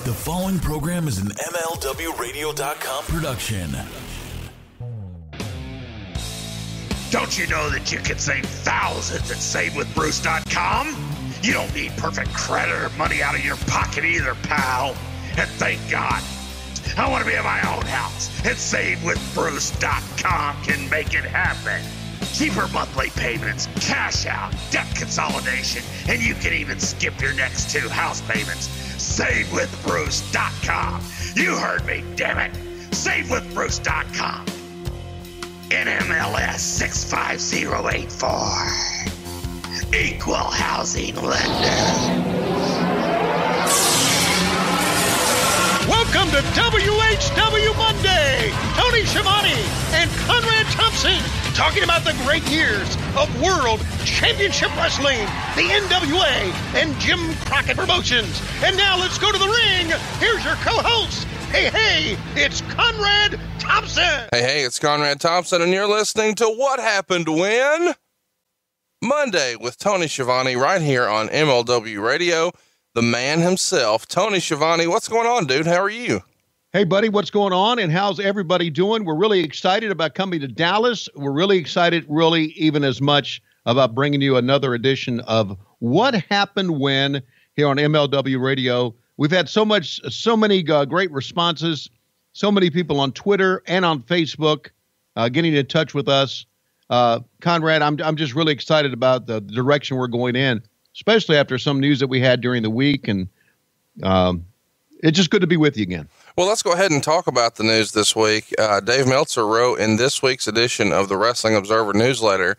The following program is an MLWradio.com production. Don't you know that you can save thousands at SaveWithBruce.com? You don't need perfect credit or money out of your pocket either, pal. And thank God, I want to be in my own house, and SaveWithBruce.com can make it happen. Cheaper monthly payments, cash out, debt consolidation, and you can even skip your next 2 house payments. SaveWithBruce.com. You heard me, damn it. SaveWithBruce.com. NMLS 65084. Equal housing lender. Welcome to WHW Monday. Tony Schiavone and Conrad Thompson talking about the great years of World Championship Wrestling, the NWA, and Jim Crockett Promotions. And now let's go to the ring. Here's your co-host. Hey, it's Conrad Thompson. Hey, it's Conrad Thompson, and you're listening to What Happened When? Monday with Tony Schiavone right here on MLW Radio. The man himself, Tony Schiavone. What's going on, dude? How are you? Hey, buddy, what's going on, and how's everybody doing? We're really excited about coming to Dallas. We're really excited, really even as much about bringing you another edition of What Happened When here on MLW Radio. We've had so many great responses, so many people on Twitter and on Facebook getting in touch with us. Conrad, I'm just really excited about the direction we're going in, especially after some news that we had during the week, and it's just good to be with you again. Well, let's go ahead and talk about the news this week. Dave Meltzer wrote in this week's edition of the Wrestling Observer newsletter,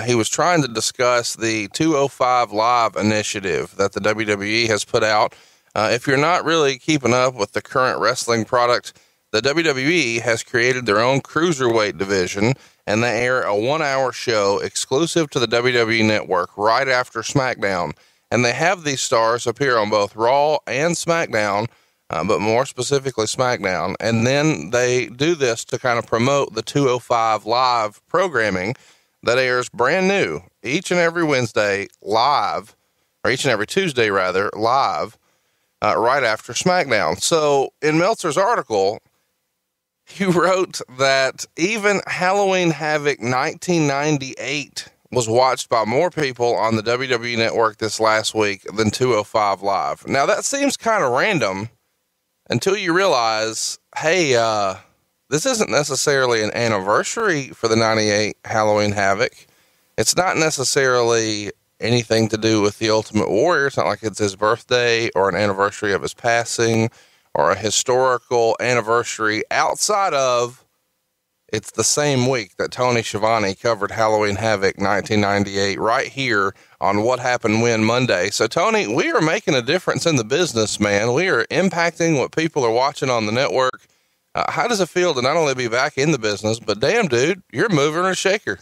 he was trying to discuss the 205 Live initiative that the WWE has put out. If you're not really keeping up with the current wrestling product, the WWE has created their own cruiserweight division, and they air a 1-hour show exclusive to the WWE Network right after SmackDown. And they have these stars appear on both Raw and SmackDown, but more specifically SmackDown. And then they do this to kind of promote the 205 Live programming that airs brand new each and every Wednesday live, or each and every Tuesday rather, live, right after SmackDown. So in Meltzer's article, he wrote that even Halloween Havoc 1998 was watched by more people on the WWE Network this last week than 205 Live. Now that seems kind of random until you realize, hey, this isn't necessarily an anniversary for the 98 Halloween Havoc. It's not necessarily anything to do with the Ultimate Warrior. It's not like it's his birthday or an anniversary of his passing or a historical anniversary outside of it's the same week that Tony Schiavone covered Halloween Havoc 1998 right here on What Happened When Monday. So Tony, we are making a difference in the business, man. We are impacting what people are watching on the network. How does it feel to not only be back in the business, but damn dude, you're moving a shaker.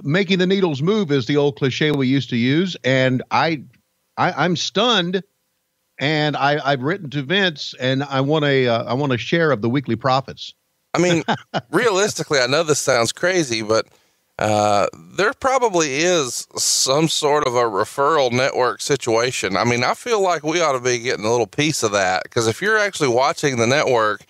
Making the needles move is the old cliche we used to use. And I'm stunned, and I've written to Vince, and I want a share of the weekly profits. I mean, realistically, I know this sounds crazy, but there probably is some sort of a referral network situation. I mean, I feel like we ought to be getting a little piece of that, because if you're actually watching the network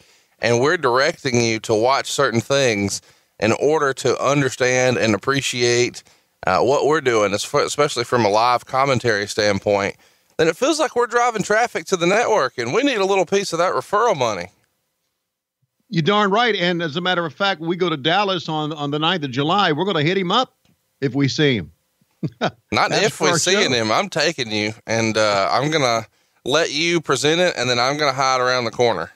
and we're directing you to watch certain things in order to understand and appreciate what we're doing, especially from a live commentary standpoint, then it feels like we're driving traffic to the network, and we need a little piece of that referral money. You're darn right. And as a matter of fact, when we go to Dallas on the 9th of July, we're going to hit him up if we see him. Not if we're seeing him. I'm taking you, and I'm going to let you present it, and then I'm going to hide around the corner.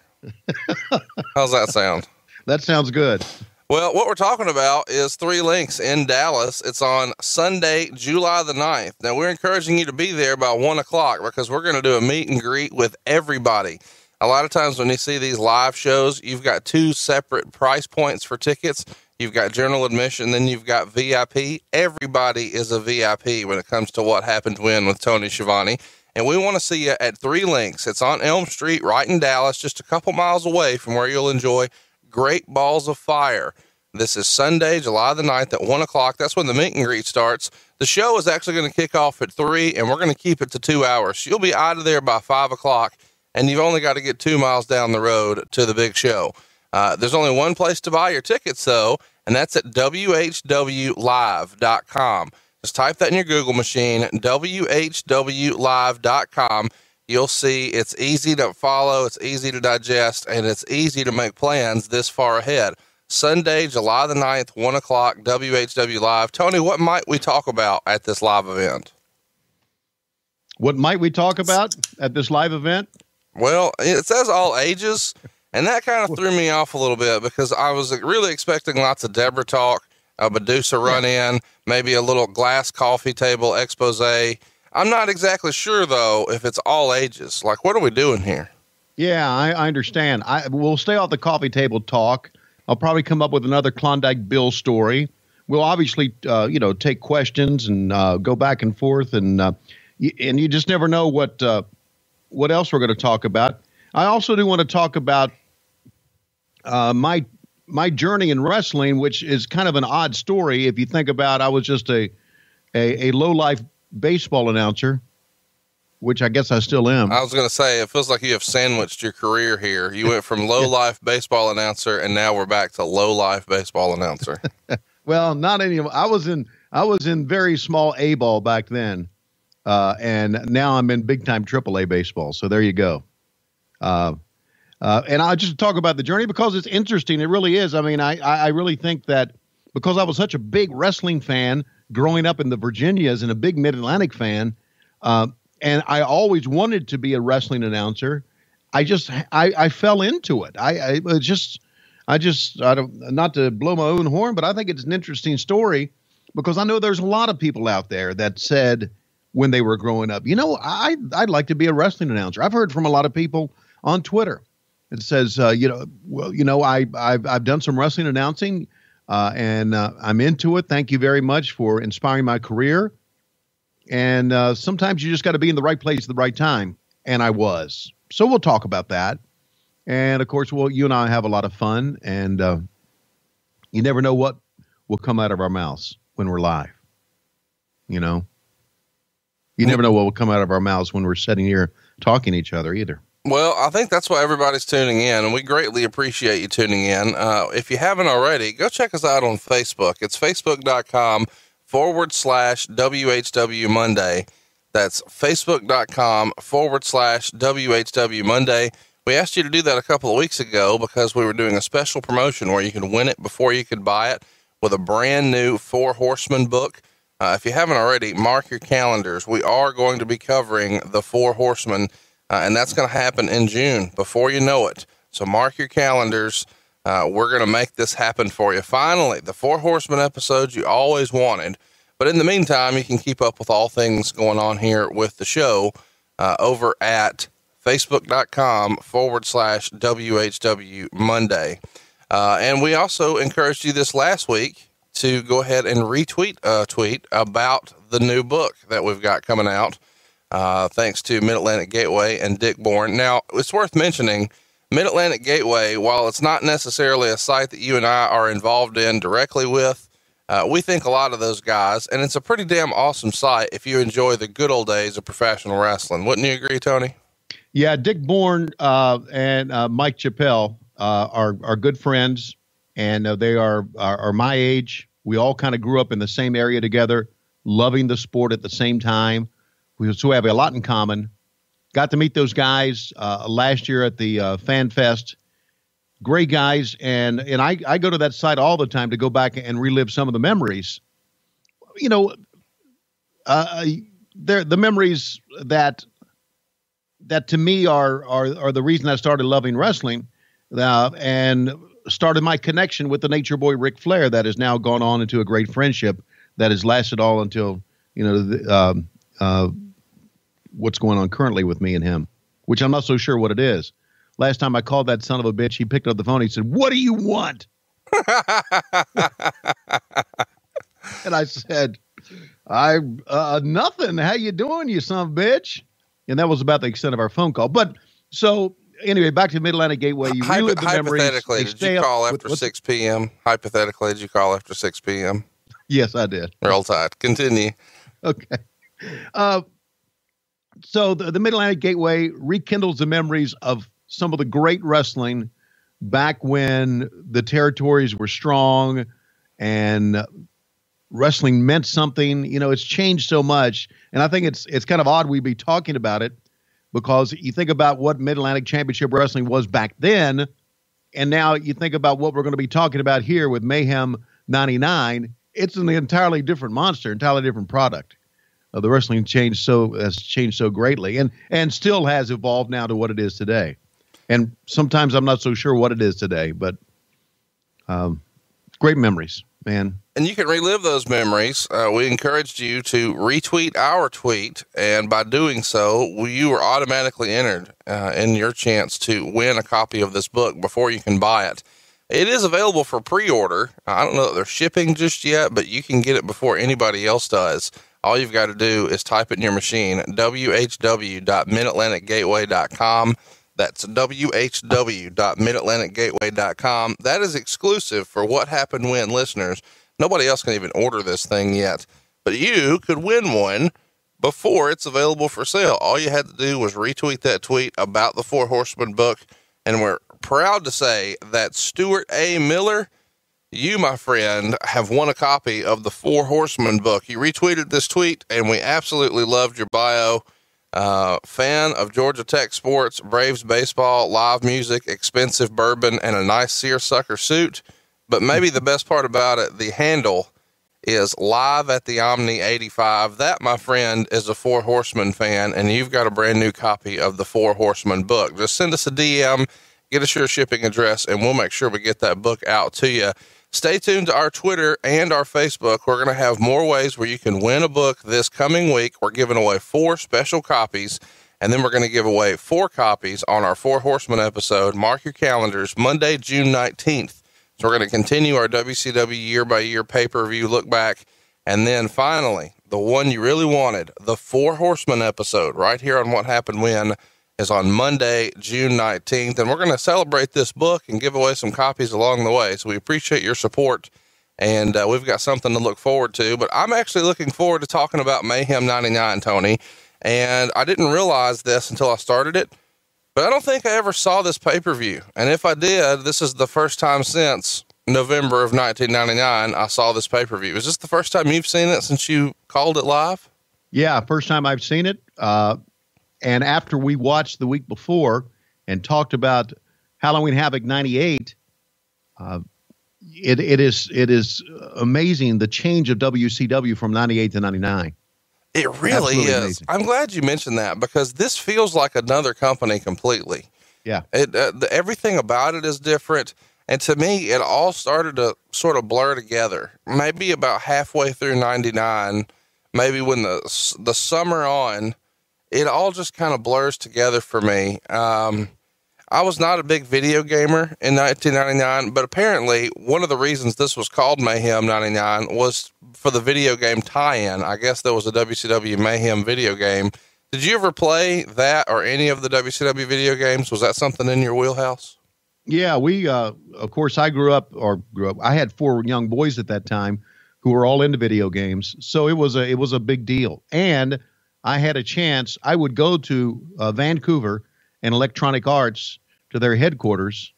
How's that sound? That sounds good. Well, what we're talking about is 3 Links in Dallas. It's on Sunday, July the 9th. Now, we're encouraging you to be there by 1 o'clock because we're going to do a meet and greet with everybody. A lot of times when you see these live shows, you've got 2 separate price points for tickets. You've got general admission, then you've got VIP. Everybody is a VIP when it comes to What Happened When with Tony Schiavone. And we want to see you at 3 Links. It's on Elm Street, right in Dallas, just a couple miles away from where you'll enjoy Great Balls of Fire. This is Sunday, July the 9th at 1 o'clock. That's when the meet and greet starts. The show is actually going to kick off at 3, and we're going to keep it to 2 hours. You'll be out of there by 5 o'clock. and you've only got to get 2 miles down the road to the big show. There's only one place to buy your tickets though, and that's at WHWlive.com. Just type that in your Google machine, WHWlive.com. You'll see it's easy to follow, it's easy to digest, and it's easy to make plans this far ahead. Sunday, July the 9th, 1 o'clock, WHW Live. Tony, what might we talk about at this live event? What might we talk about at this live event? Well, it says all ages, and that kind of threw me off a little bit because I was really expecting lots of Deborah talk, a Medusa run in, maybe a little glass coffee table expose. I'm not exactly sure, though, if it's all ages. Like, what are we doing here? Yeah, I understand. We'll stay off the coffee table talk. I'll probably come up with another Klondike Bill story. We'll obviously, take questions and go back and forth, and you just never know what else we're going to talk about. I also do want to talk about my journey in wrestling, which is kind of an odd story. If you think about, I was just a low-life baseball announcer, which I guess I still am. I was going to say, it feels like you have sandwiched your career here. You went from low-life baseball announcer, and now we're back to low-life baseball announcer. Well, not anymore. I was in very small A ball back then. And now I'm in big time AAA baseball. So there you go. And I'll just talk about the journey because it's interesting. It really is. I mean, I really think that because I was such a big wrestling fan growing up in the Virginias and a big Mid-Atlantic fan, and I always wanted to be a wrestling announcer. I fell into it. I don't, not to blow my own horn, but I think it's an interesting story because I know there's a lot of people out there that said when they were growing up, I'd like to be a wrestling announcer. I've heard from a lot of people on Twitter. It says, I've done some wrestling announcing, and I'm into it. Thank you very much for inspiring my career. And sometimes you just got to be in the right place at the right time. And I was. So we'll talk about that. And of course, you and I have a lot of fun, and you never know what will come out of our mouths when we're live. You never know what will come out of our mouths when we're sitting here talking to each other either. Well, I think that's why everybody's tuning in, and we greatly appreciate you tuning in. If you haven't already, go check us out on Facebook. It's facebook.com/WHW Monday. That's facebook.com/WHW Monday. We asked you to do that a couple of weeks ago because we were doing a special promotion where you could win it before you could buy it with a brand new 4 Horsemen book. If you haven't already, mark your calendars. We are going to be covering the 4 Horsemen, and that's going to happen in June before you know it. So mark your calendars. We're going to make this happen for you. Finally, the 4 Horsemen episodes you always wanted. But in the meantime, you can keep up with all things going on here with the show over at facebook.com/WHW Monday. And we also encouraged you this last week to go ahead and retweet a tweet about the new book that we've got coming out. Thanks to Mid-Atlantic Gateway and Dick Bourne. Now, it's worth mentioning Mid-Atlantic Gateway, while it's not necessarily a site that you and I are involved in directly with, we think a lot of those guys, and it's a pretty damn awesome site if you enjoy the good old days of professional wrestling. Wouldn't you agree, Tony? Yeah, Dick Bourne and Mike Chappelle are good friends, and they are my age. We all kind of grew up in the same area together, loving the sport at the same time. So we have a lot in common. Got to meet those guys last year at the Fan Fest. Great guys, and I go to that site all the time to go back and relive some of the memories. The memories that to me are the reason I started loving wrestling, and started my connection with the Nature Boy Ric Flair that has now gone on into a great friendship that has lasted all until what's going on currently with me and him, which I'm not so sure what it is. Last time I called that son of a bitch, he picked up the phone. He said, "What do you want?" And I said, nothing. How you doing, you son of a bitch? And that was about the extent of our phone call. But so anyway, back to Mid-Atlantic Gateway. You relive the memories. Hypothetically, did you call after 6 p.m.? Hypothetically, did you call after 6 p.m.? Yes, I did. Roll Tide. Continue. Okay. So the Mid-Atlantic Gateway rekindles the memories of some of the great wrestling back when the territories were strong and wrestling meant something. You know, it's changed so much. And I think it's kind of odd we be talking about it, because you think about what Mid-Atlantic Championship Wrestling was back then, and now you think about what we're going to be talking about here with Mayhem 99. It's an entirely different monster, entirely different product. The wrestling has changed so greatly, and still has evolved now to what it is today. And sometimes I'm not so sure what it is today, but great memories, man. And you can relive those memories. We encouraged you to retweet our tweet, and by doing so, you were automatically entered in your chance to win a copy of this book before you can buy it. It is available for pre-order. I don't know that they're shipping just yet, but you can get it before anybody else does. All you've got to do is type it in your machine, whw.midatlanticgateway.com. That's whw.midatlanticgateway.com. That is exclusive for What Happened When listeners. Nobody else can even order this thing yet, but you could win one before it's available for sale. All you had to do was retweet that tweet about the Four Horsemen book. And we're proud to say that Stuart A. Miller, you, my friend, have won a copy of the Four Horsemen book. You retweeted this tweet, and we absolutely loved your bio. Fan of Georgia Tech sports, Braves baseball, live music, expensive bourbon, and a nice seersucker suit. But maybe the best part about it, the handle is Live at the Omni 85. That, my friend, is a Four Horsemen fan, and you've got a brand new copy of the Four Horsemen book. Just send us a DM, get us your shipping address, and we'll make sure we get that book out to you. Stay tuned to our Twitter and our Facebook. We're going to have more ways where you can win a book this coming week. We're giving away 4 special copies, and then we're going to give away 4 copies on our Four Horsemen episode. Mark your calendars, Monday, June 19th. So we're going to continue our WCW year-by-year pay-per-view look back. And then finally, the one you really wanted, the Four Horsemen episode right here on What Happened When, is on Monday, June 19th. And we're going to celebrate this book and give away some copies along the way. So we appreciate your support, and we've got something to look forward to. But I'm actually looking forward to talking about Mayhem 99, Tony. And I didn't realize this until I started it, but I don't think I ever saw this pay-per-view. And if I did, this is the first time since November of 1999 I saw this pay-per-view. Is this the first time you've seen it since you called it live? Yeah, first time I've seen it. And after we watched the week before and talked about Halloween Havoc 98, it is amazing the change of WCW from 98 to 99. It really is. Amazing. I'm glad you mentioned that, because this feels like another company completely. Yeah. Everything about it is different. And to me, it all started to sort of blur together. Maybe about halfway through 99, maybe when the summer on, it all just kind of blurs together for me. I was not a big video gamer in 1999, but apparently one of the reasons this was called Mayhem 99 was for the video game tie-in. I guess there was a WCW Mayhem video game. Did you ever play that or any of the WCW video games? Was that something in your wheelhouse? Yeah, we, of course, I grew up. I had 4 young boys at that time who were all into video games. So it was a big deal. And I had a chance. I would go to Vancouver and Electronic Arts, to their headquarters,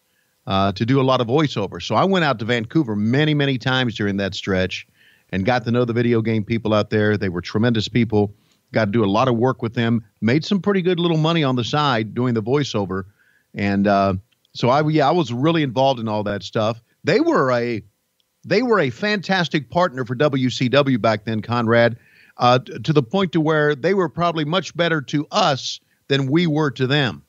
to do a lot of voiceover. So I went out to Vancouver many, many times during that stretch and got to know the video game people out there. They were tremendous people. Got to do a lot of work with them. Made some pretty good little money on the side doing the voiceover. And so I was really involved in all that stuff. They were a fantastic partner for WCW back then, Conrad, to the point to where they were probably much better to us than we were to them,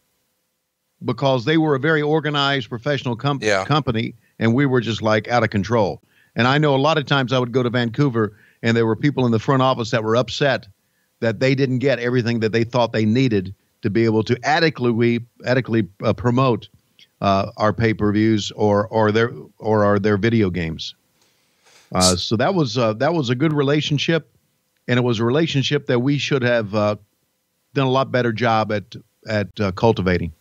because they were a very organized professional company, and we were just like out of control. And I know a lot of times I would go to Vancouver and there were people in the front office that were upset that they didn't get everything that they thought they needed to be able to adequately promote our pay-per-views or their video games. So that was a good relationship, and it was a relationship that we should have done a lot better job at cultivating.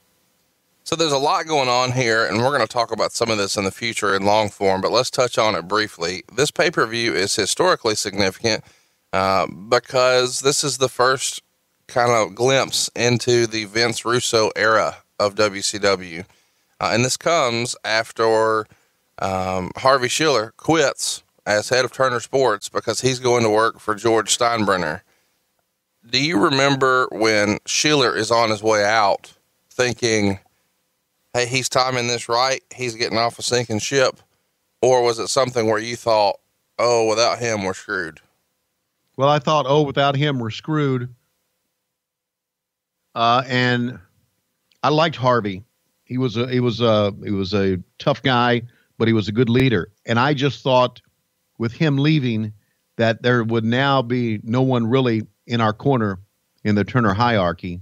So there's a lot going on here, and we're going to talk about some of this in the future in long form, but let's touch on it briefly. This pay-per-view is historically significant because this is the first kind of glimpse into the Vince Russo era of WCW. And this comes after Harvey Schiller quits as head of Turner Sports because he's going to work for George Steinbrenner. Do you remember when Schiller is on his way out thinking, hey, he's timing this right, he's getting off a sinking ship? Or was it something where you thought, oh, without him, we're screwed? Well, I thought, oh, without him, we're screwed. And I liked Harvey. He was a tough guy, but he was a good leader. And I just thought with him leaving that there would now be no one really in our corner in the Turner hierarchy.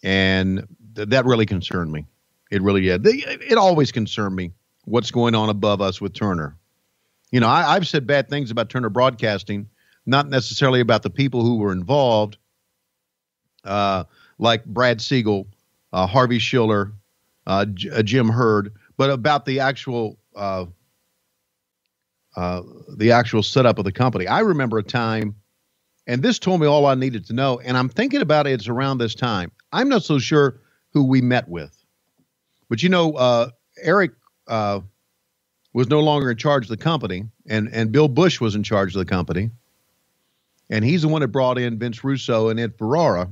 And that really concerned me. It really did. It always concerned me what's going on above us with Turner. You know, I've said bad things about Turner Broadcasting, not necessarily about the people who were involved, like Brad Siegel, Harvey Schiller, Jim Hurd, but about the actual setup of the company. I remember a time, and this told me all I needed to know, and I'm thinking about it, it's around this time. I'm not so sure who we met with. But, you know, Eric was no longer in charge of the company, and Bill Bush was in charge of the company. And he's the one that brought in Vince Russo and Ed Ferrara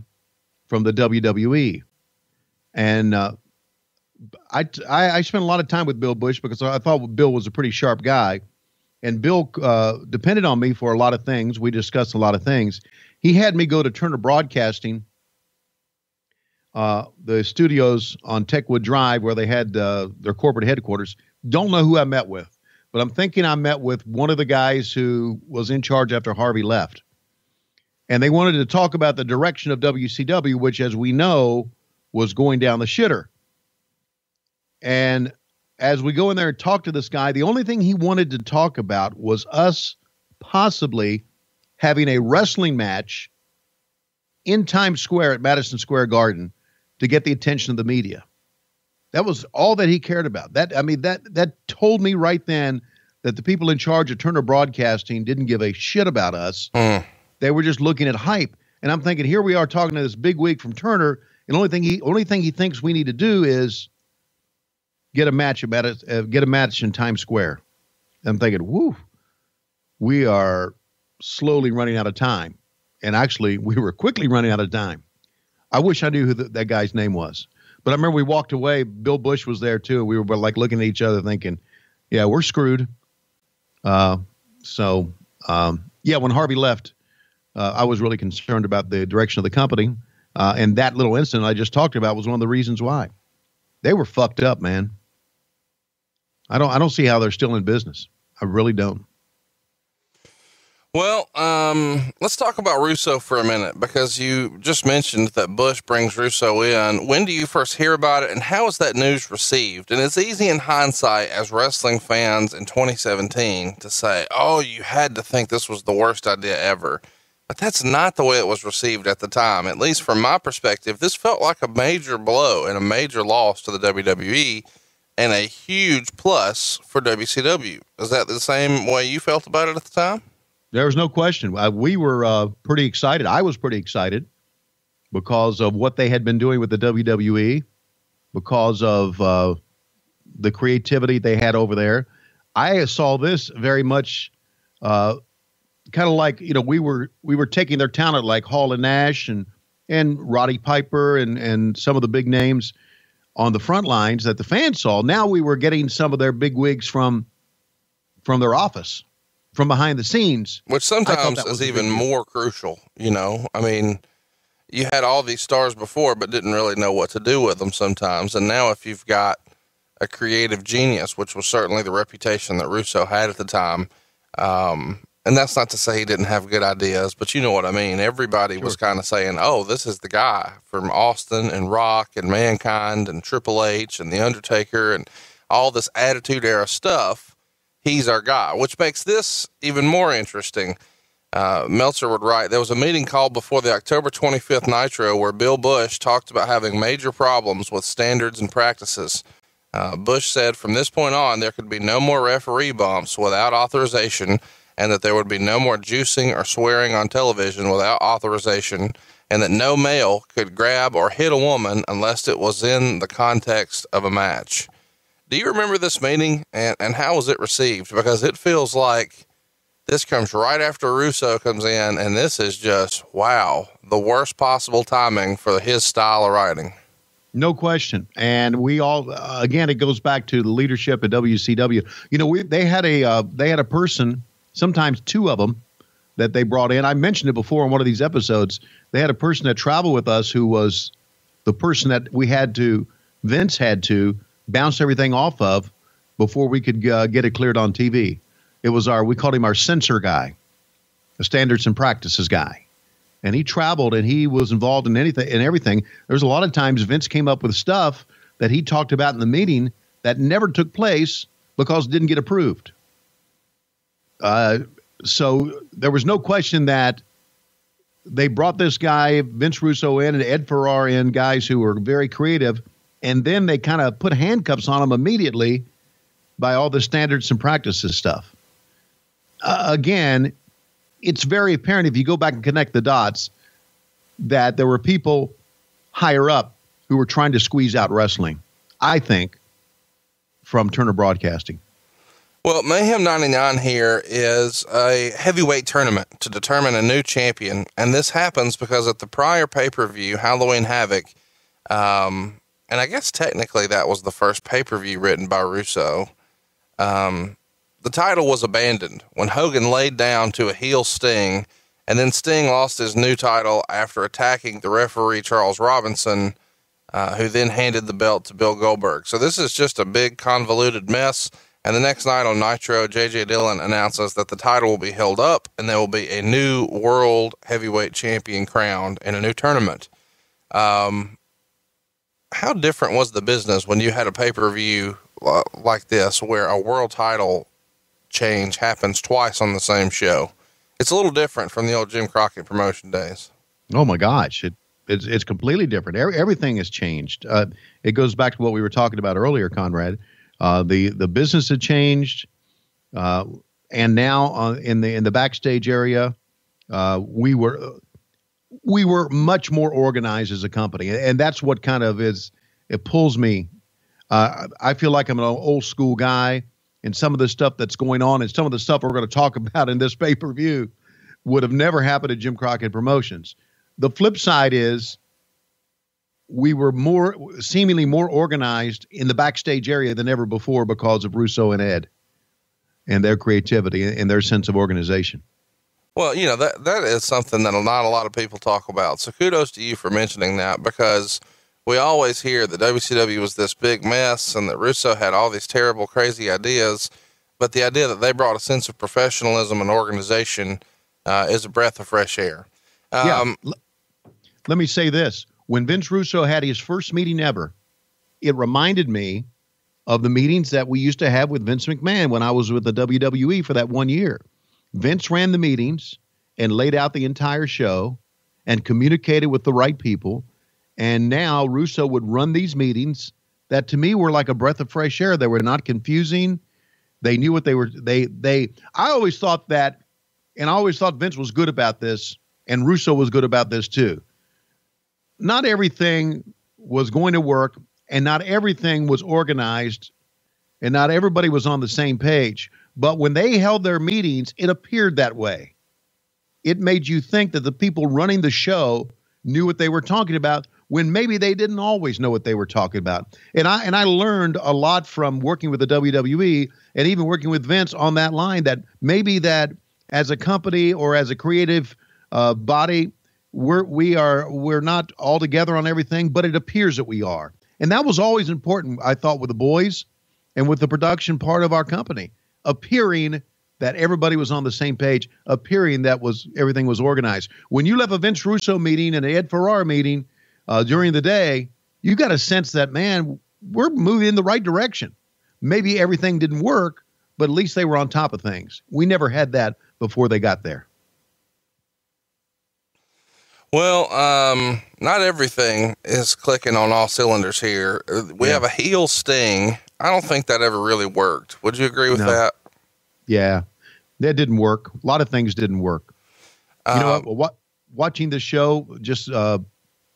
from the WWE. And I spent a lot of time with Bill Bush because I thought Bill was a pretty sharp guy. And Bill depended on me for a lot of things. We discussed a lot of things. He had me go to Turner Broadcasting, the studios on Techwood Drive where they had their corporate headquarters. Don't know who I met with, but I'm thinking I met with one of the guys who was in charge after Harvey left. And they wanted to talk about the direction of WCW, which, as we know, was going down the shitter. And as we go in there and talk to this guy, the only thing he wanted to talk about was us possibly having a wrestling match in Times Square at Madison Square Garden to get the attention of the media. That was all that he cared about. That told me right then that the people in charge of Turner Broadcasting didn't give a shit about us. They were just looking at hype. And I'm thinking, here we are talking to this big wig from Turner, and the only thing he thinks we need to do is get a match in Times Square. I'm thinking, whoo, we are slowly running out of time. And actually, we were quickly running out of time. I wish I knew who that guy's name was. But I remember we walked away. Bill Bush was there, too. We were like looking at each other thinking, yeah, we're screwed. When Harvey left, I was really concerned about the direction of the company. And that little incident I just talked about was one of the reasons why. They were fucked up, man. I don't see how they're still in business. I really don't. Well, let's talk about Russo for a minute, because you just mentioned that Bush brings Russo in. When do you first hear about it, and how is that news received? And it's easy in hindsight as wrestling fans in 2017 to say, oh, you had to think this was the worst idea ever. But that's not the way it was received at the time. At least from my perspective, this felt like a major blow and a major loss to the WWE and a huge plus for WCW. Is that the same way you felt about it at the time? There was no question. We were pretty excited. I was pretty excited because of what they had been doing with the WWE, because of the creativity they had over there. I saw this very much kind of like, you know, we were taking their talent like Hall and Nash and Roddy Piper and some of the big names on the front lines that the fans saw. Now we were getting some of their big wigs from their office, from behind the scenes, which sometimes is even more crucial. You know, I mean, you had all these stars before, but didn't really know what to do with them sometimes. And now if you've got a creative genius, which was certainly the reputation that Russo had at the time, and that's not to say he didn't have good ideas, but you know what I mean? Everybody was kind of saying, oh, this is the guy from Austin and Rock and Mankind and Triple H and The Undertaker and all this Attitude Era stuff. He's our guy, which makes this even more interesting. Meltzer would write, there was a meeting called before the October 25th Nitro where Bill Bush talked about having major problems with standards and practices. Bush said from this point on, there could be no more referee bumps without authorization, and that there would be no more juicing or swearing on television without authorization, and that no male could grab or hit a woman unless it was in the context of a match. Do you remember this meeting, and how was it received? Because it feels like this comes right after Russo comes in, and this is just, wow, the worst possible timing for his style of writing. No question. And we all, again, it goes back to the leadership at WCW. You know, they had a person, sometimes two of them, that they brought in. I mentioned it before in one of these episodes. They had a person that traveled with us who was the person that Vince had to bounce everything off of before we could get it cleared on TV. It was we called him our censor guy, the standards and practices guy. And he traveled and he was involved in everything. There's a lot of times Vince came up with stuff that he talked about in the meeting that never took place because it didn't get approved. So there was no question that they brought this guy, Vince Russo, in and Ed Ferrar in, guys who were very creative. And then they kind of put handcuffs on him immediately by all the standards and practices stuff. Again, it's very apparent if you go back and connect the dots that there were people higher up who were trying to squeeze out wrestling, I think, from Turner Broadcasting. Well, Mayhem 99 here is a heavyweight tournament to determine a new champion. And this happens because at the prior pay-per-view, Halloween Havoc, and I guess technically that was the first pay-per-view written by Russo, the title was abandoned when Hogan laid down to a heel Sting, and then Sting lost his new title after attacking the referee Charles Robinson, who then handed the belt to Bill Goldberg. So this is just a big convoluted mess. And the next night on Nitro, J.J. Dillon announces that the title will be held up and there will be a new world heavyweight champion crowned in a new tournament. How different was the business when you had a pay-per-view like this, where a world title change happens twice on the same show? It's a little different from the old Jim Crockett promotion days. Oh my gosh. It's completely different. Everything has changed. It goes back to what we were talking about earlier, Conrad. The business had changed. And now in the backstage area, we were much more organized as a company. And that's what kind of it pulls me. I feel like I'm an old school guy, and some of the stuff that's going on and some of the stuff we're going to talk about in this pay-per-view would have never happened at Jim Crockett Promotions. The flip side is we were seemingly more organized in the backstage area than ever before because of Russo and Ed and their creativity and their sense of organization. Well, you know, that is something that not a lot of people talk about. So kudos to you for mentioning that, because we always hear that WCW was this big mess and that Russo had all these terrible, crazy ideas. But the idea that they brought a sense of professionalism and organization is a breath of fresh air. Let me say this. When Vince Russo had his first meeting ever, it reminded me of the meetings that we used to have with Vince McMahon when I was with the WWE for that 1 year. Vince ran the meetings and laid out the entire show and communicated with the right people. And now Russo would run these meetings that to me were like a breath of fresh air. They were not confusing. They knew what they were. I always thought that, and I always thought Vince was good about this, and Russo was good about this too. Not everything was going to work, and not everything was organized, and not everybody was on the same page. But when they held their meetings, it appeared that way. It made you think that the people running the show knew what they were talking about, when maybe they didn't always know what they were talking about. And I learned a lot from working with the WWE and even working with Vince on that line, that maybe that as a company or as a creative body, we're not all together on everything, but it appears that we are. And that was always important, I thought, with the boys and with the production part of our company, appearing that everybody was on the same page, appearing that everything was organized. When you left a Vince Russo meeting and an Ed Ferrar meeting during the day, you got a sense that, man, we're moving in the right direction. Maybe everything didn't work, but at least they were on top of things. We never had that before they got there. Well, not everything is clicking on all cylinders here. We have a heel Sting. I don't think that ever really worked. Would you agree with that? Yeah, that didn't work. A lot of things didn't work. You know what? watching the show just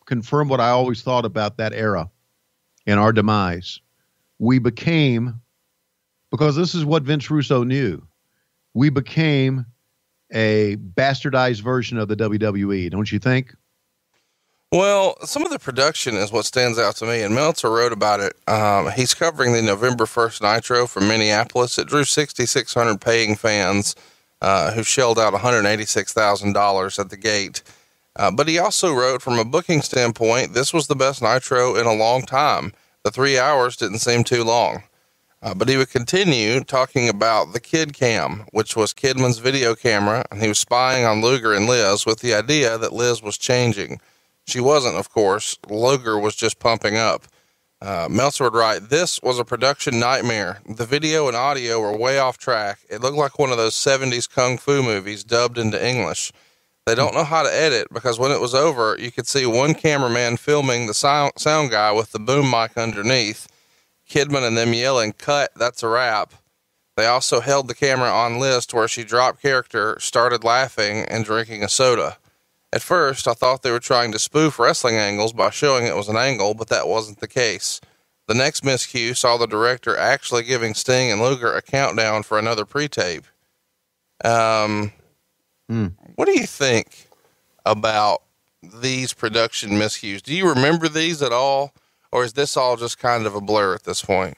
confirmed what I always thought about that era and our demise. We became, because this is what Vince Russo knew, we became a bastardized version of the WWE, don't you think? Well, some of the production is what stands out to me, and Meltzer wrote about it. He's covering the November 1st Nitro from Minneapolis. It drew 6,600 paying fans who shelled out $186,000 at the gate. But he also wrote, from a booking standpoint, this was the best Nitro in a long time. The 3 hours didn't seem too long. But he would continue talking about the Kid Cam, which was Kidman's video camera, and he was spying on Luger and Liz with the idea that Liz was changing. She wasn't, of course. Luger was just pumping up. Meltzer would write, this was a production nightmare. The video and audio were way off track. It looked like one of those 70s kung fu movies dubbed into English. They don't know how to edit, because when it was over, you could see one cameraman filming the sound guy with the boom mic underneath, Kidman and them yelling, cut, that's a wrap. They also held the camera on Liz to where she dropped character, started laughing, and drinking a soda. At first, I thought they were trying to spoof wrestling angles by showing it was an angle, but that wasn't the case. The next miscue saw the director actually giving Sting and Luger a countdown for another pre-tape. What do you think about these production miscues? Do you remember these at all? Or is this all just kind of a blur at this point?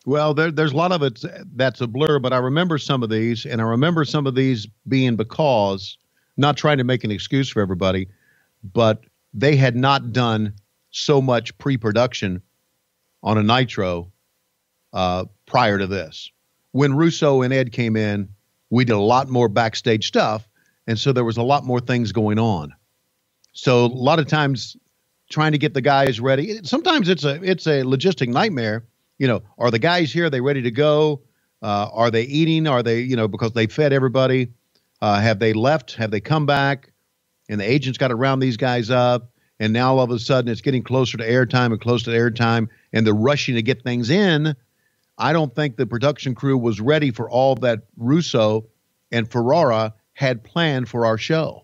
Well, there's a lot of it that's a blur, but I remember some of these, and I remember some of these being because, not trying to make an excuse for everybody, but they had not done so much pre-production on a Nitro prior to this. When Russo and Ed came in, we did a lot more backstage stuff, and so there was a lot more things going on. So a lot of times trying to get the guys ready, sometimes it's a logistic nightmare. You know, are the guys here? Are they ready to go? Are they eating? Are they, because they fed everybody? Have they left? Have they come back? And the agents got to round these guys up. And now all of a sudden it's getting closer to airtime and close to airtime, and they're rushing to get things in. I don't think the production crew was ready for all that Russo and Ferrara had planned for our show.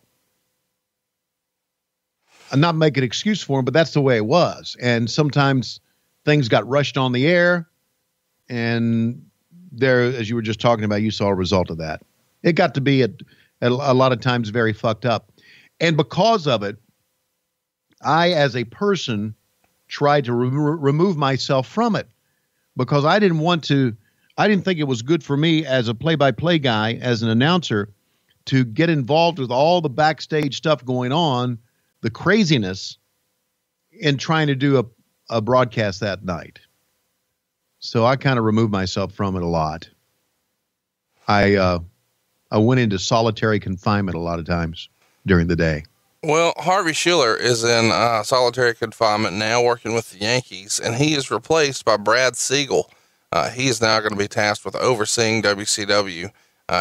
I'm not making an excuse for them, but that's the way it was. And sometimes things got rushed on the air, and there, as you were just talking about, you saw a result of that. It got to be a lot of times very fucked up. And because of it, I, as a person, tried to remove myself from it, because I didn't think it was good for me as a play-by-play guy, as an announcer, to get involved with all the backstage stuff going on, the craziness, in trying to do a broadcast that night. So I kind of removed myself from it a lot. I went into solitary confinement a lot of times during the day. Well, Harvey Schiller is in solitary confinement now, working with the Yankees, and he is replaced by Brad Siegel. He is now going to be tasked with overseeing WCW.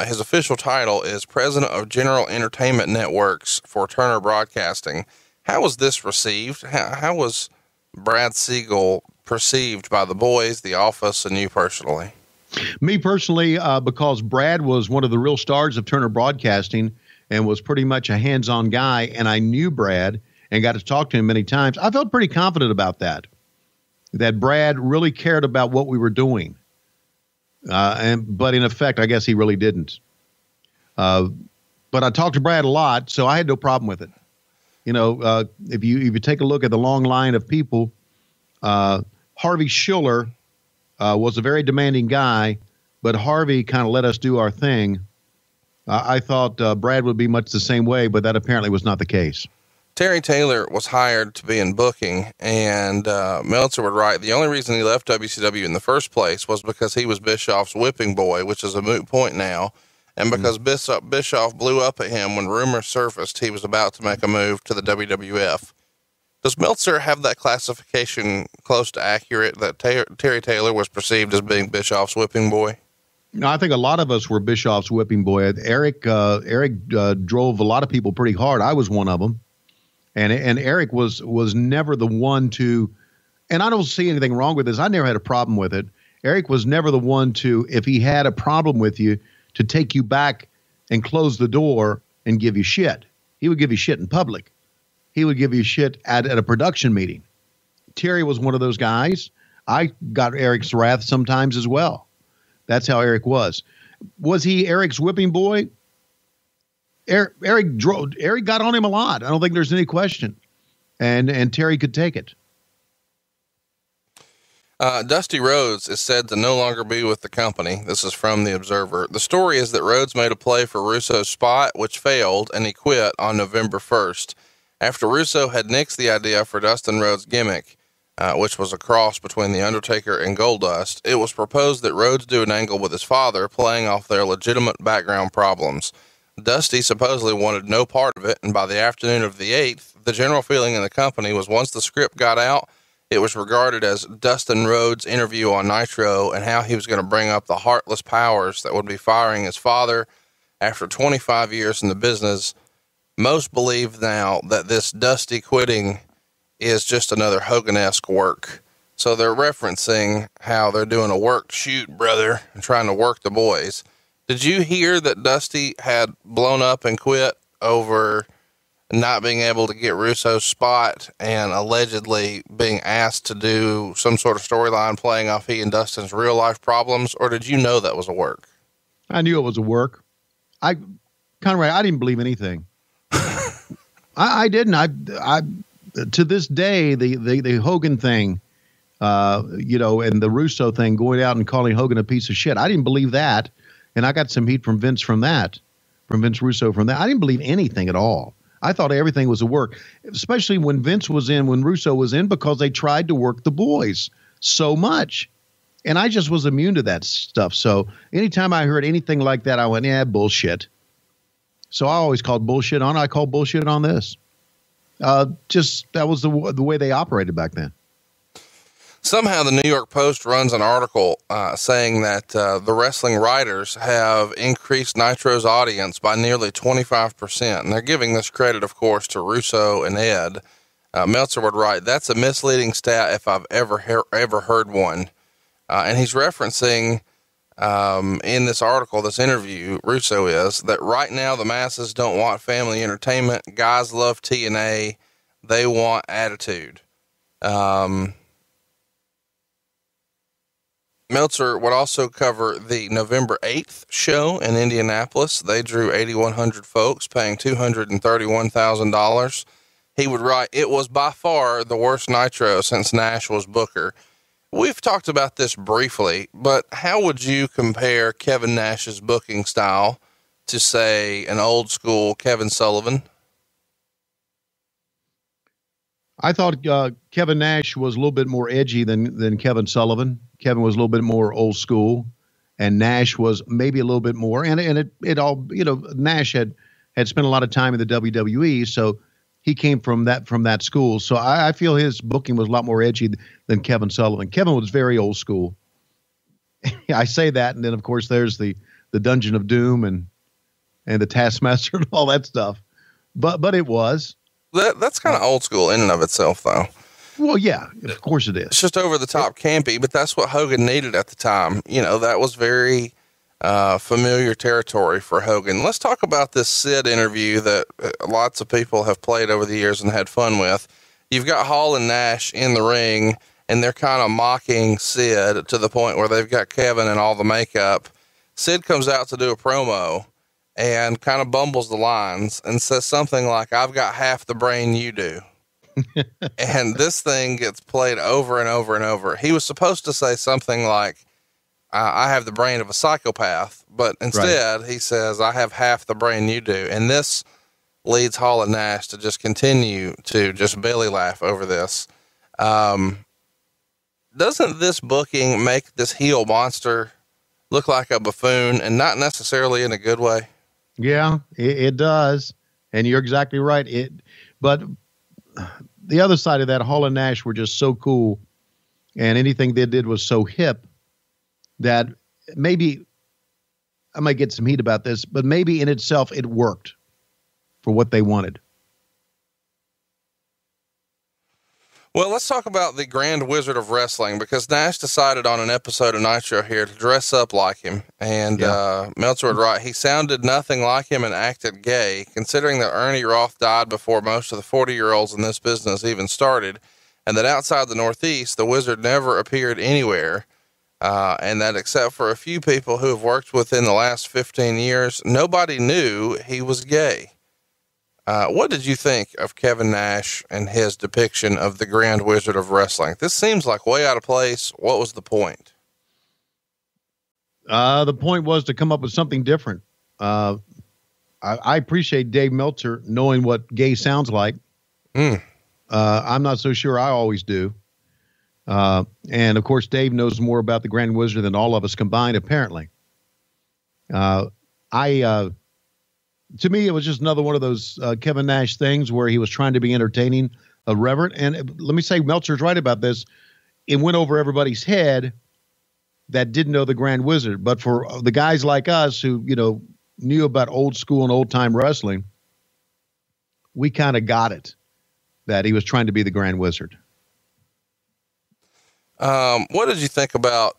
His official title is President of General Entertainment Networks for Turner Broadcasting. How was this received? How was Brad Siegel perceived by the boys, the office, and you personally? Me personally, because Brad was one of the real stars of Turner Broadcasting and was pretty much a hands-on guy, and I knew Brad and got to talk to him many times, I felt pretty confident about that Brad really cared about what we were doing. But in effect, I guess he really didn't. But I talked to Brad a lot, so I had no problem with it. If you take a look at the long line of people, Harvey Schiller was a very demanding guy, but Harvey kind of let us do our thing. I thought Brad would be much the same way, but that apparently was not the case. Terry Taylor was hired to be in booking, and Meltzer would write, the only reason he left WCW in the first place was because he was Bischoff's whipping boy, which is a moot point now, and because Bischoff blew up at him when rumors surfaced he was about to make a move to the WWF. Does Meltzer have that classification close to accurate, that Terry Taylor was perceived as being Bischoff's whipping boy? No, I think a lot of us were Bischoff's whipping boy. Eric drove a lot of people pretty hard. I was one of them. And Eric was never the one to, and I don't see anything wrong with this. I never had a problem with it. Eric was never the one to, if he had a problem with you, to take you back and close the door and give you shit. He would give you shit in public. He would give you shit at a production meeting. Terry was one of those guys. I got Eric's wrath sometimes as well. That's how Eric was. Was he Eric's whipping boy? Eric got on him a lot. I don't think there's any question. And Terry could take it. Dusty Rhodes is said to no longer be with the company. This is from the Observer. The story is that Rhodes made a play for Russo's spot, which failed, and he quit on November 1st. After Russo had nixed the idea for Dustin Rhodes' gimmick, which was a cross between The Undertaker and Goldust, it was proposed that Rhodes do an angle with his father, playing off their legitimate background problems. Dusty supposedly wanted no part of it, and by the afternoon of the 8th, the general feeling in the company was once the script got out, it was regarded as Dustin Rhodes' interview on Nitro and how he was going to bring up the heartless powers that would be firing his father after 25 years in the business. Most believe now that this Dusty quitting is just another Hogan-esque work. So they're referencing how they're doing a work shoot, brother, and trying to work the boys. Did you hear that Dusty had blown up and quit over not being able to get Russo's spot and allegedly being asked to do some sort of storyline playing off he and Dustin's real life problems? Or did you know that was a work? I knew it was a work. I didn't believe anything. I didn't. I to this day, the Hogan thing, and the Russo thing, going out and calling Hogan a piece of shit, I didn't believe that. And I got some heat from Vince from Vince Russo from that. I didn't believe anything at all. I thought everything was a work, especially when when Russo was in, because they tried to work the boys so much. And I just was immune to that stuff. So anytime I heard anything like that, I went, yeah, bullshit. So I always called bullshit on. I called bullshit on this. That was the way they operated back then. Somehow the New York Post runs an article saying that the wrestling writers have increased Nitro's audience by nearly 25%. And they're giving this credit, of course, to Russo and Ed. Meltzer would write, that's a misleading stat if I've ever heard one. And he's referencing in this article, this interview, Russo is, that right now the masses don't want family entertainment. Guys love TNA. They want attitude. Meltzer would also cover the November 8th show in Indianapolis. They drew 8,100 folks, paying $231,000. He would write, it was by far the worst Nitro since Nash was Booker. We've talked about this briefly, but how would you compare Kevin Nash's booking style to, say, an old school Kevin Sullivan? I thought Kevin Nash was a little bit more edgy than Kevin Sullivan. Kevin was a little bit more old school, and Nash was maybe a little bit more. And it all, Nash had spent a lot of time in the WWE, so he came from that school. So I feel his booking was a lot more edgy than Kevin Sullivan. Kevin was very old school. I say that, and then of course there's the Dungeon of Doom and the Taskmaster and all that stuff. But it was. That's kind of old school in and of itself, though. Well, yeah, of course it is. It's just over the top campy, but that's what Hogan needed at the time. That was very familiar territory for Hogan. Let's talk about this Sid interview that lots of people have played over the years and had fun with. You've got Hall and Nash in the ring, and they're kind of mocking Sid to the point where they've got Kevin and all the makeup. Sid comes out to do a promo and kind of bumbles the lines and says something like, I've got half the brain you do. And this thing gets played over and over and over. He was supposed to say something like, I have the brain of a psychopath, but instead he says, I have half the brain you do. And this leads Hall and Nash to just continue to just belly laugh over this. Doesn't this booking make this heel monster look like a buffoon, and not necessarily in a good way? Yeah, it does. And you're exactly right. But the other side of that, Hall and Nash were just so cool, and anything they did was so hip that maybe I might get some heat about this, but maybe in itself it worked for what they wanted. Well, let's talk about the Grand Wizard of Wrestling, because Nash decided on an episode of Nitro here to dress up like him. And Meltzer would write, he sounded nothing like him and acted gay, considering that Ernie Roth died before most of the 40-year-olds in this business even started, and that outside the Northeast, the Wizard never appeared anywhere. And that except for a few people who have worked within the last 15 years, nobody knew he was gay. What did you think of Kevin Nash and his depiction of the Grand Wizard of Wrestling? This seems like way out of place. What was the point? The point was to come up with something different. I appreciate Dave Meltzer knowing what gay sounds like. I'm not so sure I always do. And of course, Dave knows more about the Grand Wizard than all of us combined, apparently. To me, it was just another one of those Kevin Nash things where he was trying to be entertaining, irreverent. And let me say, Meltzer's right about this. It went over everybody's head that didn't know the Grand Wizard. But for the guys like us who, knew about old school and old time wrestling, we kind of got it that he was trying to be the Grand Wizard. What did you think about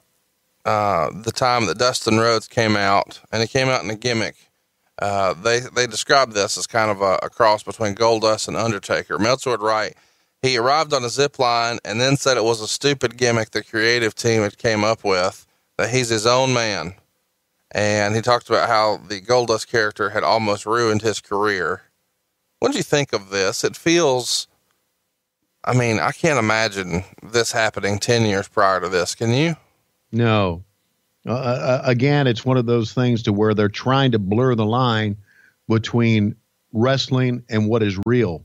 the time that Dustin Rhodes came out, and he came out in a gimmick? They described this as kind of a cross between Goldust and Undertaker. Meltzer would write, he arrived on a zip line and then said it was a stupid gimmick the creative team had came up with, that he's his own man. And he talked about how the Goldust character had almost ruined his career. What did you think of this? It feels, I can't imagine this happening 10 years prior to this. Can you? No. Again, it's one of those things to where they're trying to blur the line between wrestling and what is real,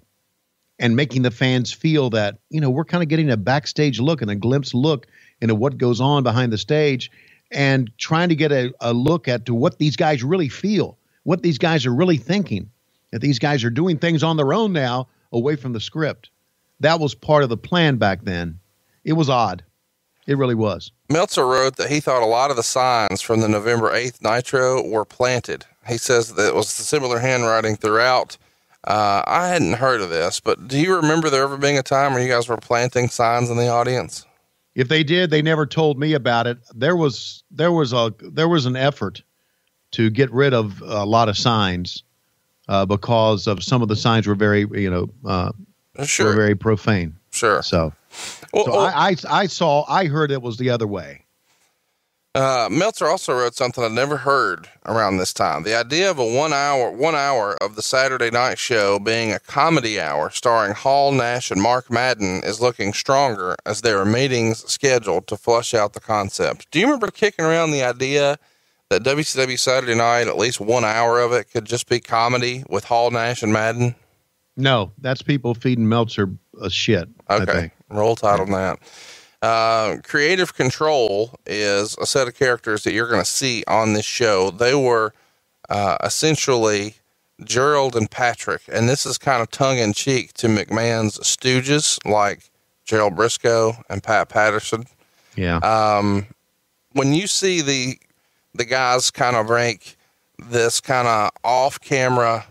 and making the fans feel that, we're kind of getting a backstage look and a glimpse look into what goes on behind the stage, and trying to get a look at to what these guys really feel, what these guys are really thinking, that these guys are doing things on their own now away from the script. That was part of the plan back then. It was odd. It really was. Meltzer wrote that he thought a lot of the signs from the November 8th Nitro were planted. He says that it was similar handwriting throughout. I hadn't heard of this, but do you remember there ever being a time where you guys were planting signs in the audience? If they did, they never told me about it. There was an effort to get rid of a lot of signs because of some of the signs were very, were very profane. Sure. I heard it was the other way. Meltzer also wrote something I'd never heard around this time. The idea of a one hour of the Saturday night show being a comedy hour starring Hall, Nash, and Mark Madden is looking stronger as there are meetings scheduled to flush out the concept. Do you remember kicking around the idea that WCW Saturday night, at least 1 hour of it, could just be comedy with Hall, Nash, and Madden? No, that's people feeding Meltzer shit. Okay. Roll Tide on that. Creative Control is a set of characters that you're going to see on this show. They were essentially Gerald and Patrick, and this is kind of tongue in cheek to McMahon's stooges like Gerald Briscoe and Pat Patterson. Yeah. When you see the guys kind of rank this kind of off camera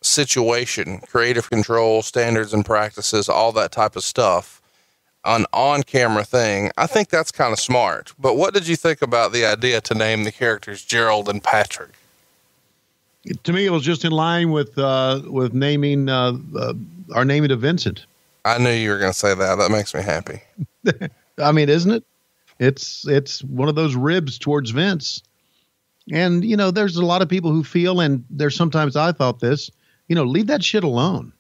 situation, creative control, standards and practices, all that type of stuff, an on-camera thing, I think that's kind of smart. But what did you think about the idea to name the characters Gerald and Patrick? To me, it was just in line with naming our naming of Vincent. I knew you were going to say that. That makes me happy. Isn't it? It's one of those ribs towards Vince. And, there's a lot of people who feel, and there's sometimes I thought this, leave that shit alone.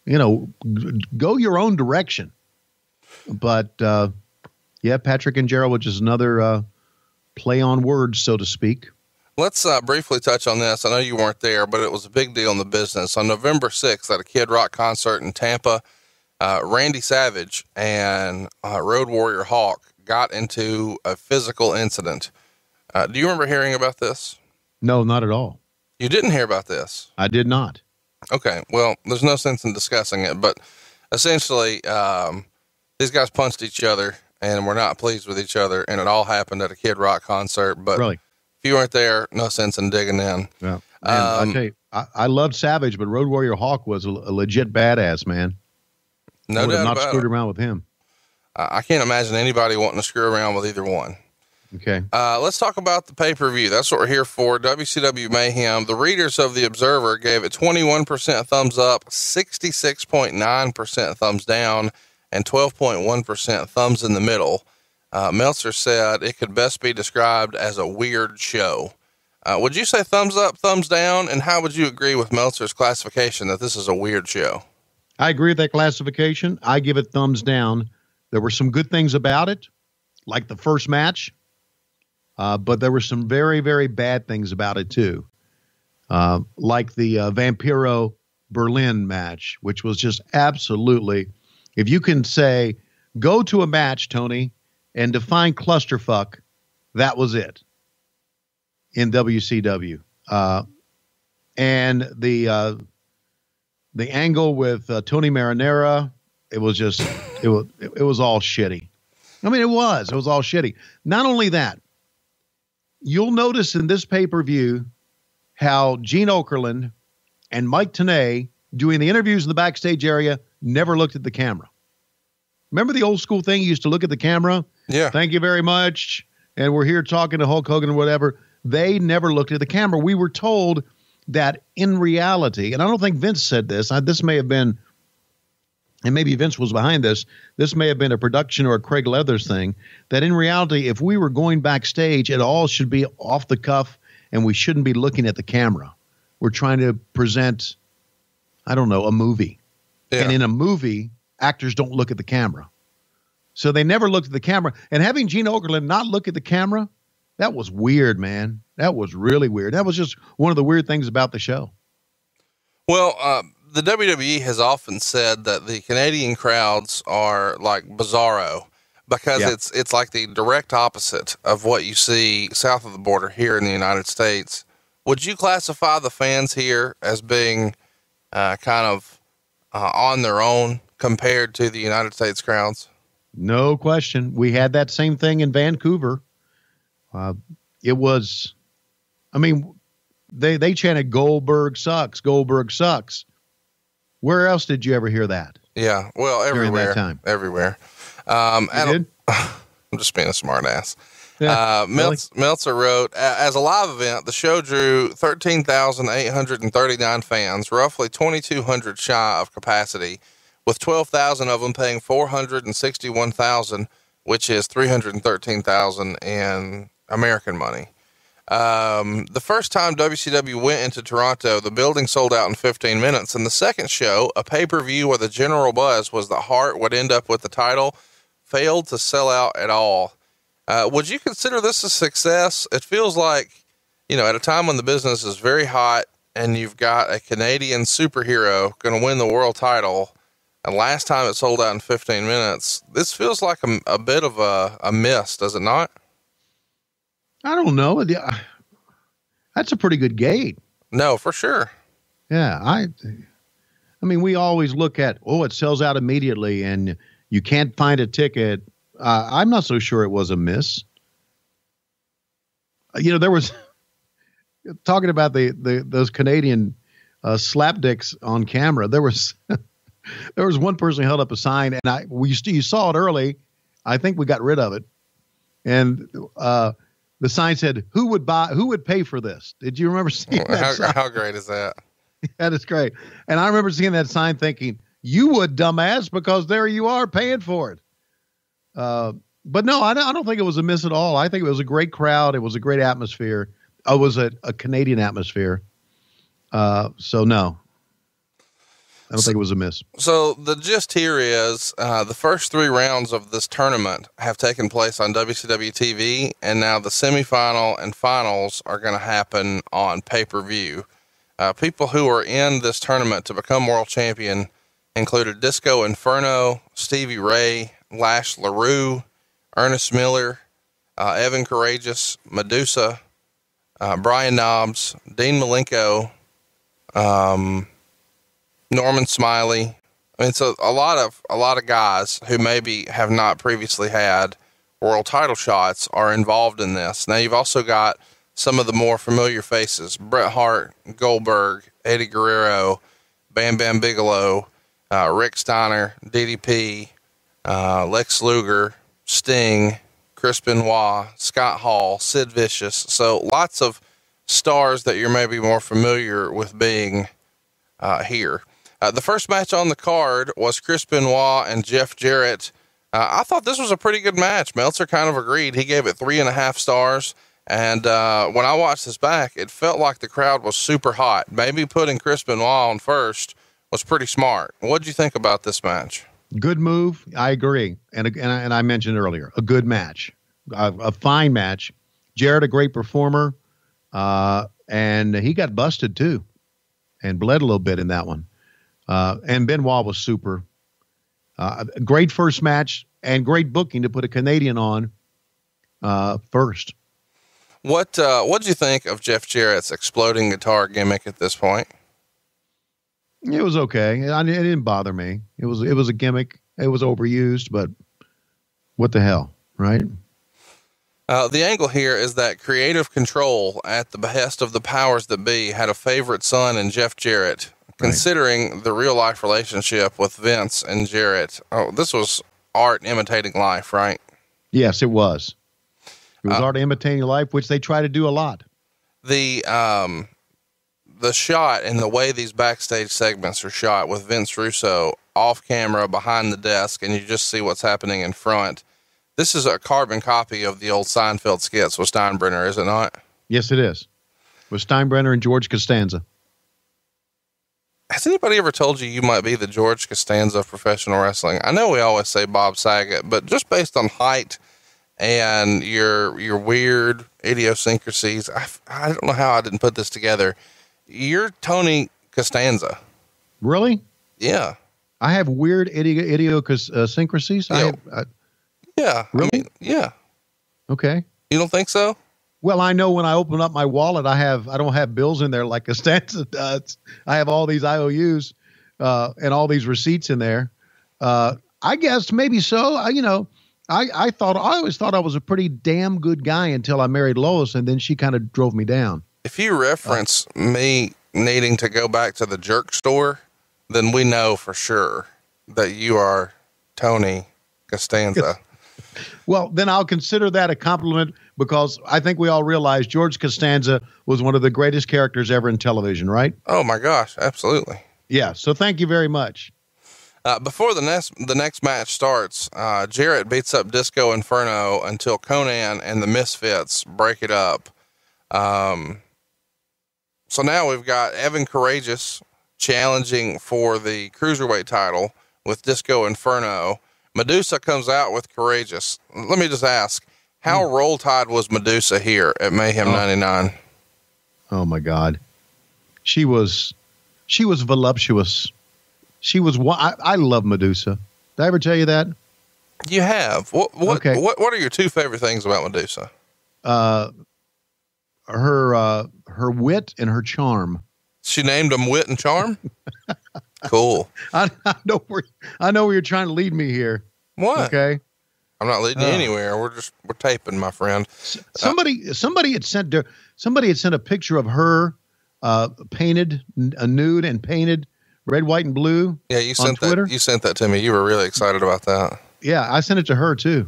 Go your own direction. But, Patrick and Gerald, which is another play on words, so to speak. Let's briefly touch on this. I know you weren't there, but it was a big deal in the business. On November 6th at a Kid Rock concert in Tampa, Randy Savage and Road Warrior Hawk got into a physical incident. Do you remember hearing about this? No, not at all. You didn't hear about this? I did not. Okay. Well, there's no sense in discussing it, but essentially, these guys punched each other and were not pleased with each other, and it all happened at a Kid Rock concert. But really, if you weren't there, no sense in digging in. Yeah. I tell you, I loved Savage, but Road Warrior Hawk was a legit badass, man. No I would have doubt not about screwed it. around with him. I can't imagine anybody wanting to screw around with either one. Okay. Let's talk about the pay-per-view. That's what we're here for. WCW Mayhem. The readers of the Observer gave it 21% thumbs up, 66.9% thumbs down, and 12.1% thumbs in the middle. Meltzer said it could best be described as a weird show. Would you say thumbs up, thumbs down? And how would you agree with Meltzer's classification that this is a weird show? I agree with that classification. I give it thumbs down. There were some good things about it, like the first match. But there were some very, very bad things about it too. Like the Vampiro Berlyn match, which was just absolutely, if you can say, go to a match, Tony, and define clusterfuck, that was it in WCW. And the angle with Tony Marinara, it was just, it was all shitty. I mean, it was all shitty. Not only that, you'll notice in this pay-per-view how Gene Okerlund and Mike Tenay, doing the interviews in the backstage area, never looked at the camera. Remember the old school thing? You used to look at the camera. Yeah. Thank you very much. And we're here talking to Hulk Hogan or whatever. They never looked at the camera. We were told that in reality, and I don't think Vince said this. This may have been, and maybe Vince was behind this. This may have been a production or a Craig Leathers thing, that in reality, if we were going backstage, it all should be off the cuff and we shouldn't be looking at the camera. We're trying to present, I don't know, a movie. Yeah. And in a movie, actors don't look at the camera. So they never looked at the camera. And having Gene Okerlund not look at the camera, that was weird, man. That was really weird. That was just one of the weird things about the show. Well, the WWE has often said that the Canadian crowds are like bizarro because it's like the direct opposite of what you see south of the border here in the United States. Would you classify the fans here as being kind of on their own compared to the United States crowds? No question. We had that same thing in Vancouver. It was, I mean, they chanted Goldberg sucks, Goldberg sucks. Where else did you ever hear that? Yeah. Well, everywhere, during that time. Everywhere. Did? I'm just being a smart ass. Yeah, really? Meltzer wrote, as a live event, the show drew 13,839 fans, roughly 2,200 shy of capacity, with 12,000 of them paying $461,000, which is $313,000 in American money. The first time WCW went into Toronto, the building sold out in 15 minutes. And the second show, a pay-per-view where the general buzz was that Hart would end up with the title, failed to sell out at all. Would you consider this a success? It feels like, at a time when the business is very hot and you've got a Canadian superhero going to win the world title, and last time it sold out in 15 minutes, this feels like a bit of a miss, does it not? I don't know. That's a pretty good gate. No, for sure. Yeah. I mean, we always look at, it sells out immediately and you can't find a ticket. I'm not so sure it was a miss. There was talking about those Canadian slapdicks on camera. There was one person who held up a sign, and you saw it early. I think we got rid of it, and the sign said, "Who would pay for this?" Did you remember seeing that? How great is that? That is great. And I remember seeing that sign, thinking, "You would, dumbass," because there you are paying for it. But no, I don't think it was a miss at all. I think it was a great crowd. It was a great atmosphere. It was a Canadian atmosphere. So no, I don't think it was a miss. So the gist here is, the first 3 rounds of this tournament have taken place on WCW TV, and now the semifinal and finals are going to happen on pay-per-view. People who are in this tournament to become world champion included Disco Inferno, Stevie Ray, Lash LaRue, Ernest Miller, Evan Courageous, Medusa, Brian Knobbs, Dean Malenko, Norman Smiley. I mean, so a lot of guys who maybe have not previously had world title shots are involved in this. Now you've also got some of the more familiar faces: Bret Hart, Goldberg, Eddie Guerrero, Bam Bam Bigelow, Rick Steiner, DDP, Lex Luger, Sting, Chris Benoit, Scott Hall, Sid Vicious. So lots of stars that you're maybe more familiar with being here. The first match on the card was Chris Benoit and Jeff Jarrett. I thought this was a pretty good match. Meltzer kind of agreed. He gave it 3.5 stars. And when I watched this back, it felt like the crowd was super hot. Maybe putting Chris Benoit on first was pretty smart. What'd you think about this match? Good move. I agree. And I mentioned earlier, a good match, a fine match. Jarrett, a great performer. And he got busted too and bled a little bit in that one. And Benoit was super. Great first match and great booking to put a Canadian on first. What'd you think of Jeff Jarrett's exploding guitar gimmick at this point? It was okay. It didn't bother me. It was a gimmick. It was overused, but what the hell, right? The angle here is that creative control at the behest of the powers that be had a favorite son in Jeff Jarrett. Considering the real life relationship with Vince and Jarrett. Oh, this was art imitating life, right? Yes, it was. It was art imitating life, which they try to do a lot. The shot and the way these backstage segments are shot with Vince Russo off camera behind the desk, and you just see what's happening in front. This is a carbon copy of the old Seinfeld skits with Steinbrenner, is it not? Yes, it is. With Steinbrenner and George Costanza. Has anybody ever told you might be the George Costanza of professional wrestling? I know we always say Bob Saget, but just based on height and your weird idiosyncrasies, I don't know how I didn't put this together. You're Tony Costanza. Really? Yeah. I have weird idiosyncrasies. Yeah. Really? I mean, yeah. Okay. You don't think so? Well, I know when I open up my wallet, I don't have bills in there like Costanza does. I have all these IOUs and all these receipts in there. I guess maybe so. I always thought I was a pretty damn good guy until I married Lois, and then she kind of drove me down. If you reference me needing to go back to the jerk store, then we know for sure that you are Tony Costanza. Well, then I'll consider that a compliment, because I think we all realize George Costanza was one of the greatest characters ever in television, right? Oh my gosh, absolutely. Yeah. So thank you very much. Before the next match starts, Jarrett beats up Disco Inferno until Conan and the Misfits break it up. So now we've got Evan Courageous challenging for the Cruiserweight title with Disco Inferno. Medusa comes out with Courageous. Let me just ask, how Roll Tide was Medusa here at Mayhem 99? Oh my God. She was voluptuous. I love Medusa. Did I ever tell you that? You have. What are your two favorite things about Medusa? Her wit and her charm. She named them Wit and Charm? Cool. I know where you're trying to lead me here. What? Okay. I'm not leading you anywhere. We're taping, my friend. Somebody had sent a picture of her painted, a nude and painted red, white, and blue. Yeah, you sent that. You sent that to me. You were really excited about that. Yeah, I sent it to her too.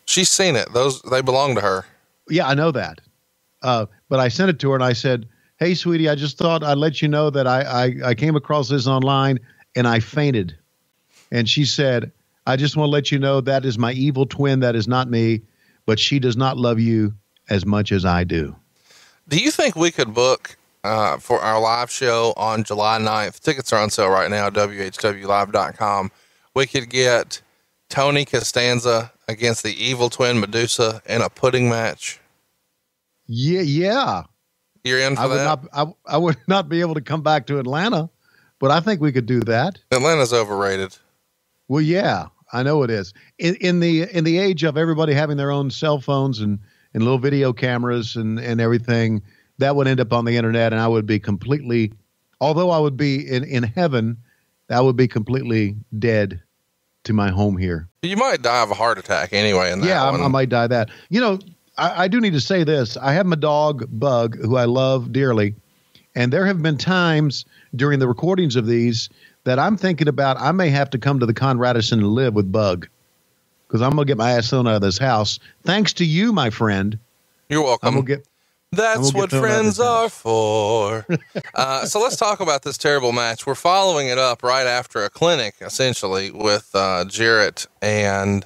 She's seen it. They belong to her. Yeah, I know that. But I sent it to her and I said, "Hey, sweetie, I just thought I'd let you know that I came across this online and I fainted." And she said, "I just want to let you know that is my evil twin. That is not me, but she does not love you as much as I do." Do you think we could book for our live show on July 9th? Tickets are on sale right now at WHWlive.com. We could get Tony Costanza against the evil twin Medusa in a pudding match. Yeah. You're in for that? I would not be able to come back to Atlanta, but I think we could do that. Atlanta's overrated. Well, yeah, I know it is. In the age of everybody having their own cell phones and little video cameras and everything, that would end up on the internet, and I would be completely, although I would be in heaven, I would be completely dead to my home here. You might die of a heart attack anyway. I might die that. You know, I do need to say this. I have my dog, Bug, who I love dearly. And there have been times during the recordings of these that I'm thinking about. I may have to come to the Conradison and live with Bug, because I'm going to get my ass thrown out of this house. Thanks to you, my friend. You're welcome. That's what friends are for. So let's talk about this terrible match. We're following it up right after a clinic, essentially, with Jarrett and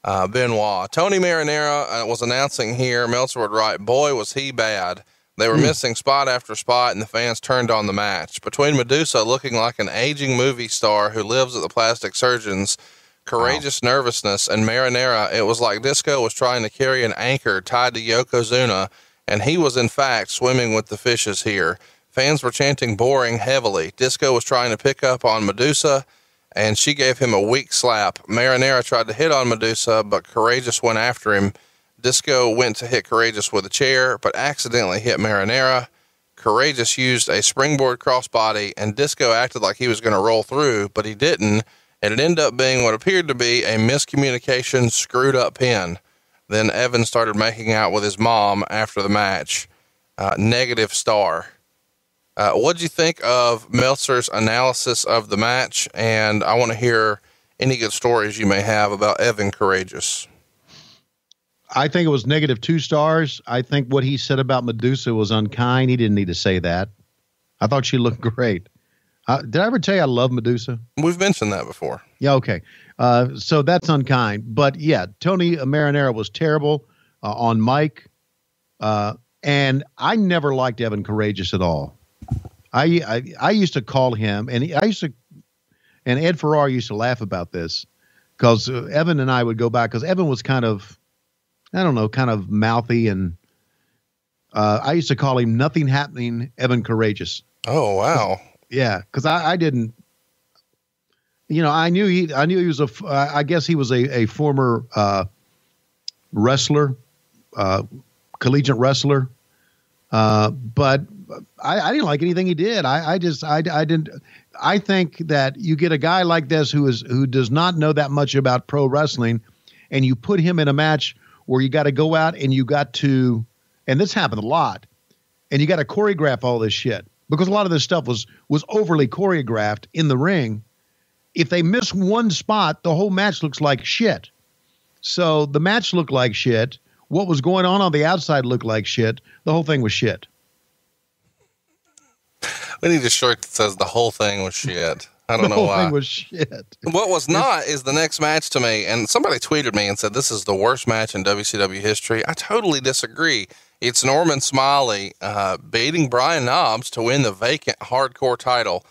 Benoit. Tony Marinara was announcing here. Meltzer would write, boy, was he bad. They were missing spot after spot, and the fans turned on the match. Between Medusa looking like an aging movie star who lives at the plastic surgeon's, courageous nervousness, and Marinara, it was like Disco was trying to carry an anchor tied to Yokozuna, and he was in fact swimming with the fishes here. Fans were chanting boring heavily. Disco was trying to pick up on Medusa, and she gave him a weak slap. Marinara tried to hit on Medusa, but Courageous went after him. Disco went to hit Courageous with a chair, but accidentally hit Marinara. Courageous used a springboard crossbody, and Disco acted like he was going to roll through, but he didn't, and it ended up being what appeared to be a miscommunication, screwed up pin. Then Evan started making out with his mom after the match. Negative star. What'd you think of Meltzer's analysis of the match? And I want to hear any good stories you may have about Evan Courageous. I think it was -2 stars. I think what he said about Medusa was unkind. He didn't need to say that. I thought she looked great. Did I ever tell you I love Medusa? We've mentioned that before. Yeah, okay. So that's unkind. But yeah, Tony Marinara was terrible on mic. And I never liked Evan Courageous at all. I used to call him, and and Ed Ferrara used to laugh about this, because Evan and I would go back, because Evan was kind of mouthy, and I used to call him Nothing Happening Evan Courageous. Oh, wow. Yeah, because I didn't, I knew he was I guess he was a former wrestler, collegiate wrestler, but I didn't like anything he did. I didn't. I think that you get a guy like this who does not know that much about pro wrestling, and you put him in a match where you got to go out and you got to, and this happened a lot, and you got to choreograph all this shit, because a lot of this stuff was overly choreographed in the ring. If they miss one spot, the whole match looks like shit. So the match looked like shit. What was going on the outside looked like shit. The whole thing was shit. We need a shirt that says the whole thing was shit. I don't know why. The whole thing was shit. What was not is the next match to me. And somebody tweeted me and said, this is the worst match in WCW history. I totally disagree. It's Norman Smiley beating Brian Knobbs to win the vacant hardcore title.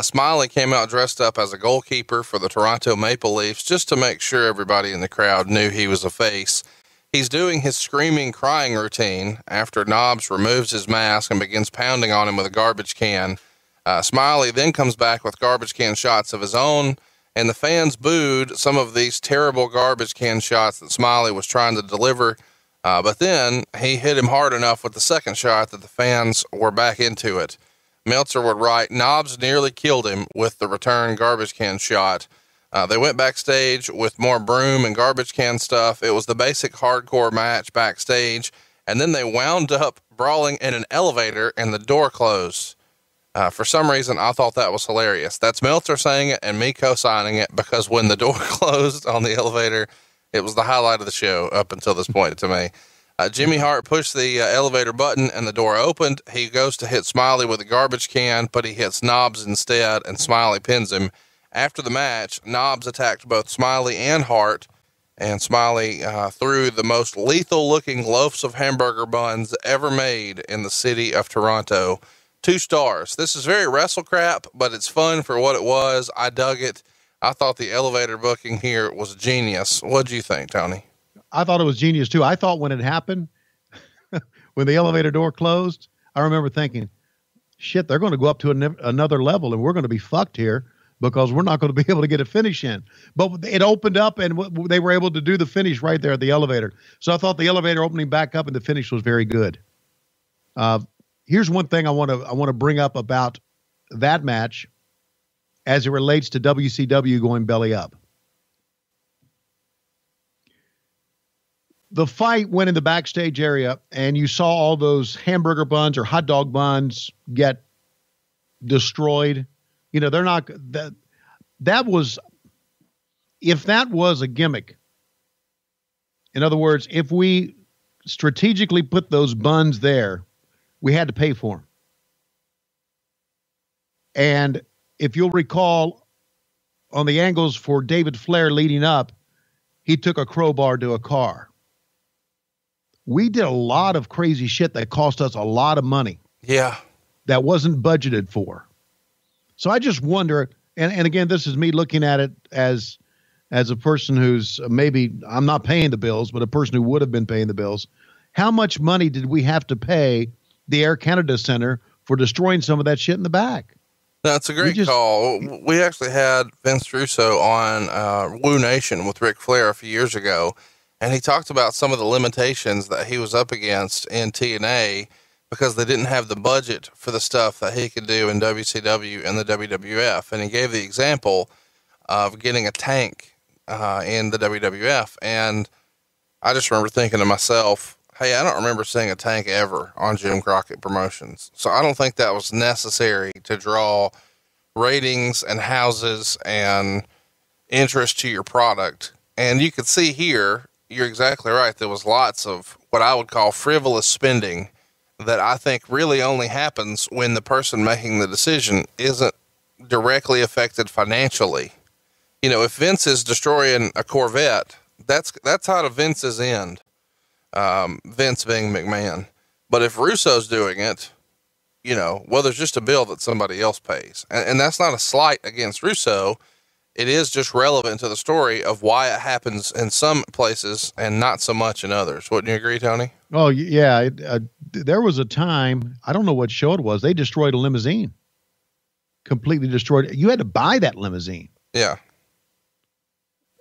Smiley came out dressed up as a goalkeeper for the Toronto Maple Leafs, just to make sure everybody in the crowd knew he was a face. He's doing his screaming, crying routine after Knobbs removes his mask and begins pounding on him with a garbage can. Smiley then comes back with garbage can shots of his own, and the fans booed some of these terrible garbage can shots that Smiley was trying to deliver. But then he hit him hard enough with the second shot that the fans were back into it. Meltzer would write, Knobbs nearly killed him with the return garbage can shot. They went backstage with more broom and garbage can stuff. It was the basic hardcore match backstage. And then they wound up brawling in an elevator and the door closed. For some reason, I thought that was hilarious. That's Meltzer saying it and me co-signing it, because when the door closed on the elevator, it was the highlight of the show up until this point to me. Jimmy Hart pushed the elevator button and the door opened. He goes to hit Smiley with a garbage can, but he hits Knobbs instead, and Smiley pins him. After the match, Knobbs attacked both Smiley and Hart, and Smiley threw the most lethal looking loaves of hamburger buns ever made in the city of Toronto. 2 stars. This is very wrestle crap, but it's fun for what it was. I dug it. I thought the elevator booking here was genius. What'd you think, Tony? I thought it was genius too. I thought when it happened, when the elevator door closed, I remember thinking, shit, they're going to go up to another level and we're going to be fucked here, because we're not going to be able to get a finish in. But it opened up and they were able to do the finish right there at the elevator. So I thought the elevator opening back up and the finish was very good. Here's one thing I want to bring up about that match as it relates to WCW going belly up. The fight went in the backstage area, and you saw all those hamburger buns or hot dog buns get destroyed You know, they're not that was, if that was a gimmick, in other words, if we strategically put those buns there, we had to pay for them. And if you'll recall, on the angles for David Flair leading up, he took a crowbar to a car. We did a lot of crazy shit that cost us a lot of money. Yeah. That wasn't budgeted for. So I just wonder, and again, this is me looking at it as a person who's maybe, I'm not paying the bills, but a person who would have been paying the bills. How much money did we have to pay the Air Canada Center for destroying some of that shit in the back? That's a great call. We actually had Vince Russo on Woo Nation with Ric Flair a few years ago, and he talked about some of the limitations that he was up against in TNA because they didn't have the budget for the stuff that he could do in WCW and the WWF. And he gave the example of getting a tank in the WWF. And I just remember thinking to myself, hey, I don't remember seeing a tank ever on Jim Crockett Promotions. So I don't think that was necessary to draw ratings and houses and interest to your product. And you could see here, you're exactly right. There was lots of what I would call frivolous spending that I think really only happens when the person making the decision isn't directly affected financially. You know, if Vince is destroying a Corvette, that's out of Vince's end. Vince being McMahon. But if Russo's doing it, you know, well, there's just a bill that somebody else pays. And that's not a slight against Russo. It is just relevant to the story of why it happens in some places and not so much in others. Wouldn't you agree, Tony? Oh, yeah. There was a time, I don't know what show it was, they destroyed a limousine. Completely destroyed it. You had to buy that limousine. Yeah.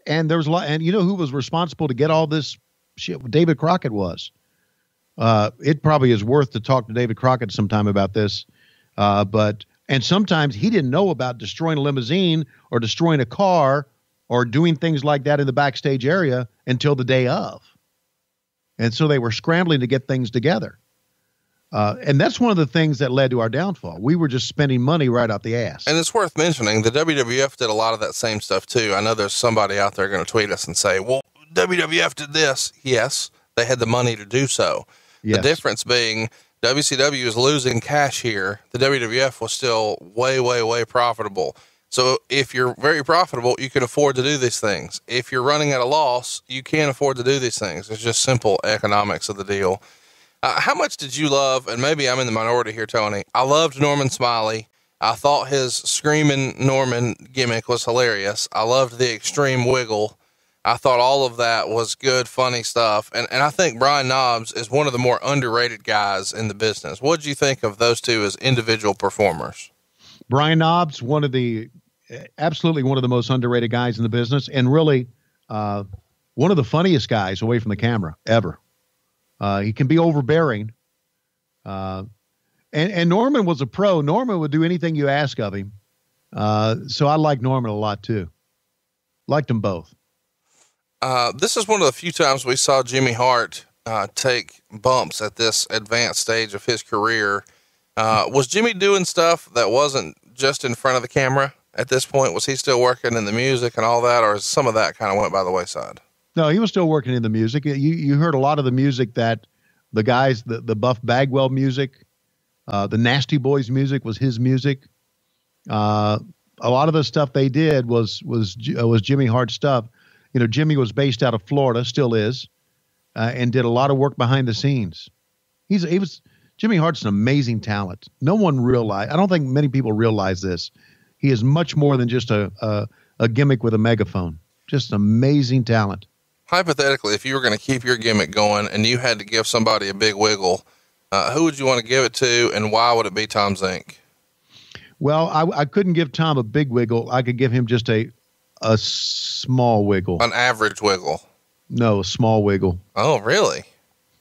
And there was a lot, and you know who was responsible to get all this shit? David Crockett was. It probably is worth to talk to David Crockett sometime about this. And sometimes he didn't know about destroying a limousine or destroying a car or doing things like that in the backstage area until the day of. And so they were scrambling to get things together. And that's one of the things that led to our downfall. We were just spending money right out the ass. And it's worth mentioning the WWF did a lot of that same stuff too. I know there's somebody out there going to tweet us and say, well, WWF did this. Yes, they had the money to do so. Yes. The difference being WCW is losing cash here. The WWF was still way, way, way profitable. So if you're very profitable, you can afford to do these things. If you're running at a loss, you can't afford to do these things. It's just simple economics of the deal. How much did you love, and maybe I'm in the minority here, Tony, I loved Norman Smiley. I thought his Screamin Norman gimmick was hilarious. I loved the extreme wiggle. I thought all of that was good, funny stuff. And I think Brian Knobbs is one of the more underrated guys in the business. What did you think of those two as individual performers? Brian Knobbs, absolutely one of the most underrated guys in the business, and really one of the funniest guys away from the camera ever. He can be overbearing. And Norman was a pro. Norman would do anything you ask of him. So I like Norman a lot too. Liked them both. This is one of the few times we saw Jimmy Hart take bumps at this advanced stage of his career. Was Jimmy doing stuff that wasn't just in front of the camera at this point? Was he still working in the music and all that, or some of that kind of went by the wayside? No, he was still working in the music. You heard a lot of the music that the guys, the Buff Bagwell music, the Nasty Boys music was his music. A lot of the stuff they did was Jimmy Hart stuff. You know, Jimmy was based out of Florida, still is, and did a lot of work behind the scenes. Jimmy Hart's an amazing talent. No one realized. I don't think many people realize this. He is much more than just a gimmick with a megaphone. Just an amazing talent. Hypothetically, if you were going to keep your gimmick going and you had to give somebody a big wiggle, who would you want to give it to, and why would it be Tom Zink? Well, I couldn't give Tom a big wiggle. I could give him just a small wiggle. An average wiggle? No, a small wiggle. Oh, really?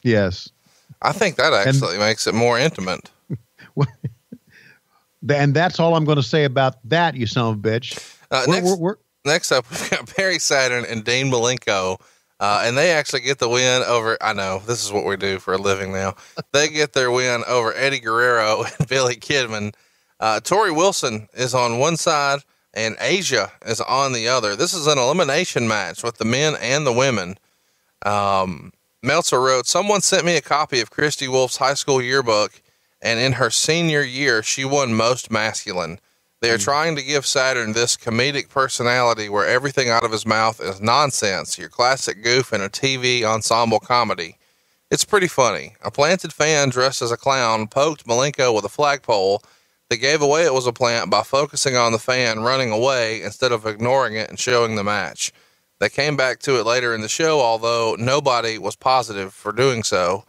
Yes. I think that actually makes it more intimate. And that's all I'm going to say about that, you son of a bitch. Next up, we've got Perry Saturn and Dean Malenko. And they actually get the win over, I know, this is what we do for a living now. They get their win over Eddie Guerrero and Billy Kidman. Tori Wilson is on one side and Asia is on the other. This is an elimination match with the men and the women. Meltzer wrote, someone sent me a copy of Christy Wolf's high school yearbook, and in her senior year, she won most masculine. They are trying to give Saturn this comedic personality where everything out of his mouth is nonsense, your classic goof in a TV ensemble comedy. It's pretty funny. A planted fan dressed as a clown poked Malenko with a flagpole. They gave away it was a plant by focusing on the fan running away instead of ignoring it and showing the match. They came back to it later in the show, although nobody was positive for doing so.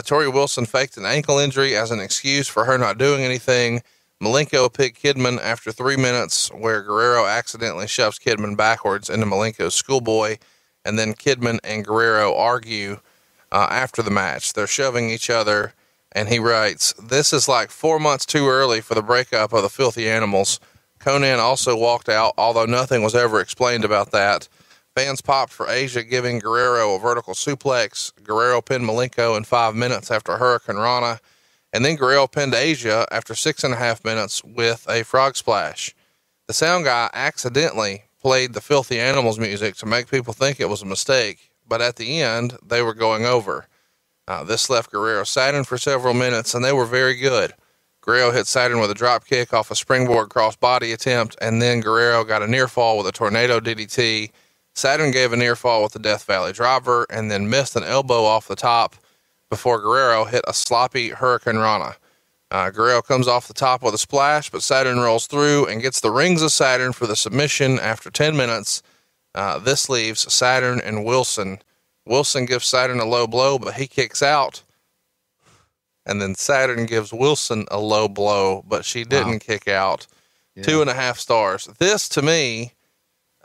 Tori Wilson faked an ankle injury as an excuse for her not doing anything. Malenko picked Kidman after 3 minutes, where Guerrero accidentally shoves Kidman backwards into Malenko's schoolboy, and then Kidman and Guerrero argue after the match. They're shoving each other, and he writes, this is like 4 months too early for the breakup of the Filthy Animals. Conan also walked out, although nothing was ever explained about that. Fans popped for Asia giving Guerrero a vertical suplex. Guerrero pinned Malenko in 5 minutes after Hurricane Rana. And then Guerrero pinned Asia after 6.5 minutes with a frog splash. The sound guy accidentally played the Filthy Animals music to make people think it was a mistake, but at the end, they were going over. This left Guerrero Saturn for several minutes, and they were very good. Guerrero hit Saturn with a drop kick off a springboard crossbody attempt, and then Guerrero got a near fall with a tornado DDT. Saturn gave a near fall with the Death Valley driver, and then missed an elbow off the top before Guerrero hit a sloppy Hurricane Rana. Guerrero comes off the top with a splash, but Saturn rolls through and gets the rings of Saturn for the submission after 10 minutes. This leaves Saturn and Wilson. Wilson gives Saturn a low blow, but he kicks out. And then Saturn gives Wilson a low blow, but she didn't kick out. Yeah. 2.5 stars. This, to me,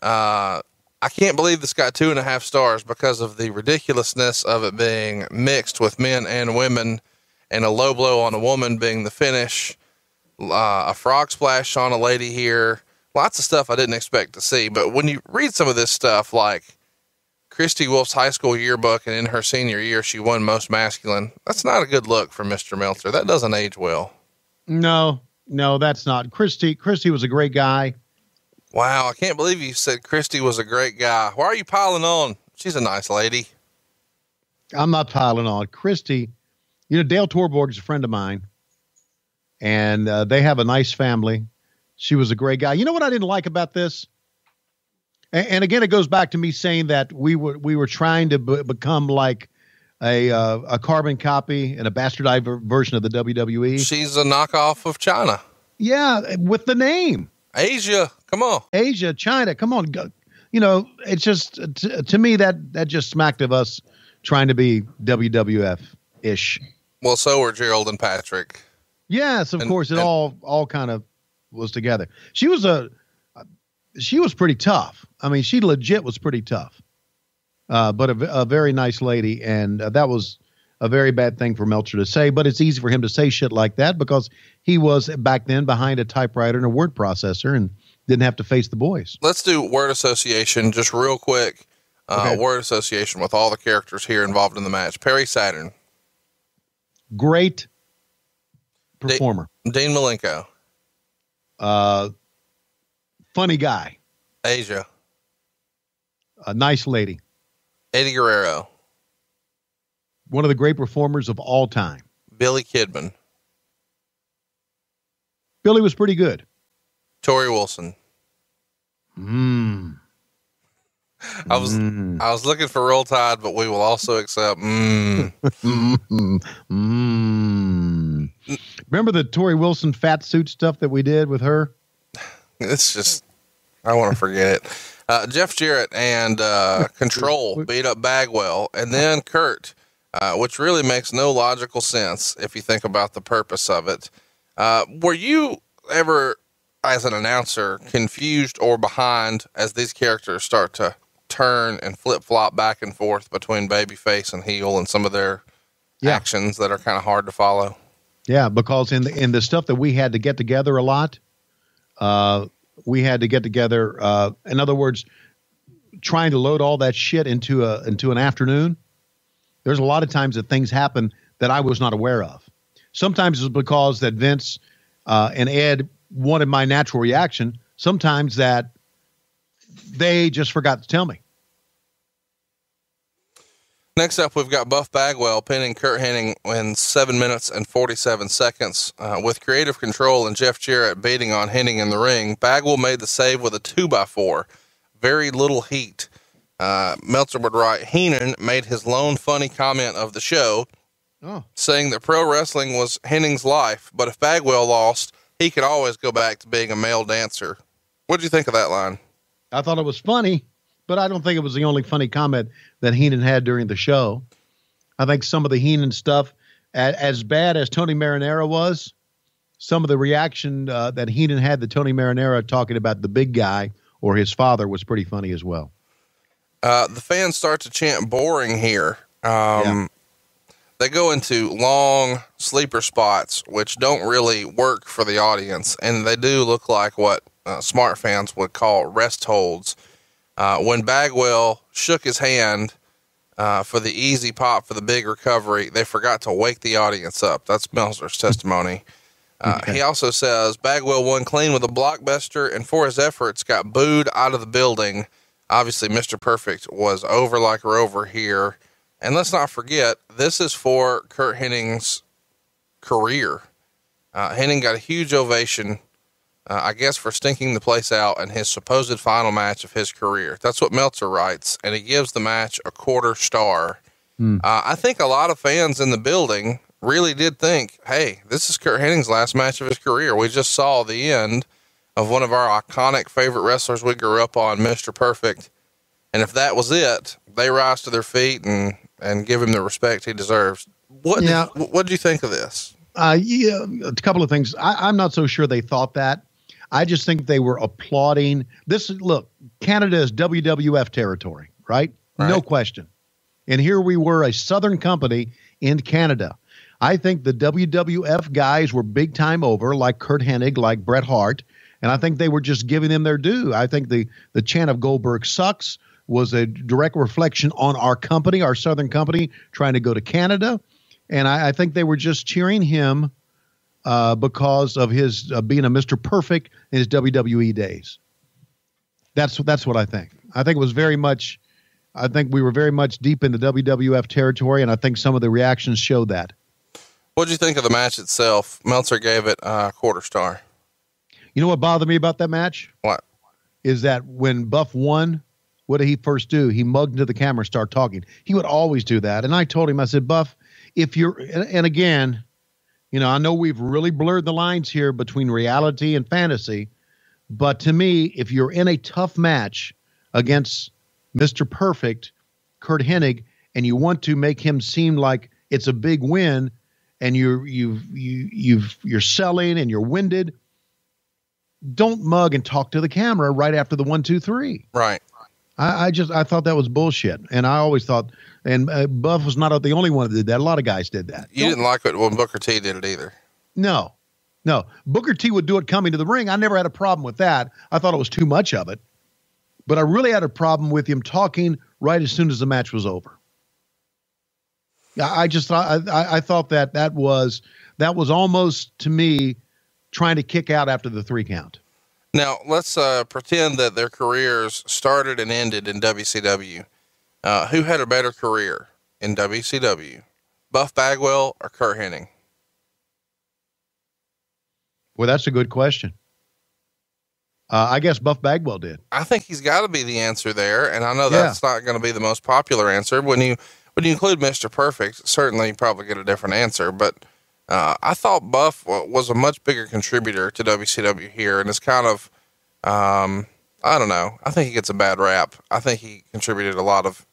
I can't believe this got 2.5 stars because of the ridiculousness of it being mixed with men and women, and a low blow on a woman being the finish, a frog splash on a lady here, lots of stuff I didn't expect to see. But when you read some of this stuff, like Christy Wolf's high school yearbook, and in her senior year, she won most masculine, that's not a good look for Mr. Meltzer. That doesn't age well. No, that's not. Christy was a great guy. Wow, I can't believe you said Christy was a great guy. Why are you piling on? She's a nice lady. I'm not piling on. Christy, Dale Torborg is a friend of mine, and they have a nice family. She was a great guy. You know what I didn't like about this? And again, it goes back to me saying that we were trying to become like a carbon copy and a bastardized version of the WWE. She's a knockoff of China. Yeah, with the name. Asia, come on. Asia, China, come on. It's just, to me, that just smacked of us trying to be WWF-ish. Well, so were Gerald and Patrick. Yes, of course, it all kind of was together. She was pretty tough. I mean, she legit was pretty tough, but a very nice lady, and that was a very bad thing for Meltzer to say, but it's easy for him to say shit like that because he was back then behind a typewriter and a word processor and didn't have to face the boys. Let's do word association just real quick. Okay. Word association with all the characters here involved in the match. Perry Saturn. Great performer. Dean Malenko. Funny guy. Asia. A nice lady. Eddie Guerrero. One of the great performers of all time. Billy Kidman. Billy was pretty good. Tori Wilson. I was looking for Roll Tide, but we will also accept. Remember the Tori Wilson fat suit stuff that we did with her? It's just, I want to forget it. Jeff Jarrett and Control beat up Bagwell, and then Kurt. Which really makes no logical sense if you think about the purpose of it. Were you ever, as an announcer, confused or behind as these characters start to turn and flip-flop back and forth between babyface and heel and some of their actions that are kind of hard to follow? Yeah, because in the stuff that we had to get together a lot, we had to get together, in other words, trying to load all that shit into an afternoon. There's a lot of times that things happen that I was not aware of. Sometimes it's because that Vince and Ed wanted my natural reaction, sometimes that they just forgot to tell me. Next up, we've got Buff Bagwell pinning Curt Hennig in 7 minutes and 47 seconds. With creative control and Jeff Jarrett beating on Hennig in the ring, Bagwell made the save with a 2x4. Very little heat. Meltzer would write, Heenan made his lone funny comment of the show, saying that pro wrestling was Hennig's life, but if Bagwell lost, he could always go back to being a male dancer. What'd you think of that line? I thought it was funny, but I don't think it was the only funny comment that Heenan had during the show. I think some of the Heenan stuff, as bad as Tony Marinara was, some of the reaction that Heenan had to Tony Marinara talking about the big guy or his father was pretty funny as well. The fans start to chant boring here. They go into long sleeper spots, which don't really work for the audience. And they do look like what smart fans would call rest holds. When Bagwell shook his hand for the easy pop for the big recovery, they forgot to wake the audience up. That's Meltzer's testimony. He also says Bagwell won clean with a blockbuster and for his efforts got booed out of the building. Obviously, Mr. Perfect was over like Rover here. And let's not forget, this is for Curt Hennig's career. Hennig got a huge ovation, I guess, for stinking the place out in his supposed final match of his career. That's what Meltzer writes, and he gives the match a 1/4 star. I think a lot of fans in the building really did think, hey, this is Curt Hennig's last match of his career. We just saw the end of one of our iconic favorite wrestlers we grew up on, Mr. Perfect. And if that was it, they rise to their feet and give him the respect he deserves. What did you think of this? A couple of things. I'm not so sure they thought that. I just think they were applauding this. Look, Canada is WWF territory, right? No question. And here we were, a Southern company in Canada. I think the WWF guys were big time over, like Curt Hennig, like Bret Hart. And I think they were just giving them their due. I think the chant of Goldberg sucks was a direct reflection on our company, our Southern company, trying to go to Canada. And I think they were just cheering him because of his being a Mr. Perfect in his WWE days. That's what I think. I think it was very much, I think we were very much deep in the WWF territory, and I think some of the reactions showed that. What'd you think of the match itself? Meltzer gave it a 1/4 star. You know what bothered me about that match? What? Is that when Buff won, what did he first do? He mugged into the camera and started talking. He would always do that. And I told him, I said, Buff, if you're, and again, you know, I know we've really blurred the lines here between reality and fantasy, but to me, if you're in a tough match against Mr. Perfect, Curt Hennig, and you want to make him seem like it's a big win, and you're selling and you're winded, don't mug and talk to the camera right after the 1, 2, 3. Right. I thought that was bullshit. And I always thought, and Buff was not the only one that did that. A lot of guys did that. You didn't like it when Booker T did it either. No. Booker T would do it coming to the ring. I never had a problem with that. I thought it was too much of it, but I really had a problem with him talking right as soon as the match was over. I just thought, I thought that was almost, to me, trying to kick out after the 3 count. Now, let's pretend that their careers started and ended in WCW. Who had a better career in WCW, Buff Bagwell or Curt Hennig? Well, that's a good question. I guess Buff Bagwell did. I think he's got to be the answer there, and I know that's not going to be the most popular answer. When you include Mr. Perfect, certainly you probably get a different answer, but I thought Buff was a much bigger contributor to WCW here, and it's kind of, I don't know. I think he gets a bad rap. I think he contributed a lot of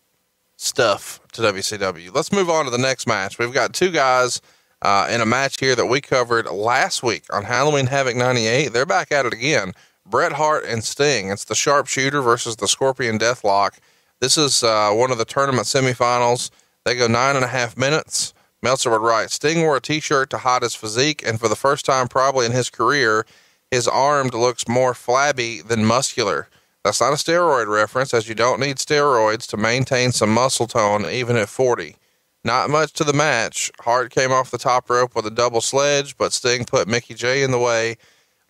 stuff to WCW. Let's move on to the next match. We've got 2 guys in a match here that we covered last week on Halloween Havoc 98. They're back at it again. Bret Hart and Sting. It's the Sharpshooter versus the Scorpion Deathlock. This is one of the tournament semifinals. They go 9.5 minutes. Meltzer would write, Sting wore a t-shirt to hide his physique, and for the first time probably in his career, his arm looks more flabby than muscular. That's not a steroid reference, as you don't need steroids to maintain some muscle tone even at 40. Not much to the match. Hart came off the top rope with a double sledge, but Sting put Mickey J in the way.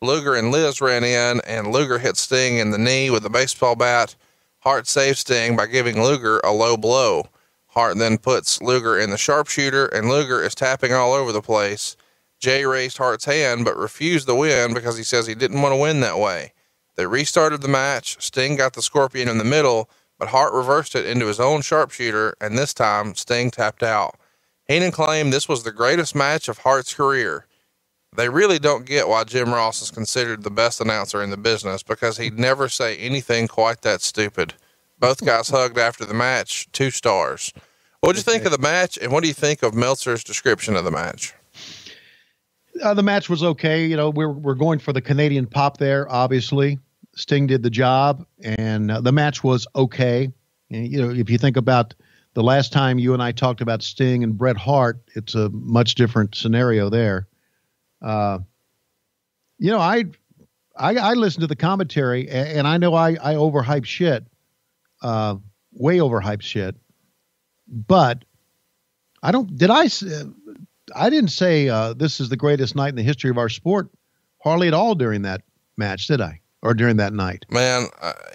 Luger and Liz ran in, and Luger hit Sting in the knee with a baseball bat. Hart saved Sting by giving Luger a low blow. Hart then puts Luger in the sharpshooter, and Luger is tapping all over the place. Jay raised Hart's hand, but refused the win because he says he didn't want to win that way. They restarted the match. Sting got the Scorpion in the middle, but Hart reversed it into his own sharpshooter, and this time Sting tapped out. Heenan claimed this was the greatest match of Hart's career. They really don't get why Jim Ross is considered the best announcer in the business, because he'd never say anything quite that stupid. Both guys hugged after the match, 2 stars. What'd you think of the match, and what do you think of Meltzer's description of the match? The match was okay. You know, we're going for the Canadian pop there, obviously. Sting did the job, and the match was okay. And, you know, if you think about the last time you and I talked about Sting and Bret Hart, it's a much different scenario there. You know, I listened to the commentary, and I know I overhype shit, way overhyped shit, but I didn't say this is the greatest night in the history of our sport hardly at all during that match, did I? Or during that night? Man,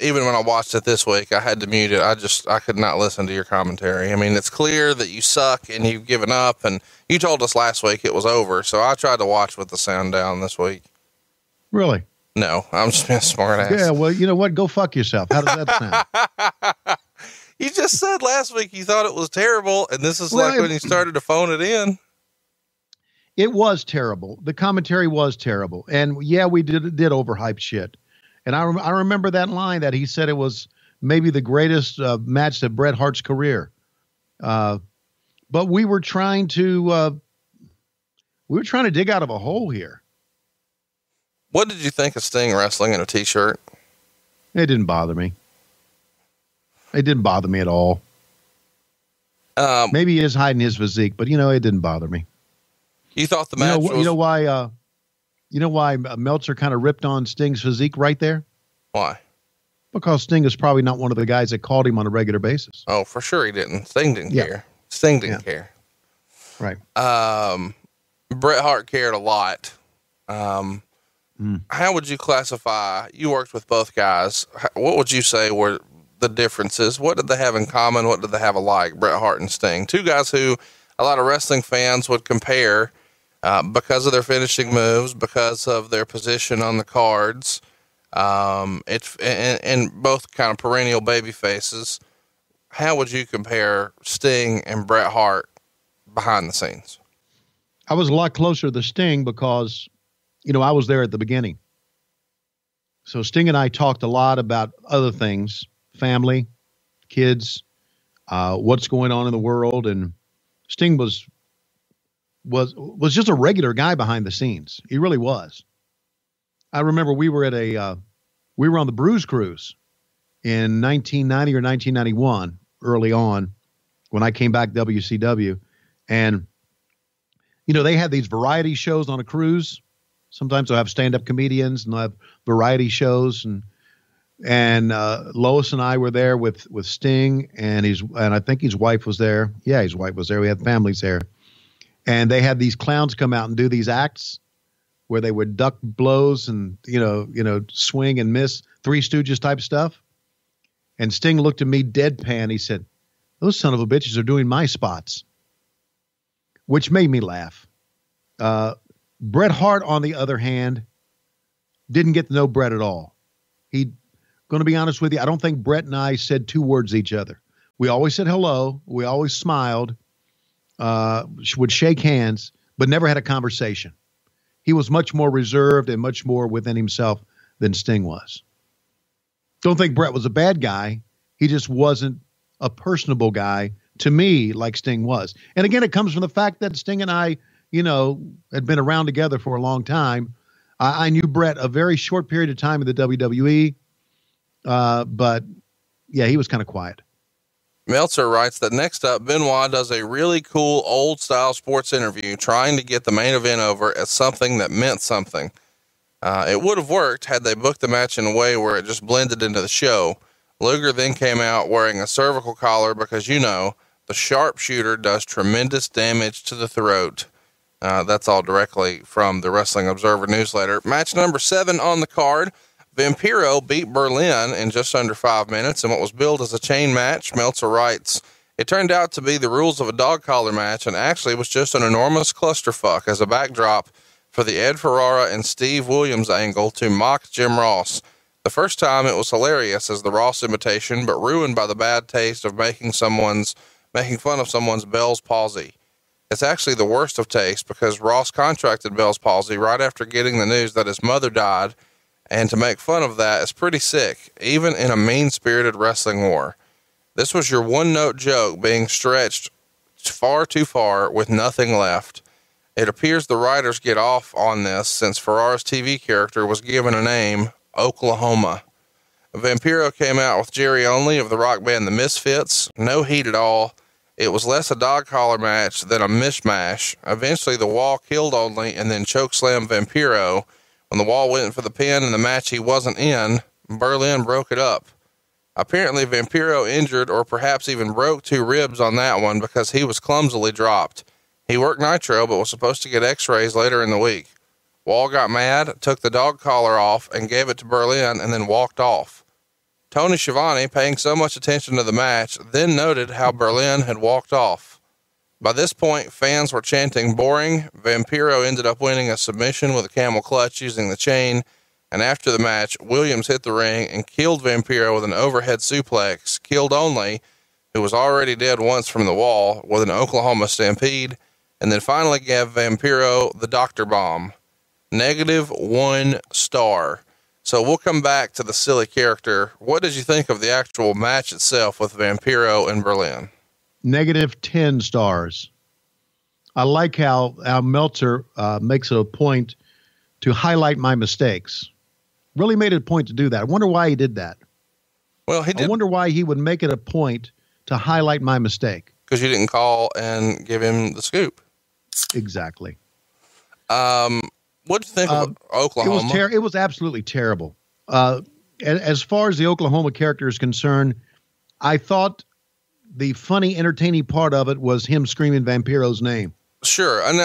even when I watched it this week, I had to mute it. I could not listen to your commentary. I mean, it's clear that you suck and you've given up, and you told us last week it was over. So I tried to watch with the sound down this week. Really? No, I'm just being a smart ass. Yeah. Well, you know what? Go fuck yourself. How does that sound? You just said last week you thought it was terrible, and this is like when you started to phone it in. It was terrible. The commentary was terrible. And yeah, we did overhype shit. And I remember that line that he said it was maybe the greatest match of Bret Hart's career. But we were trying to dig out of a hole here. What did you think of Sting wrestling in a t-shirt? It didn't bother me. It didn't bother me at all. Maybe he is hiding his physique, but, you know, it didn't bother me. You thought the match was... You know why Meltzer kind of ripped on Sting's physique right there? Why? Because Sting is probably not one of the guys that called him on a regular basis. Oh, for sure he didn't. Sting didn't care. Sting didn't care. Right. Bret Hart cared a lot. How would you classify, you worked with both guys, what would you say were the differences? What did they have in common? What did they have alike, Bret Hart and Sting? Two guys who a lot of wrestling fans would compare because of their finishing moves, because of their position on the cards. And both kind of perennial baby faces. How would you compare Sting and Bret Hart behind the scenes? I was a lot closer to Sting because, you know, I was there at the beginning. So Sting and I talked a lot about other things, family, kids, what's going on in the world. And Sting was just a regular guy behind the scenes. He really was. I remember we were on the Bruise Cruise in 1990 or 1991, early on, when I came back WCW. And, you know, they had these variety shows on a cruise. Sometimes they'll have stand-up comedians and they'll have variety shows. And Lois and I were there with Sting, and I think his wife was there. Yeah, his wife was there. We had families there. And they had these clowns come out and do these acts where they would duck blows and, you know, swing and miss, Three Stooges type stuff. And Sting looked at me deadpan. He said, "Those son of a bitches are doing my spots," which made me laugh. Bret Hart, on the other hand, didn't get to know Bret at all. Going to be honest with you, I don't think Bret and I said 2 words to each other. We always said hello. We always smiled, would shake hands, but never had a conversation. He was much more reserved and much more within himself than Sting was. Don't think Bret was a bad guy. He just wasn't a personable guy to me like Sting was. And again, it comes from the fact that Sting and I, you know, had been around together for a long time. I knew Bret a very short period of time in the WWE, but yeah, he was kind of quiet. Meltzer writes that next up, Benoit does a really cool old style sports interview trying to get the main event over as something that meant something. It would have worked had they booked the match in a way where it just blended into the show. Luger then came out wearing a cervical collar because, you know, The sharpshooter does tremendous damage to the throat. That's all directly from the Wrestling Observer newsletter. Match number 7 on the card. Vampiro beat Berlyn in just under 5 minutes in what was billed as a chain match. Meltzer writes, it turned out to be the rules of a dog collar match and actually was just an enormous clusterfuck as a backdrop for the Ed Ferrara and Steve Williams angle to mock Jim Ross. The first time it was hilarious as the Ross imitation, but ruined by the bad taste of making fun of someone's Bell's palsy. It's actually the worst of taste because Ross contracted Bell's palsy right after getting the news that his mother died, and to make fun of that is pretty sick, even in a mean-spirited wrestling war. This was your one-note joke being stretched far too far with nothing left. It appears the writers get off on this since Ferrara's TV character was given a name, Oklahoma. Vampiro came out with Jerry Only of the rock band The Misfits. No heat at all. It was less a dog collar match than a mishmash. Eventually the Wall killed Only and then chokeslammed Vampiro. When the Wall went for the pin in the match he wasn't in, Berlyn broke it up. Apparently Vampiro injured or perhaps even broke 2 ribs on that one because he was clumsily dropped. He worked Nitro but was supposed to get x-rays later in the week. Wall got mad, took the dog collar off and gave it to Berlyn and then walked off. Tony Schiavone, paying so much attention to the match, then noted how Berlyn had walked off. By this point, fans were chanting boring. Vampiro ended up winning a submission with a camel clutch using the chain. And after the match, Williams hit the ring and killed Vampiro with an overhead suplex, killed Only, who was already dead once from the Wall, with an Oklahoma Stampede, and then finally gave Vampiro the Doctor Bomb. -1 star. So we'll come back to the silly character. What did you think of the actual match itself with Vampiro and Berlyn? -10 stars. I like how Meltzer makes it a point to highlight my mistakes. Really made it a point to do that. I wonder why he did that. Well, he did. I wonder why he would make it a point to highlight my mistake. Because you didn't call and give him the scoop. Exactly. What did you think of Oklahoma? It was absolutely terrible. As far as the Oklahoma character is concerned, I thought the funny, entertaining part of it was him screaming Vampiro's name. Sure. And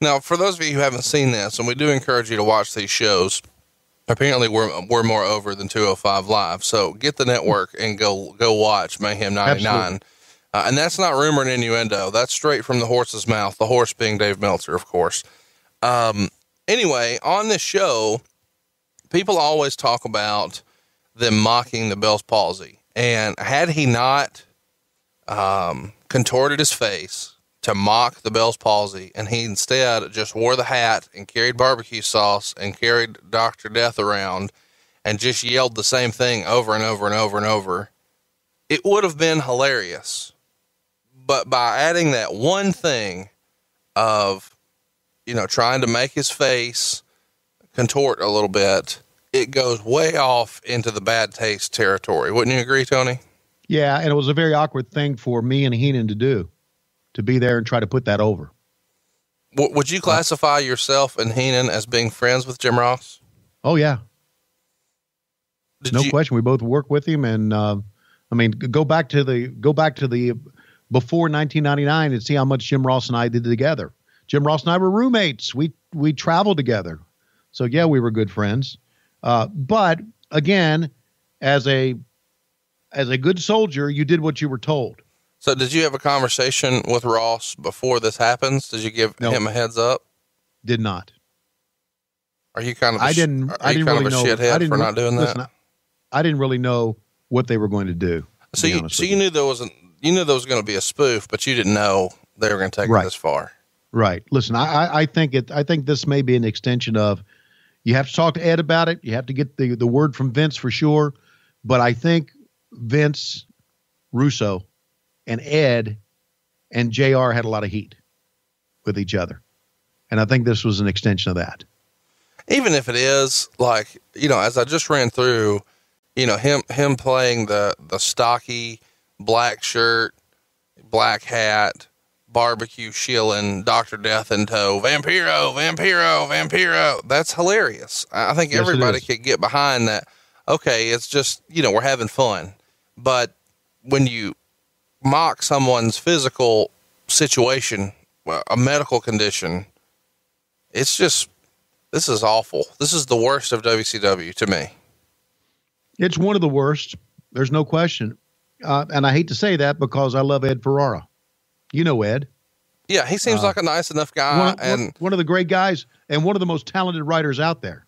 now, for those of you who haven't seen this, and we do encourage you to watch these shows, apparently we're more over than 205 Live. So get the network and go watch Mayhem 99. And that's not rumor and innuendo. That's straight from the horse's mouth. The horse being Dave Meltzer, of course. Anyway, on this show, people always talk about them mocking the Bell's palsy. And had he not contorted his face to mock the Bell's palsy, and he instead just wore the hat and carried barbecue sauce and carried Dr. Death around and just yelled the same thing over and over and over and over, it would have been hilarious. But by adding that one thing of, trying to make his face contort a little bit, it goes way off into the bad taste territory. Wouldn't you agree, Tony? Yeah, and it was a very awkward thing for me and Heenan to do, to be there and try to put that over. Would you classify yourself and Heenan as being friends with Jim Ross? Oh, yeah. No question. We both work with him. And, go back to the before 1999 and see how much Jim Ross and I did together. Jim Ross and I were roommates. We traveled together. So yeah, we were good friends. But again, as a good soldier, you did what you were told. So did you have a conversation with Ross before this happens? Did you give him a heads up? Did not. Are you kind of I didn't really know. shithead for not doing that? Listen, I didn't really know what they were going to do. So you knew there was going to be a spoof, but you didn't know they were going to take it this far. Right. Listen, I think this may be an extension of, you have to talk to Ed about it. You have to get the word from Vince for sure. But I think Vince, Russo, and Ed and JR had a lot of heat with each other. And I think this was an extension of that. Even if it is, like, as I just ran through, him playing the stocky black shirt, black hat, barbecue shilling, Dr. Death in tow, Vampiro. That's hilarious. I think everybody could get behind that. Okay, it's just, we're having fun. But when you mock someone's physical situation, a medical condition. It's just, this is awful. This is the worst of WCW to me. It's one of the worst. There's no question. And I hate to say that because I love Ed Ferrara. You know Ed. Yeah, he seems like a nice enough guy. One of the great guys and one of the most talented writers out there.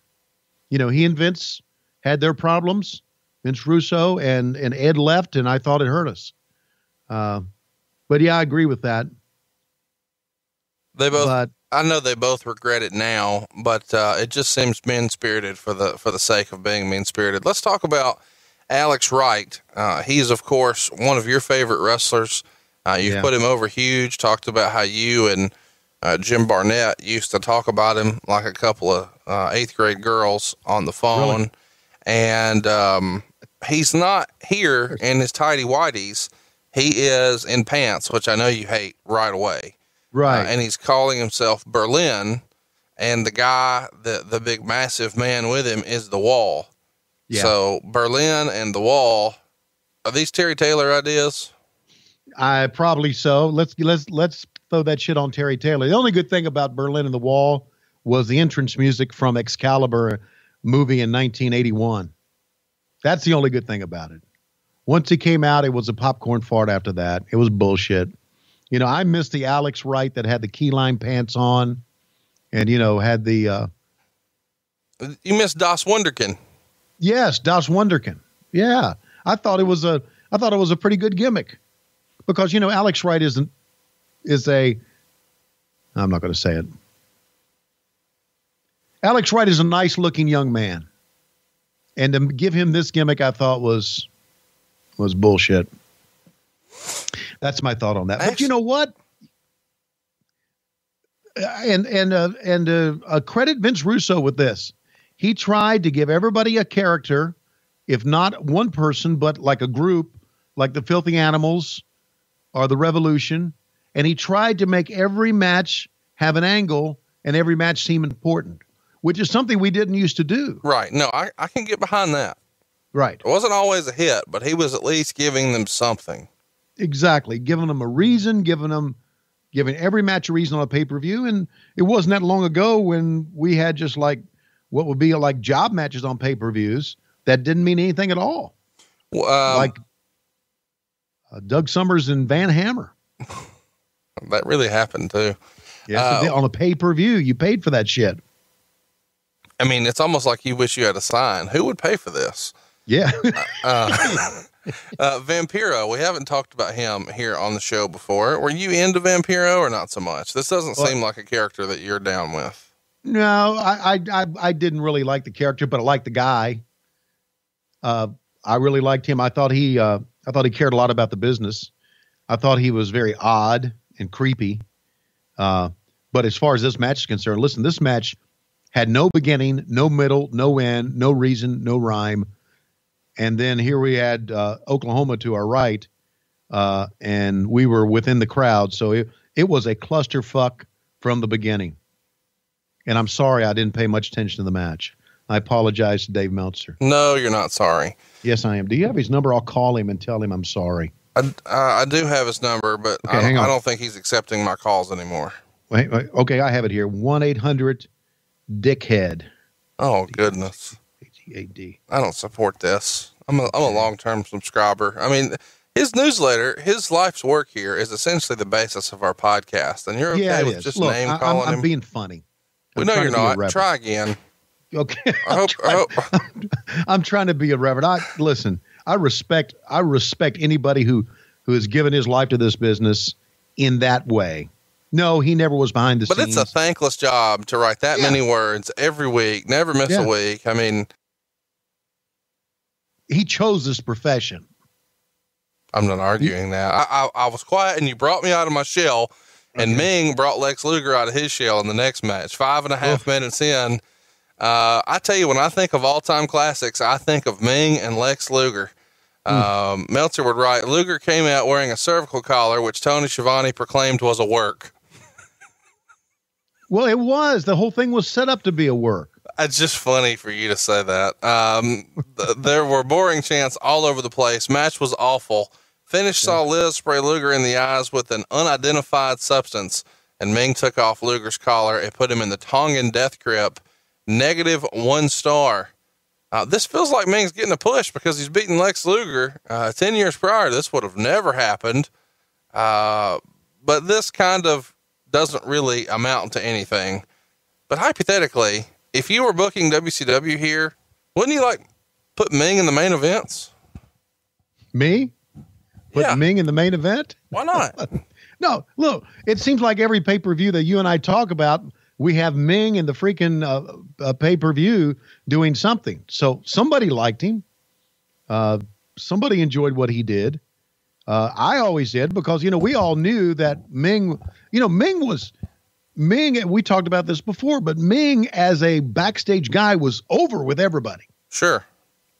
You know, he and Vince had their problems, Vince Russo, and Ed left, and I thought it hurt us. But yeah, I agree with that. I know they both regret it now, but it just seems mean-spirited for the sake of being mean-spirited. Let's talk about Alex Wright. He's of course one of your favorite wrestlers. You've put him over huge, talked about how you and Jim Barnett used to talk about him like a couple of 8th grade girls on the phone. Really? And he's not here in his tighty whities. He is in pants, which I know you hate right away. Right. And he's calling himself Berlyn, and the guy, the big massive man with him is the Wall. Yeah. So Berlyn and the Wall, are these Terry Taylor ideas? Probably so. Let's throw that shit on Terry Taylor. The only good thing about Berlyn and the Wall was the entrance music from Excalibur movie in 1981. That's the only good thing about it. Once he came out, it was a popcorn fart after that. It was bullshit. You know, I missed the Alex Wright that had the key lime pants on and, you know, had the, you missed Das Wunderkind. Yes. Das Wunderkind. Yeah. I thought it was a pretty good gimmick because, you know, Alex Wright I'm not going to say it. Alex Wright is a nice looking young man. And to give him this gimmick, I thought was bullshit. That's my thought on that. But you know what? And credit Vince Russo with this. He tried to give everybody a character, if not one person, but like a group, like the Filthy Animals or the Revolution. And he tried to make every match have an angle and every match seem important, which is something we didn't used to do. Right. No, I can get behind that. Right. It wasn't always a hit, but he was at least giving them something. Exactly. Giving them a reason, giving every match a reason on a pay-per-view. And it wasn't that long ago when we had just like what would be like job matches on pay-per-views that didn't mean anything at all. Like Doug Summers and Van Hammer. That really happened too. Yes, on a pay-per-view, you paid for that shit. I mean, it's almost like you wish you had a sign. Who would pay for this? Yeah. Vampiro, we haven't talked about him here on the show before. Were you into Vampiro or not so much? This doesn't seem like a character that you're down with. No, I didn't really like the character, but I liked the guy. I really liked him. I thought he cared a lot about the business. I thought he was very odd and creepy. But as far as this match is concerned, listen, this match had no beginning, no middle, no end, no reason, no rhyme. And then here we had Oklahoma to our right, and we were within the crowd. So it was a clusterfuck from the beginning. And I'm sorry I didn't pay much attention to the match. I apologize to Dave Meltzer. No, you're not sorry. Yes, I am. Do you have his number? I'll call him and tell him I'm sorry. I do have his number, but okay, I don't think he's accepting my calls anymore. Wait, okay, I have it here. 1-800-DICKHEAD. Oh, goodness. D. I don't support this. I'm a long-term subscriber. I mean, his newsletter, his life's work here is essentially the basis of our podcast. And you're okay with just Look, name calling him? I'm being funny. We know you're not. Try again. Okay. I hope. I'm trying to be a reverend. Listen, I respect anybody who has given his life to this business in that way. No, he never was behind the scenes. But it's a thankless job to write that many words every week, never miss a week. I mean, he chose this profession. I'm not arguing that. I was quiet and you brought me out of my shell, and Ming brought Lex Luger out of his shell in the next match. 5.5 minutes in. I tell you, when I think of all-time classics, I think of Ming and Lex Luger. Meltzer would write, Luger came out wearing a cervical collar, which Tony Schiavone proclaimed was a work. Well, it was. The whole thing was set up to be a work. It's just funny for you to say that. There were boring chants all over the place. Match was awful. Finish saw Liz spray Luger in the eyes with an unidentified substance, and Ming took off Luger's collar and put him in the Tongan death grip. -1 star. This feels like Ming's getting a push because he's beaten Lex Luger. 10 years prior, this would have never happened. But this kind of doesn't really amount to anything. But hypothetically, if you were booking WCW here, wouldn't you put Ming in the main events? Me? Put Ming in the main event? Why not? No, look, it seems like every pay-per-view that you and I talk about, we have Ming in the freaking pay-per-view doing something. So somebody liked him. Somebody enjoyed what he did. I always did because, we all knew that Ming, Ming, we talked about this before, but Ming as a backstage guy was over with everybody. Sure.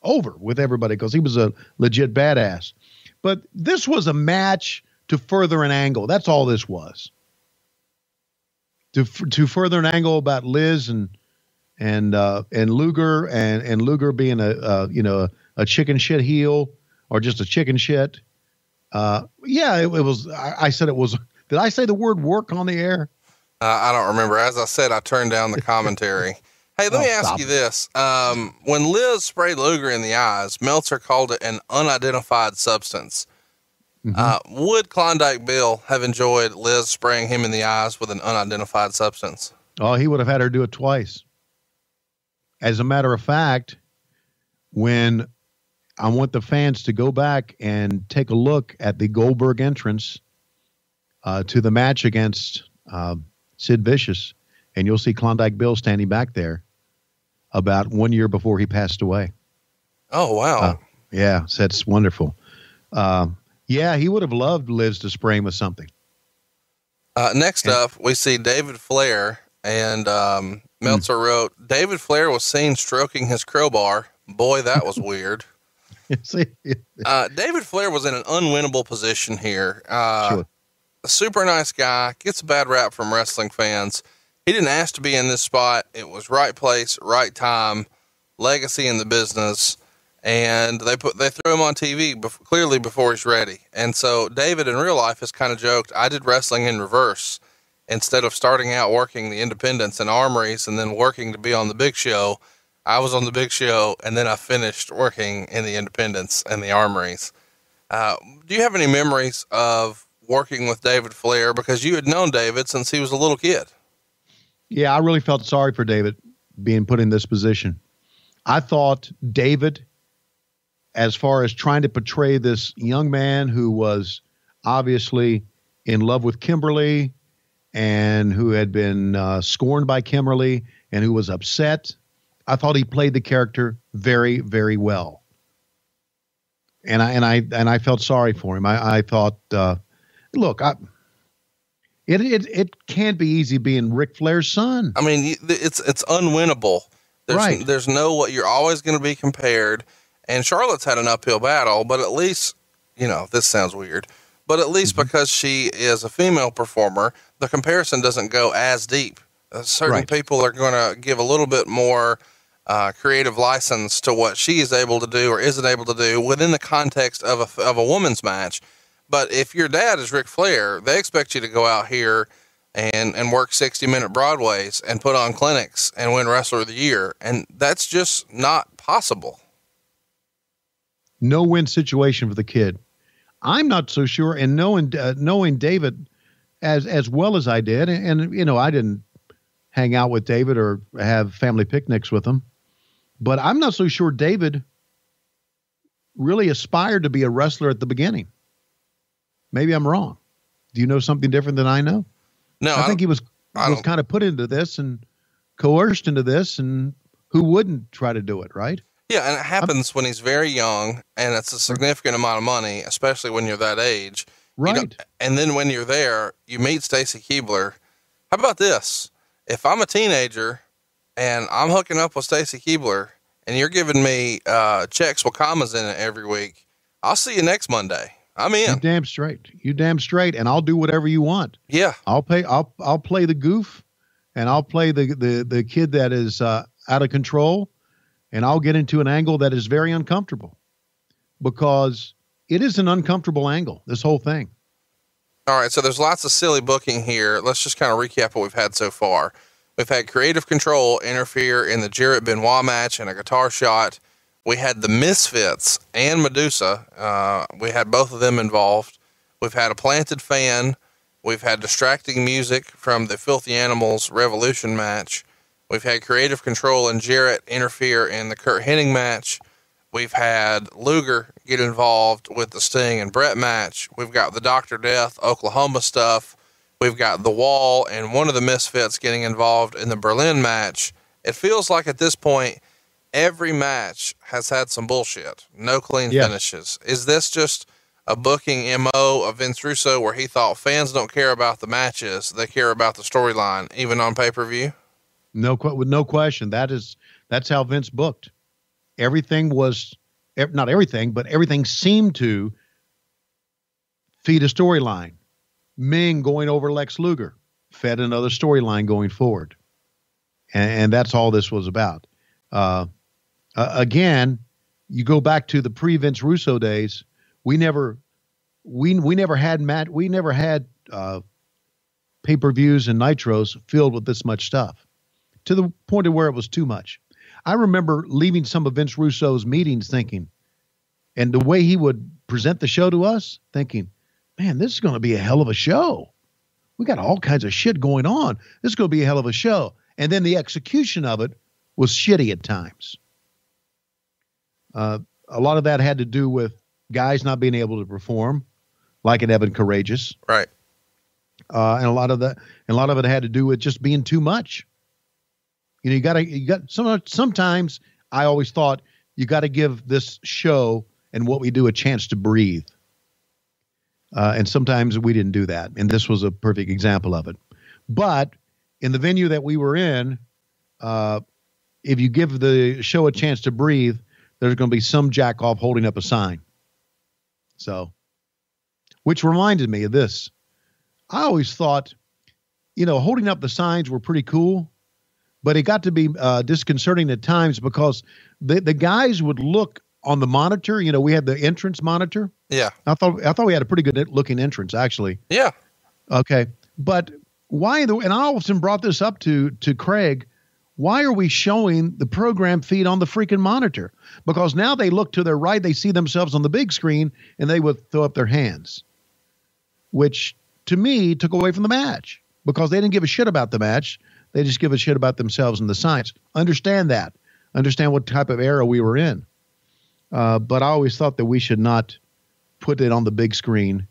Over with everybody because he was a legit badass. But this was a match to further an angle. That's all this was. To further an angle about Liz and Luger and Luger being a chicken shit heel or just a chicken shit. It was. I said it was. Did I say the word work on the air? I don't remember. As I said, I turned down the commentary. Hey, let me ask you this. When Liz sprayed Luger in the eyes, Meltzer called it an unidentified substance. Would Klondike Bill have enjoyed Liz spraying him in the eyes with an unidentified substance? Oh, he would have had her do it twice. As a matter of fact, when I want the fans to go back and take a look at the Goldberg entrance to the match against Sid Vicious, and you'll see Klondike Bill standing back there about 1 year before he passed away. Oh, wow. So that's wonderful. He would have loved Liz to spray him with something. Next up, we see David Flair, and Meltzer wrote, David Flair was seen stroking his crowbar. Boy, that was weird. David Flair was in an unwinnable position here. Sure. A super nice guy, gets a bad rap from wrestling fans. He didn't ask to be in this spot. It was right place, right time, legacy in the business. And they threw him on TV clearly before he's ready. And so David in real life has kind of joked, I did wrestling in reverse. Instead of starting out working the independents and armories and then working to be on the big show, I was on the big show and then I finished working in the independents and the armories. Do you have any memories of working with David Flair? Because you had known David since he was a little kid. Yeah, I really felt sorry for David being put in this position. I thought David, as far as trying to portray this young man who was obviously in love with Kimberly and who had been scorned by Kimberly and who was upset, I thought he played the character very, very well. And I felt sorry for him. I thought, look, it can't be easy being Ric Flair's son. I mean, it's unwinnable. There's you're always going to be compared. And Charlotte's had an uphill battle, but at least, this sounds weird, but at least because she is a female performer, the comparison doesn't go as deep. Certain people are going to give a little bit more creative license to what she is able to do or isn't able to do within the context of a woman's match. But if your dad is Ric Flair, they expect you to go out here and work 60-minute Broadways and put on clinics and win Wrestler of the Year. And that's just not possible. No-win situation for the kid. I'm not so sure. And knowing David as well as I did, and I didn't hang out with David or have family picnics with him, but I'm not so sure David really aspired to be a wrestler at the beginning. Maybe I'm wrong. Do you know something different than I know? No, I think he was kind of put into this and coerced into this, and who wouldn't try to do it, right? Yeah, and it happens when he's very young, and it's a significant amount of money, especially when you're that age. Right. And then when you're there, you meet Stacy Keibler. How about this? If I'm a teenager and I'm hooking up with Stacy Keibler, and you're giving me checks with commas in it every week, I'll see you next Monday. I'm in. You damn straight. And I'll do whatever you want. Yeah. I'll play the goof, and I'll play the kid that is out of control, and I'll get into an angle that is very uncomfortable because it is an uncomfortable angle, this whole thing. All right. So there's lots of silly booking here. Let's just kind of recap what we've had so far. We've had Creative Control interfere in the Jarrett Benoit match and a guitar shot. We had the Misfits and Medusa. We had both of them involved. We've had a planted fan. We've had distracting music from the Filthy Animals Revolution match. We've had Creative Control and Jarrett interfere in the Kurt Hennig match. We've had Luger get involved with the Sting and Bret match. We've got the Dr. Death Oklahoma stuff. We've got the Wall and one of the Misfits getting involved in the Berlyn match. It feels like at this point, every match has had some bullshit. No clean finishes. Is this just a booking MO of Vince Russo where he thought fans don't care about the matches, they care about the storyline, even on pay-per-view? With no question. That's how Vince booked. Everything was, not everything, but everything seemed to feed a storyline. Ming going over Lex Luger fed another storyline going forward. And that's all this was about. Again, you go back to the pre-Vince Russo days. We never had pay-per-views and nitros filled with this much stuff, to the point of where it was too much. I remember leaving some of Vince Russo's meetings thinking, and the way he would present the show to us, thinking, man, this is going to be a hell of a show. We got all kinds of shit going on. This is going to be a hell of a show. And then the execution of it was shitty at times. A lot of that had to do with guys not being able to perform, like an Evan Courageous. Right. And a lot of it had to do with just being too much. You know, you got sometimes I always thought you got to give this show and what we do a chance to breathe. And sometimes we didn't do that. And this was a perfect example of it. But in the venue that we were in, if you give the show a chance to breathe, there's going to be some jack off holding up a sign. So, which reminded me of this. I always thought, you know, holding up the signs were pretty cool, but it got to be disconcerting at times because the guys would look on the monitor. You know, we had the entrance monitor. Yeah. I thought we had a pretty good looking entrance, actually. Yeah. Okay. But why, and I often brought this up to Craig, why are we showing the program feed on the freaking monitor? Because now they look to their right, they see themselves on the big screen, and they would throw up their hands, which to me took away from the match because they didn't give a shit about the match. They just give a shit about themselves and the signs. Understand that. Understand what type of era we were in. But I always thought that we should not put it on the big screen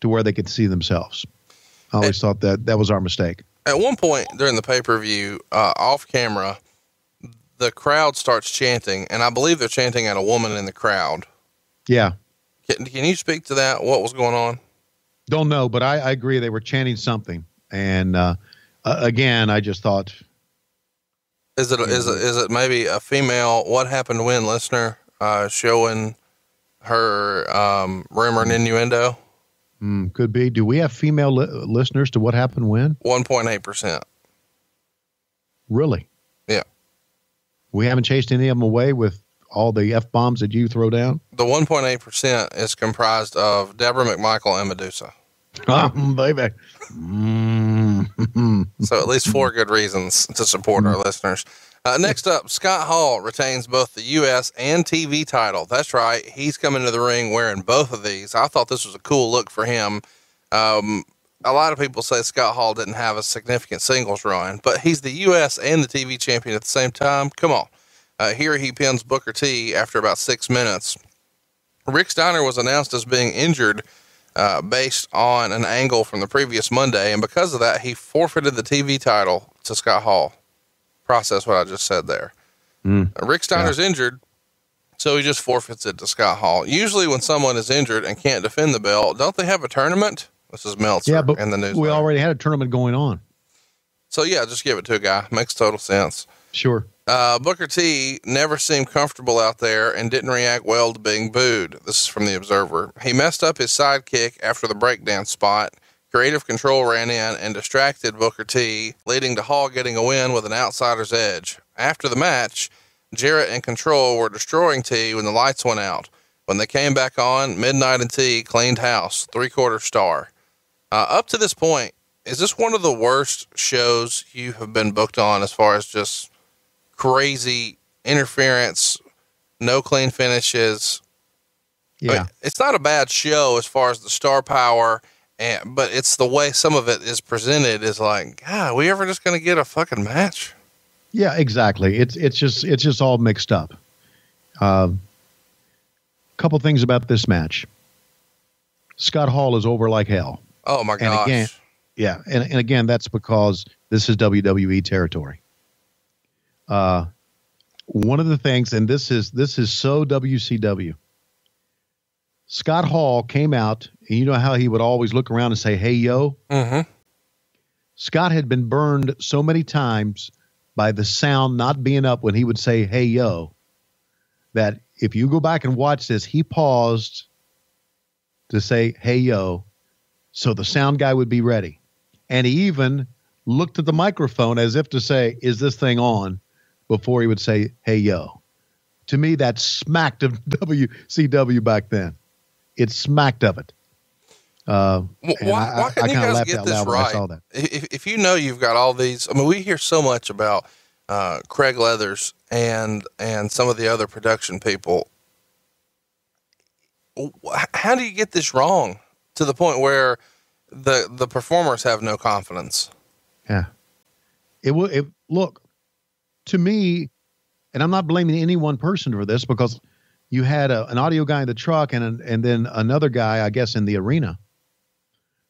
to where they could see themselves. I always thought that was our mistake. At one point during the pay-per-view, off camera, the crowd starts chanting, and I believe they're chanting at a woman in the crowd. Yeah. Can you speak to that? What was going on? Don't know, but I agree. They were chanting something. And, again, I just thought, is it maybe a female, what happened when listener, showing her, rumor and innuendo? Could be. Do we have female listeners to what happened when? 1.8%. Really? Yeah. We haven't chased any of them away with all the F-bombs that you throw down? The 1.8% is comprised of Deborah McMichael and Medusa. Baby. So at least 4 good reasons to support our listeners. Next up, Scott Hall retains both the U.S. and TV title. That's right. He's coming to the ring wearing both of these. I thought this was a cool look for him. A lot of people say Scott Hall didn't have a significant singles run, but he's the U.S. and the TV champion at the same time. Come on. Here he pins Booker T after about 6 minutes. Rick Steiner was announced as being injured based on an angle from the previous Monday, and because of that, he forfeited the TV title to Scott Hall. Process what I just said there. Rick Steiner's injured, so he just forfeits it to Scott Hall. Usually when someone is injured and can't defend the belt, don't they have a tournament? This is Meltzer in the news. We already had a tournament going on. So yeah, just give it to a guy. Makes total sense. Sure. Booker T never seemed comfortable out there and didn't react well to being booed. This is from the Observer. He messed up his sidekick after the breakdance spot. Creative Control ran in and distracted Booker T, leading to Hall getting a win with an outsider's edge. After the match, Jarrett and Control were destroying T when the lights went out. When they came back on, Midnight and Tea cleaned house, 3/4 star. Up to this point, is this one of the worst shows you have been booked on as far as just crazy interference, no clean finishes? Yeah. I mean, it's not a bad show as far as the star power, but it's the way some of it is presented is like, God, are we ever just going to get a fucking match? Yeah, exactly. It's just all mixed up. Couple things about this match. Scott Hall is over like hell. Oh my gosh. And again, yeah. And again, that's because this is WWE territory. One of the things, and this is so WCW. Scott Hall came out, and you know how he would always look around and say, "Hey, yo." Mm-hmm. Scott had been burned so many times by the sound not being up when he would say, "Hey, yo," that if you go back and watch this, he paused to say, "Hey, yo," so the sound guy would be ready. And he even looked at the microphone as if to say, "Is this thing on?" before he would say, "Hey, yo." To me, that smacked of WCW back then. It smacked of it. Why can't you guys get this right? I that. If you know you've got all these, I mean, we hear so much about Craig Leathers and some of the other production people. How do you get this wrong to the point where the performers have no confidence? Yeah. Look, to me, and I'm not blaming any one person for this because you had an audio guy in the truck and then another guy, I guess, in the arena.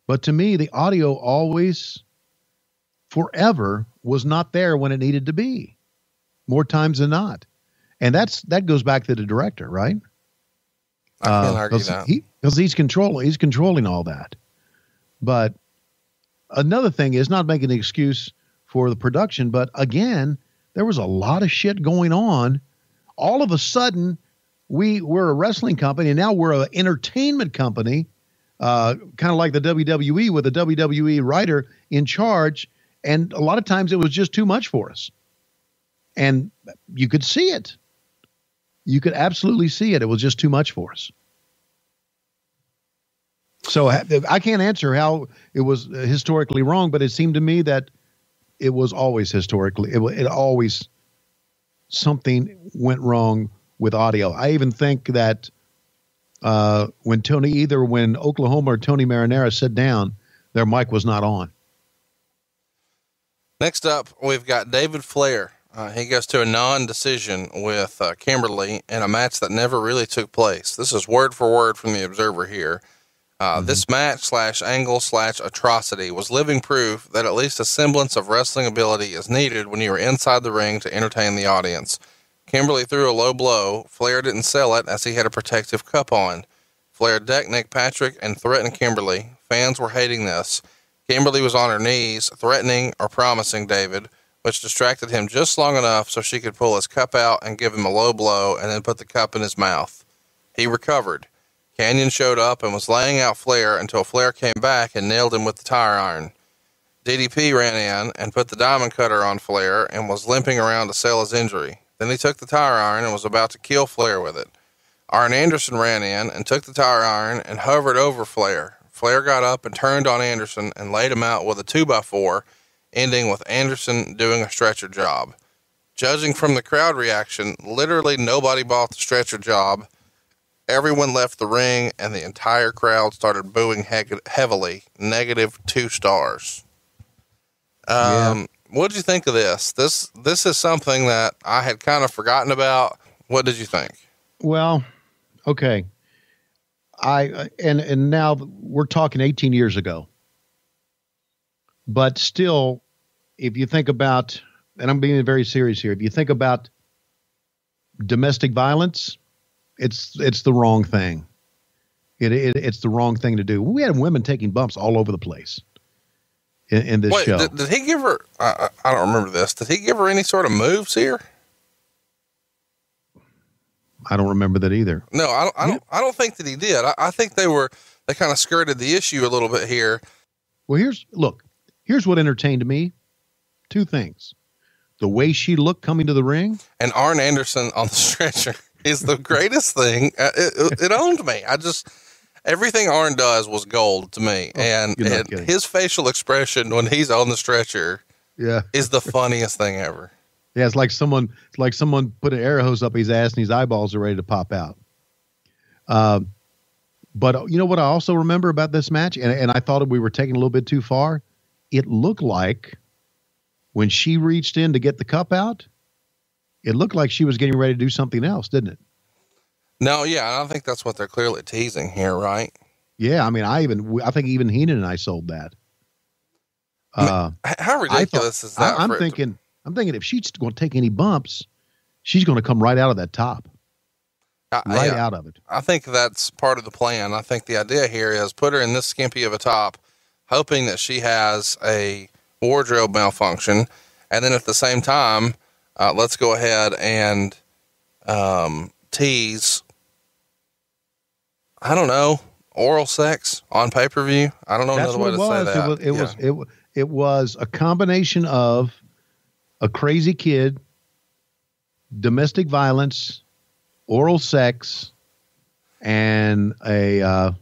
But to me, the audio always, forever, was not there when it needed to be, more times than not. And that goes back to the director, right? I can't argue that. Because he's controlling all that. But another thing is not making an excuse for the production, but again, there was a lot of shit going on. All of a sudden, we're a wrestling company, and now we're an entertainment company, kind of like the WWE with a WWE writer in charge. And a lot of times it was just too much for us. And you could see it. You could absolutely see it. It was just too much for us. So I can't answer how it was historically wrong, but it seemed to me that it was always historically, it always, something went wrong with audio. I even think that when Oklahoma or Tony Marinara sat down, their mic was not on. Next up, we've got David Flair. He goes to a non-decision with Kimberly in a match that never really took place. This is word for word from the Observer here. This match /angle/atrocity was living proof that at least a semblance of wrestling ability is needed when you are inside the ring to entertain the audience. Kimberly threw a low blow. Flair didn't sell it as he had a protective cup on. Flair decked Nick Patrick and threatened Kimberly. Fans were hating this. Kimberly was on her knees, threatening or promising David, which distracted him just long enough so she could pull his cup out and give him a low blow and then put the cup in his mouth. He recovered. Canyon showed up and was laying out Flair until Flair came back and nailed him with the tire iron. DDP ran in and put the diamond cutter on Flair and was limping around to sell his injury. Then he took the tire iron and was about to kill Flair with it. Arn Anderson ran in and took the tire iron and hovered over Flair. Flair got up and turned on Anderson and laid him out with a 2x4, ending with Anderson doing a stretcher job. Judging from the crowd reaction, literally nobody bought the stretcher job. Everyone left the ring and the entire crowd started booing heavily. -2 stars. What did you think of this? This is something that I had kind of forgotten about. What did you think? Well, okay. And now we're talking 18 years ago. But still, if you think about, and I'm being very serious here, if you think about domestic violence, it's the wrong thing. It's the wrong thing to do. We had women taking bumps all over the place in this show. Did he give her, I don't remember this. Did he give her any sort of moves here? I don't remember that either. No, I don't think that he did. I think they kind of skirted the issue a little bit here. Well, here's what entertained me. 2 things. The way she looked coming to the ring. And Arn Anderson on the stretcher. is the greatest thing. It owned me. Everything Arn does was gold to me. And his facial expression when he's on the stretcher is the funniest thing ever. Yeah. It's like someone put an air hose up his ass and his eyeballs are ready to pop out. But you know what I also remember about this match, and I thought we were taking a little bit too far. It looked like when she reached in to get the cup out, it looked like she was getting ready to do something else, didn't it? No, yeah, I don't think that's what they're clearly teasing here, right? Yeah, I mean, I think even Heenan and I sold that. How ridiculous is that? I'm thinking if she's going to take any bumps, she's going to come right out of that top. Out of it. I think that's part of the plan. I think the idea here is put her in this skimpy of a top, hoping that she has a wardrobe malfunction. And then at the same time, let's go ahead and tease, I don't know, oral sex on pay-per-view. I don't know another way to say that. It was a combination of a crazy kid, domestic violence, oral sex, and I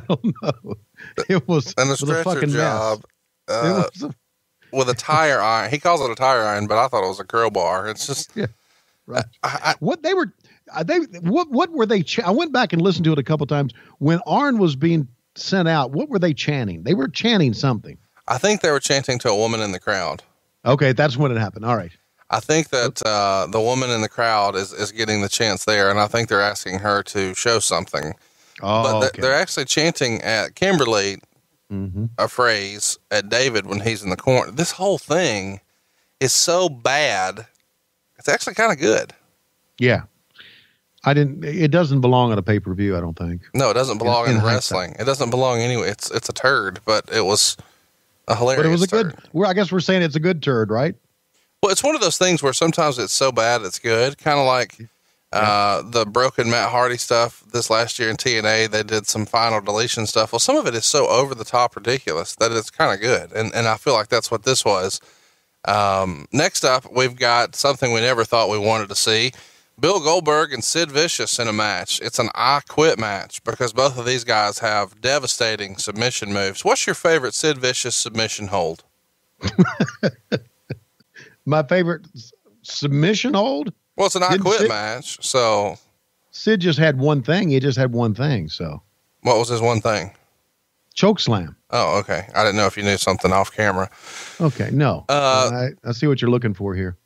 don't know. It was and a stretcher job with a tire iron. He calls it a tire iron, but I thought it was a crowbar. It's just right. What were they? I went back and listened to it a couple times when Arn was being sent out. What were they chanting? They were chanting something. I think they were chanting to a woman in the crowd. Okay, that's when it happened. All right. I think that the woman in the crowd is getting the chance there, and I think they're asking her to show something. Oh, but they're actually chanting at Kimberly a phrase at David when he's in the corner. This whole thing is so bad. It's actually kind of good. Yeah. It doesn't belong on a pay-per-view, I don't think. No, it doesn't belong in wrestling. It doesn't belong anyway. It's a turd, but it was a hilarious But it was a turd. I guess we're saying it's a good turd, right? Well, it's one of those things where sometimes it's so bad it's good. Kind of like the broken Matt Hardy stuff this last year in TNA. They did some final deletion stuff. Well, some of it is so over the top ridiculous that it's kind of good. And I feel like that's what this was. Next up, we've got something we never thought we wanted to see. Bill Goldberg and Sid Vicious in a match. It's an I Quit match because both of these guys have devastating submission moves. What's your favorite Sid Vicious submission hold? My favorite submission hold? Well, it's an I Quit match, so. Sid just had one thing. He just had one thing, so. What was his one thing? Choke slam. Oh, okay. I didn't know if you knew something off camera. Okay, no. I see what you're looking for here.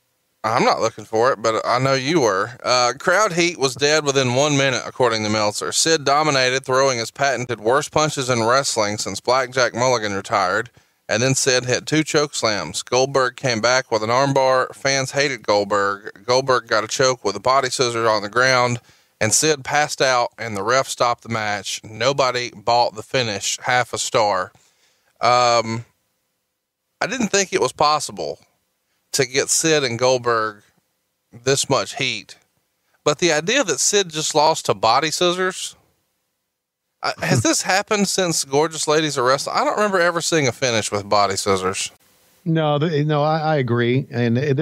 I'm not looking for it, but I know you were. Crowd heat was dead within 1 minute, according to Meltzer. Sid dominated, throwing his patented worst punches in wrestling since Blackjack Mulligan retired. And then Sid hit 2 choke slams. Goldberg came back with an armbar. Fans hated Goldberg. Goldberg got a choke with a body scissors on the ground, and Sid passed out, and the ref stopped the match. Nobody bought the finish. Half a star. I didn't think it was possible to get Sid and Goldberg this much heat, but the idea that Sid just lost to body scissors. Has this happened since Gorgeous Ladies of Wrestling? I don't remember ever seeing a finish with body scissors. No, I agree. And it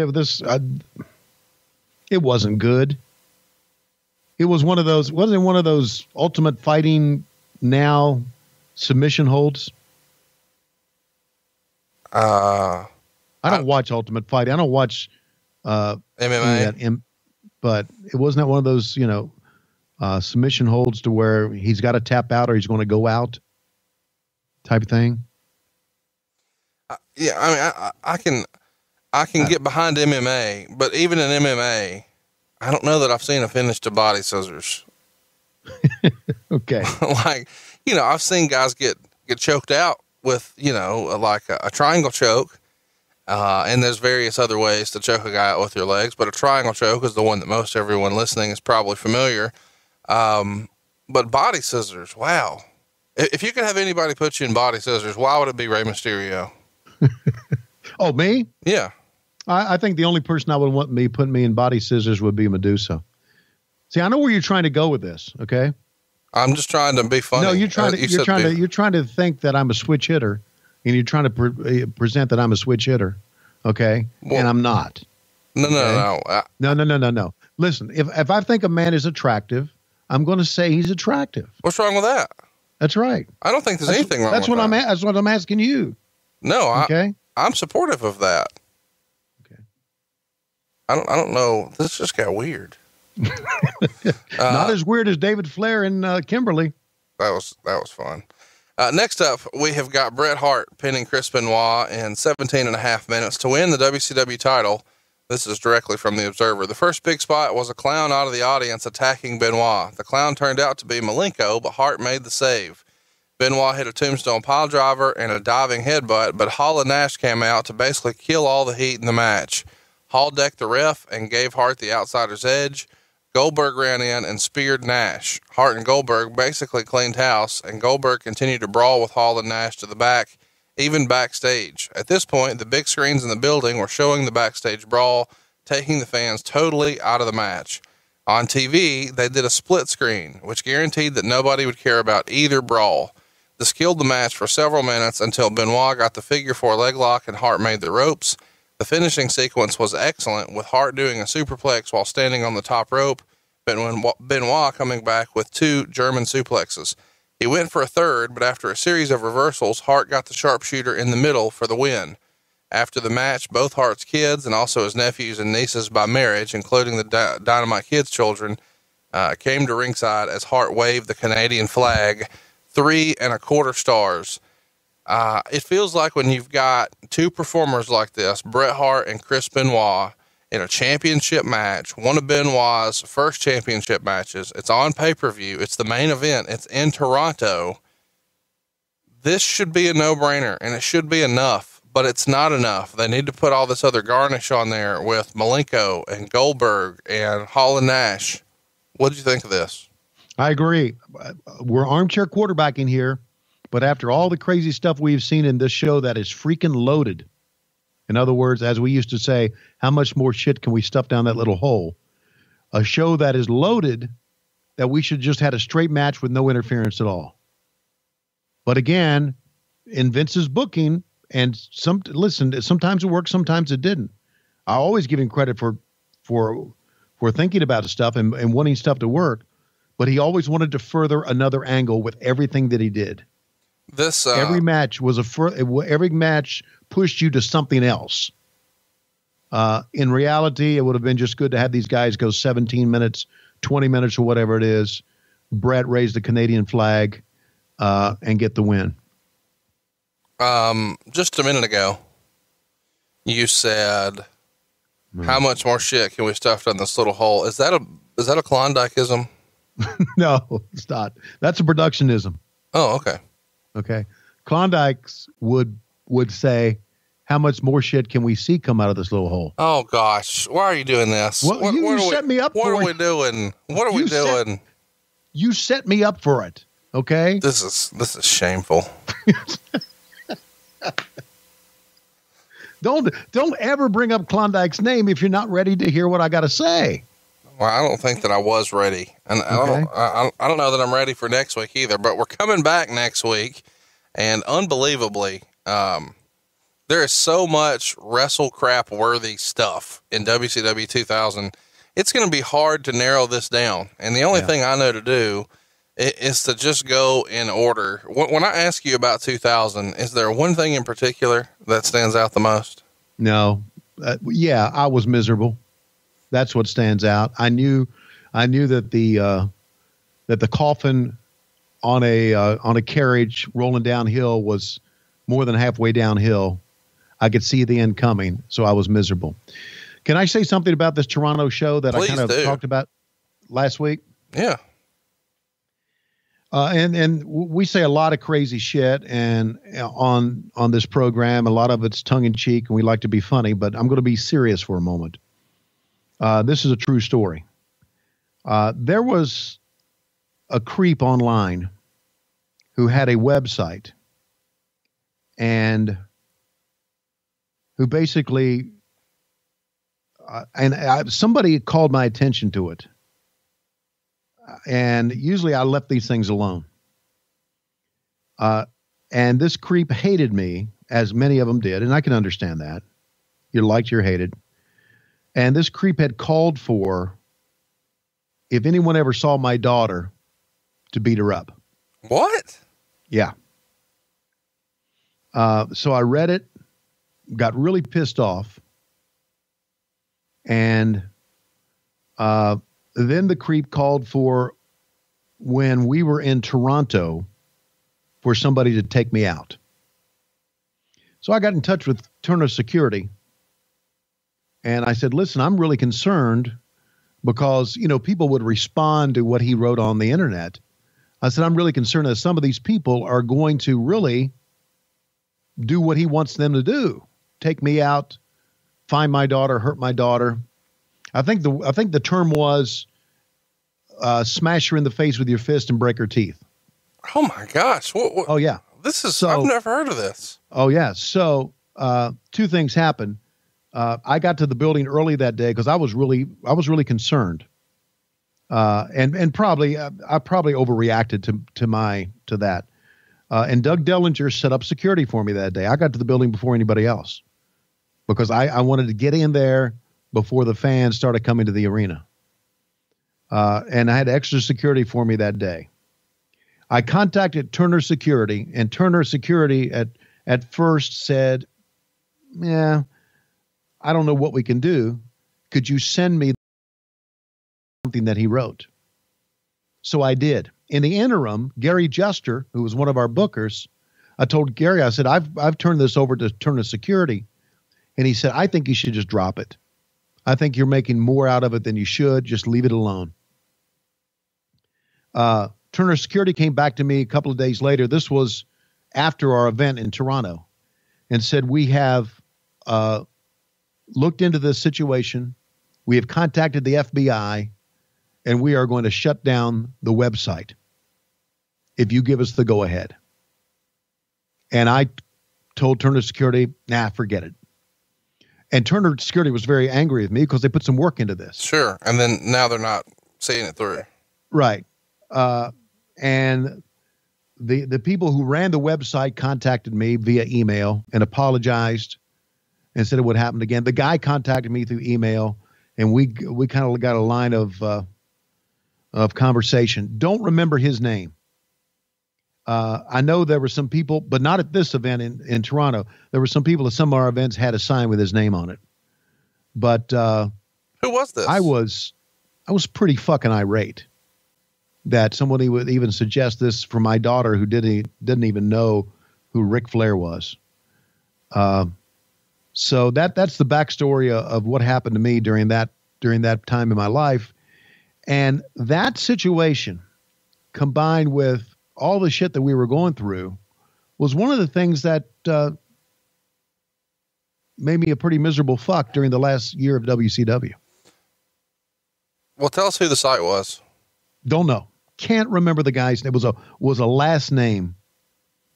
wasn't good. It was one of those, wasn't it one of those Ultimate Fighting Now submission holds? I don't watch Ultimate Fighting. I don't watch MMA. But it wasn't one of those, submission holds to where he's got to tap out or he's going to go out type of thing. Yeah. I mean, I can get behind MMA, but even in MMA, I don't know that I've seen a finish to body scissors. Okay. Like, I've seen guys get choked out with, like a triangle choke. And there's various other ways to choke a guy out with your legs, but a triangle choke is the one that most everyone listening is probably familiar. But body scissors, wow. If you could have anybody put you in body scissors, why would it be Rey Mysterio? Oh, me? Yeah. I think the only person I would want put me in body scissors would be Medusa. See, I know where you're trying to go with this. Okay. I'm just trying to be funny. No, you're trying to think that I'm a switch hitter, and you're trying to present that I'm a switch hitter. Okay. Well, and I'm not. No. No. Listen, if I think a man is attractive, I'm going to say he's attractive. What's wrong with that? That's right. I don't think there's anything wrong with that. That's what I'm asking you. No, okay. I'm supportive of that. Okay. I don't know. This just got weird. Not as weird as David Flair and Kimberly. That was fun. Next up, we have got Bret Hart pinning Chris Benoit in 17.5 minutes to win the WCW title. This is directly from the Observer. The first big spot was a clown out of the audience attacking Benoit. The clown turned out to be Malenko, but Hart made the save. Benoit hit a tombstone piledriver and a diving headbutt, but Hall and Nash came out to basically kill all the heat in the match. Hall decked the ref and gave Hart the outsider's edge. Goldberg ran in and speared Nash. Hart and Goldberg basically cleaned house, and Goldberg continued to brawl with Hall and Nash to the back, even backstage. At this point, the big screens in the building were showing the backstage brawl, taking the fans totally out of the match. On TV, they did a split screen, which guaranteed that nobody would care about either brawl. This killed the match for several minutes until Benoit got the figure 4 leg lock and Hart made the ropes. The finishing sequence was excellent, with Hart doing a superplex while standing on the top rope, but when Benoit coming back with 2 German suplexes. He went for a third, but after a series of reversals, Hart got the sharpshooter in the middle for the win. After the match, both Hart's kids and also his nephews and nieces by marriage, including the Dynamite Kid's children, came to ringside as Hart waved the Canadian flag, 3.25 stars. It feels like when you've got 2 performers like this, Bret Hart and Chris Benoit, in a championship match, one of Benoit's first championship matches, it's on pay-per-view, it's the main event, it's in Toronto. This should be a no-brainer, and it should be enough, but it's not enough. They need to put all this other garnish on there with Malenko and Goldberg and Hall and Nash. What did you think of this? I agree. We're armchair quarterbacking here. But after all the crazy stuff we've seen in this show that is freaking loaded, in other words, as we used to say, how much more shit can we stuff down that little hole? A show that is loaded, that we should just had a straight match with no interference at all. But again, in Vince's booking, and sometimes it worked, sometimes it didn't. I always give him credit for thinking about stuff and wanting stuff to work, but he always wanted to further another angle with everything that he did. This every match pushed you to something else. In reality, it would have been just good to have these guys go 17 minutes, 20 minutes, or whatever it is. Bret raised the Canadian flag and get the win. Just a minute ago, you said, "How much more shit can we stuff down this little hole?" Is that a Klondikeism? No, it's not. That's a productionism. Oh, okay. Okay. Klondikes would say, how much more shit can we see come out of this little hole? Oh gosh. Why are you doing this? Well, you set me up for it. What are we doing? What are we doing? You set me up for it. Okay. This is shameful. Don't ever bring up Klondike's name if you're not ready to hear what I got to say. Well, I don't think that I was ready, and okay. I don't know that I'm ready for next week either, but we're coming back next week, and unbelievably, there is so much wrestle crap worthy stuff in WCW 2000. It's going to be hard to narrow this down. And the only thing I know to do is to just go in order. When I ask you about 2000, is there one thing in particular that stands out the most? No. I was miserable. That's what stands out. I knew that the coffin on a carriage rolling downhill was more than halfway downhill. I could see the end coming, so I was miserable. Can I say something about this Toronto show that Please I kind of talked about last week? Yeah. And we say a lot of crazy shit and on this program. A lot of it's tongue in cheek, and we like to be funny. But I'm going to be serious for a moment. This is a true story. There was a creep online who had a website and who basically, somebody called my attention to it. And usually I left these things alone. And this creep hated me, as many of them did. And I can understand that. You're liked, you're hated. And this creep had called for if anyone ever saw my daughter, to beat her up. What? Yeah. So I read it, got really pissed off, and then the creep called for, when we were in Toronto, for somebody to take me out. So I got in touch with Turner Security, and I said, listen, I'm really concerned because, you know, people would respond to what he wrote on the internet. I said, I'm really concerned that some of these people are going to really do what he wants them to do. Take me out, find my daughter, hurt my daughter. I think the term was smash her in the face with your fist and break her teeth. Oh my gosh. What? Oh yeah. This is, I've never heard of this. Oh yeah. So, two things happened. I got to the building early that day because I was really concerned. And probably, I probably overreacted to that. And Doug Dellinger set up security for me that day. I got to the building before anybody else because I wanted to get in there before the fans started coming to the arena. And I had extra security for me that day. I contacted Turner Security, and Turner Security at first said, yeah, I don't know what we can do. Could you send me something that he wrote? So I did. In the interim, Gary Juster, who was one of our bookers, I told Gary, I said, I've turned this over to Turner Security. And he said, I think you should just drop it. I think you're making more out of it than you should. Just leave it alone. Turner Security came back to me a couple of days later. This was after our event in Toronto, and said, we have looked into this situation. We have contacted the FBI, and we are going to shut down the website if you give us the go-ahead. And I told Turner Security, nah, forget it. And Turner Security was very angry with me because they put some work into this. Sure. And then now they're not seeing it through. Right. And the people who ran the website contacted me via email and apologized and said it would happen again. The guy contacted me through email, and we kind of got a line of conversation. Don't remember his name. I know there were some people, but not at this event in Toronto. There were some people at some of our events had a sign with his name on it. But who was this? I was pretty fucking irate that somebody would even suggest this for my daughter who didn't even know who Ric Flair was. So that's the backstory of what happened to me during that time in my life. And that situation, combined with all the shit that we were going through, was one of the things that made me a pretty miserable fuck during the last year of WCW. Well, tell us who the site was. Don't know. Can't remember the guy's name. It was a last name,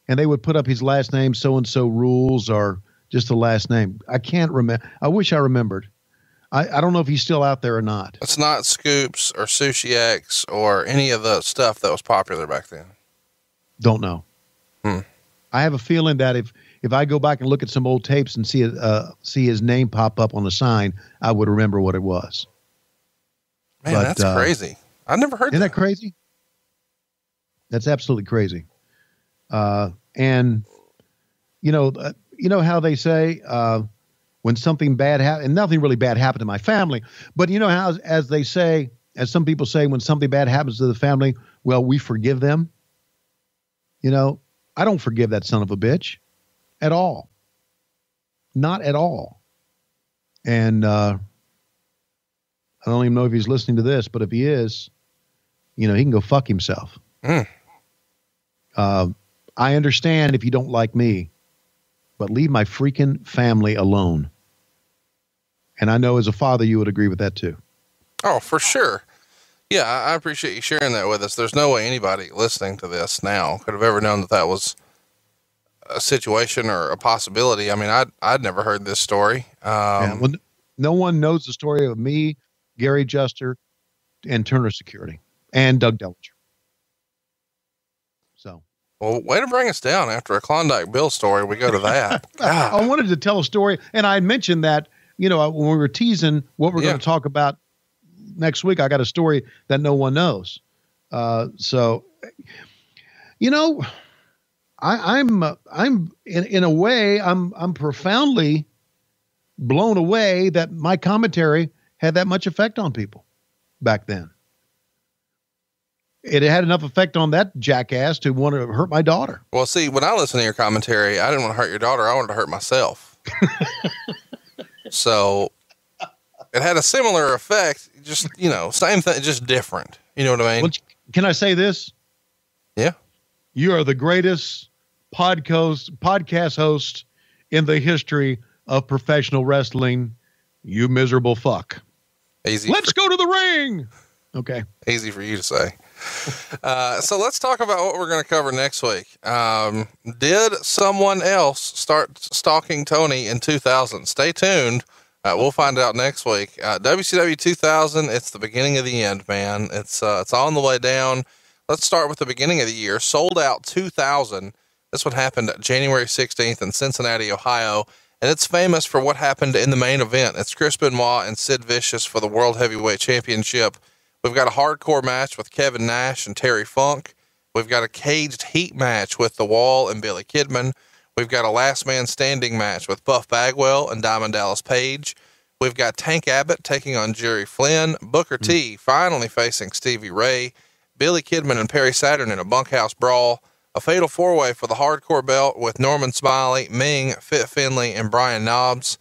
and they would put up his last name, so-and-so rules, or just the last name. I can't remember. I wish I remembered. I don't know if he's still out there or not. It's not Scoops or Sushi X or any of the stuff that was popular back then. Don't know. I have a feeling that if I go back and look at some old tapes and see his name pop up on the sign, I would remember what it was. Man, that's crazy. I never heard that. Isn't that crazy? That's absolutely crazy. And you know how they say, when something bad happened, and nothing really bad happened to my family, but you know how, as some people say, when something bad happens to the family, well, we forgive them. You know, I don't forgive that son of a bitch at all. Not at all. And, I don't even know if he's listening to this, but if he is, you know, he can go fuck himself. I understand if you don't like me, but leave my freaking family alone. And I know as a father, you would agree with that too. Oh, for sure. Yeah. I appreciate you sharing that with us. There's no way anybody listening to this now could have ever known that was a situation or a possibility. I mean, I'd never heard this story. Well, no one knows the story of me, Gary Juster, and Turner Security, and Doug Dellinger. So. Well, way to bring us down after a Klondike Bill story. We go to that. I wanted to tell a story, and I mentioned that, you know, when we were teasing what we're going to talk about next week, I got a story that no one knows. So, you know, I'm in a way, I'm profoundly blown away that my commentary had that much effect on people back then. It had enough effect on that jackass to want to hurt my daughter. Well, see, when I listened to your commentary, I didn't want to hurt your daughter. I wanted to hurt myself. So it had a similar effect, just, you know, same thing, just different. You know what I mean? Well, can I say this? Yeah. You are the greatest podcast host in the history of professional wrestling. You miserable fuck. Easy. Let's go to the ring. Okay. Easy for you to say. So let's talk about what we're going to cover next week. Did someone else start stalking Tony in 2000? Stay tuned. We'll find out next week. WCW 2000. It's the beginning of the end, man. It's on the way down. Let's start with the beginning of the year. Sold Out 2000. This one happened January 16th in Cincinnati, Ohio. And it's famous for what happened in the main event. It's Chris Benoit and Sid Vicious for the World Heavyweight Championship. We've got a hardcore match with Kevin Nash and Terry Funk. We've got a caged heat match with The Wall and Billy Kidman. We've got a last man standing match with Buff Bagwell and Diamond Dallas Page. We've got Tank Abbott taking on Jerry Flynn. Booker T finally facing Stevie Ray. Billy Kidman and Perry Saturn in a bunkhouse brawl. A fatal four-way for the hardcore belt with Norman Smiley, Ming, Fit Finlay, and Brian Knobbs.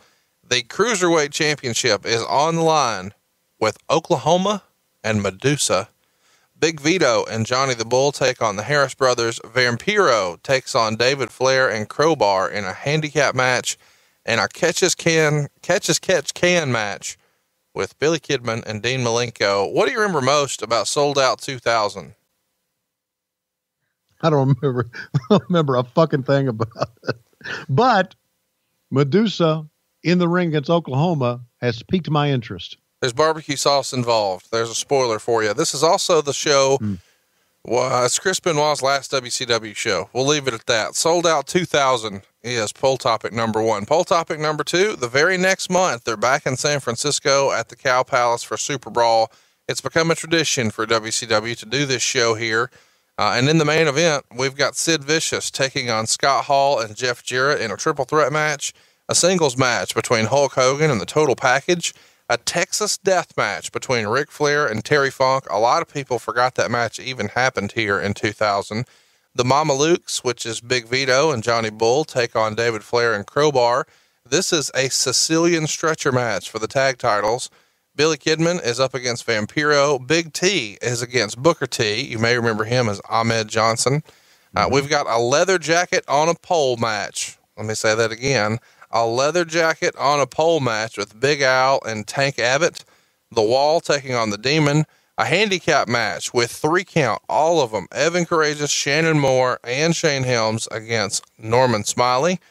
The Cruiserweight Championship is on the line with Oklahoma and Medusa. Big Vito and Johnny the Bull take on the Harris Brothers. Vampiro takes on David Flair and Crowbar in a handicap match, and a catch as catch can match with Billy Kidman and Dean Malenko. What do you remember most about Sold Out 2000? I don't remember a fucking thing about it. But Medusa in the ring against Oklahoma has piqued my interest. There's barbecue sauce involved. There's a spoiler for you. This is also the show. Well, it's Chris Benoit's last WCW show. We'll leave it at that. Sold Out 2000 is poll topic number 1. Poll topic number 2, the very next month, they're back in San Francisco at the Cow Palace for Super Brawl. It's become a tradition for WCW to do this show here. And in the main event, we've got Sid Vicious taking on Scott Hall and Jeff Jarrett in a triple threat match, a singles match between Hulk Hogan and the Total Package, a Texas death match between Ric Flair and Terry Funk. A lot of people forgot that match even happened here in 2000. The Mamalukes, which is Big Vito and Johnny Bull, take on David Flair and Crowbar. This is a Sicilian stretcher match for the tag titles. Billy Kidman is up against Vampiro. Big T is against Booker T. You may remember him as Ahmed Johnson. We've got a leather jacket on a pole match. Let me say that again. A leather jacket on a pole match with Big Al and Tank Abbott. The Wall taking on the Demon. A handicap match with 3 count, all of them. Evan Courageous, Shannon Moore, and Shane Helms against Norman Smiley.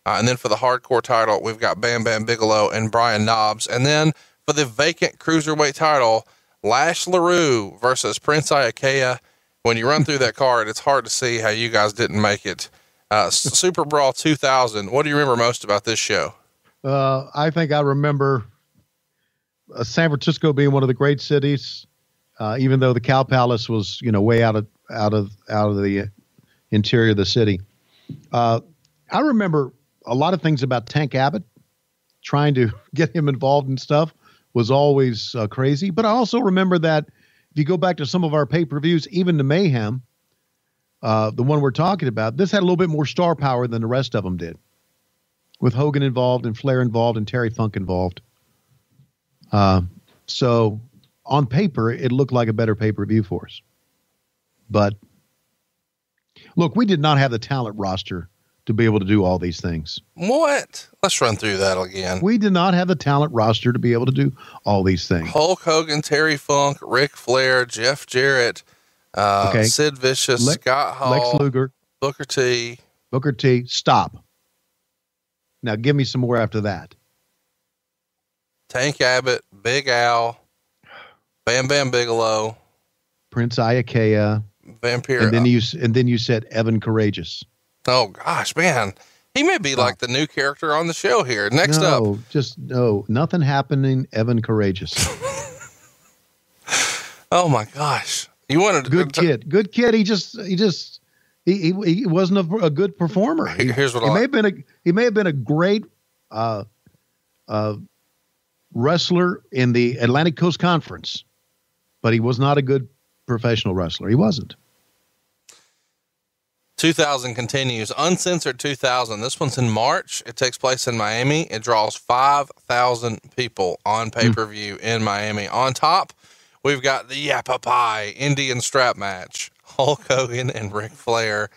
And then for the hardcore title, we've got Bam Bam Bigelow and Brian Knobbs. And then for the vacant cruiserweight title, Lash LaRue versus Prince Iakea. When you run through that card, it's hard to see how you guys didn't make it. Super Brawl 2000. What do you remember most about this show? I think I remember San Francisco being one of the great cities, even though the Cow Palace was, way out of the interior of the city. I remember a lot of things about Tank Abbott. Trying to get him involved in stuff was always crazy. But I also remember that if you go back to some of our pay-per-views, even the Mayhem, the one we're talking about, this had a little bit more star power than the rest of them did, with Hogan involved and Flair involved and Terry Funk involved. So on paper, it looked like a better pay-per-view for us. But look, we did not have the talent roster to be able to do all these things. What? Let's run through that again. We did not have the talent roster to be able to do all these things. Hulk Hogan, Terry Funk, Ric Flair, Jeff Jarrett, Sid Vicious, Scott Hall, Lex Luger, Booker T. Stop. Now give me some more after that. Tank Abbott, Big Al, Bam Bam Bigelow, Prince Iakea, Vampiro. And then you said Evan Courageous. Oh gosh, man. He may be like the new character on the show here. Next up. Nothing happening. Evan Courageous. Oh my gosh. You wanted good kid. He wasn't a good performer. Here's what he may have been a great wrestler in the Atlantic Coast Conference, but he was not a good professional wrestler. He wasn't. 2000 continues. Uncensored 2000. This one's in March. It takes place in Miami. It draws 5,000 people on pay-per-view in Miami. On top, we've got the Yappa Pie Indian strap match. Hulk Hogan and Ric Flair.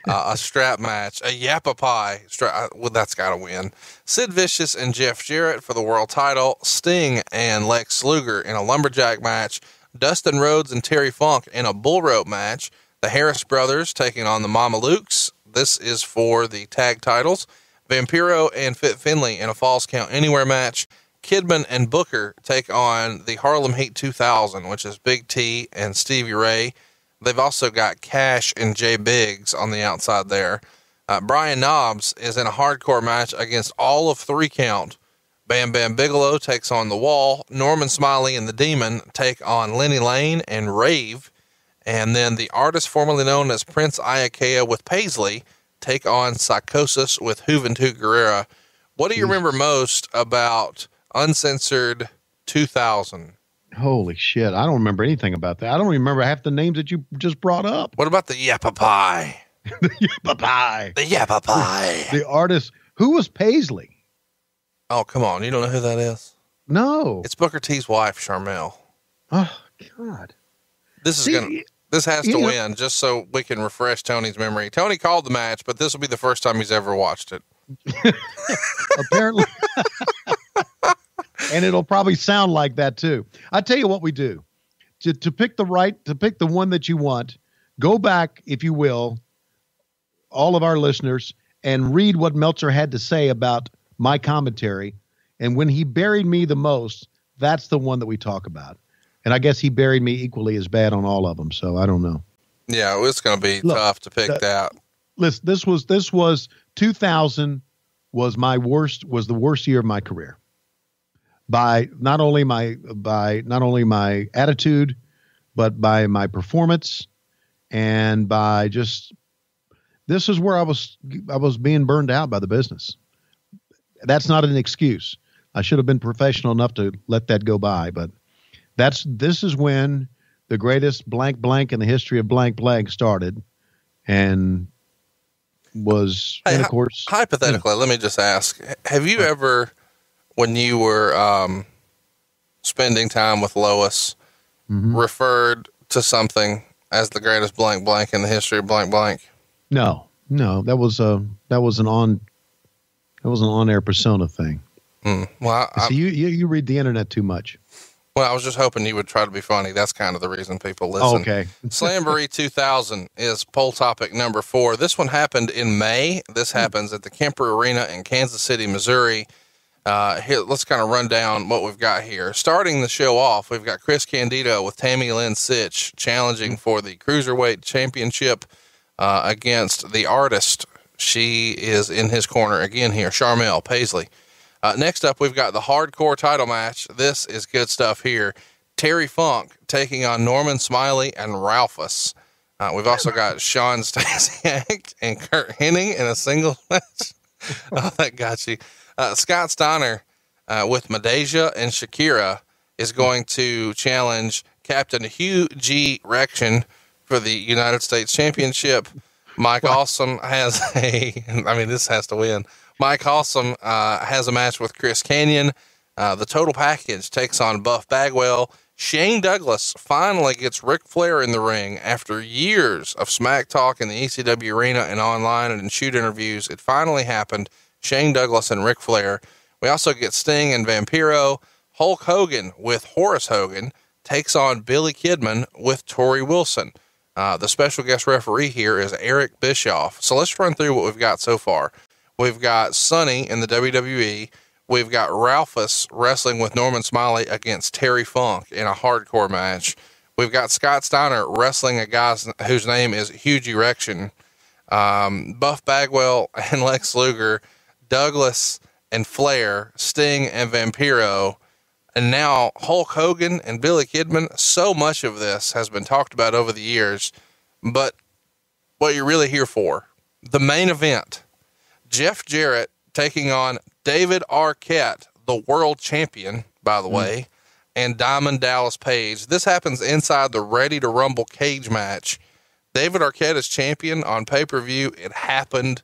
A strap match, a Yappa Pie strap. Well, that's got to win. Sid Vicious and Jeff Jarrett for the world title. Sting and Lex Luger in a lumberjack match. Dustin Rhodes and Terry Funk in a bull rope match. The Harris brothers taking on the Mamalukes. This is for the tag titles. Vampiro and Fit Finlay in a Falls Count Anywhere match. Kidman and Booker take on the Harlem Heat 2000, which is Big T and Stevie Ray. They've also got Cash and Jay Biggs on the outside there. Brian Knobbs is in a hardcore match against all of 3 Count. Bam Bam Bigelow takes on The Wall. Norman Smiley and the Demon take on Lenny Lane and Rave. And then the artist formerly known as Prince Iakea with Paisley take on Psychosis with Juventud Guerrera. What do you remember most about Uncensored 2000? Holy shit. I don't remember anything about that. I don't remember half the names that you just brought up. What about the Yappa Pie? The Yappa Pie. The Yappa Pie. The artist. Who was Paisley? Oh, come on. You don't know who that is? No. It's Booker T's wife, Charmel. Oh, God. This has to win just so we can refresh Tony's memory. Tony called the match, but this will be the first time he's ever watched it. Apparently. And it'll probably sound like that too. I tell you what we do to pick the one that you want. Go back, if you will, all of our listeners, and read what Meltzer had to say about my commentary. And when he buried me the most, that's the one that we talk about. And I guess he buried me equally as bad on all of them. So I don't know. Yeah, it's going to be tough to pick that. Listen, this was 2000 was the worst year of my career. By not only my attitude, but by my performance, and by this is where I was being burned out by the business. That's not an excuse. I should have been professional enough to let that go by, but this is when the greatest blank blank in the history of blank blank started, and was, and of course, hypothetically, let me just ask: have you ever, when you were spending time with Lois, referred to something as the greatest blank blank in the history of blank blank? No, that was an on-air persona thing. Well, see, you read the internet too much. Well, I was just hoping you would try to be funny. That's kind of the reason people listen. Okay. Slamboree 2000 is poll topic number 4. This one happened in May. This happens at the Kemper Arena in Kansas City, Missouri. Here, let's kind of run down what we've got here. Starting the show off, we've got Chris Candido with Tammy Lynn Sitch challenging for the Cruiserweight Championship against the artist. She is in his corner again here, Charmel Paisley. Next up, we've got the hardcore title match. This is good stuff here. Terry Funk taking on Norman Smiley and Ralphus. We've also got Sean Stasiak and Kurt Hennig in a single match. Oh, that got you. Scott Steiner with Madeja and Shakira is going to challenge Captain Hugh G. Rection for the United States Championship. Mike Awesome has this has to win. Mike Awesome has a match with Chris Kanyon. The Total Package takes on Buff Bagwell. Shane Douglas finally gets Ric Flair in the ring after years of smack talk in the ECW arena and online and in shoot interviews. It finally happened. Shane Douglas and Ric Flair. We also get Sting and Vampiro. Hulk Hogan with Horace Hogan takes on Billy Kidman with Torrie Wilson. The special guest referee here is Eric Bischoff. So let's run through what we've got so far. We've got Sonny in the WWE. We've got Ralphus wrestling with Norman Smiley against Terry Funk in a hardcore match. We've got Scott Steiner wrestling a guy whose name is Huge Erection. Buff Bagwell and Lex Luger, Douglas and Flair, Sting and Vampiro, And now Hulk Hogan and Billy Kidman, so much of this has been talked about over the years, but what you're really here for, the main event, Jeff Jarrett taking on David Arquette, the world champion, by the way, and Diamond Dallas Page. This happens inside the Ready to Rumble cage match. David Arquette is champion on pay-per-view. It happened.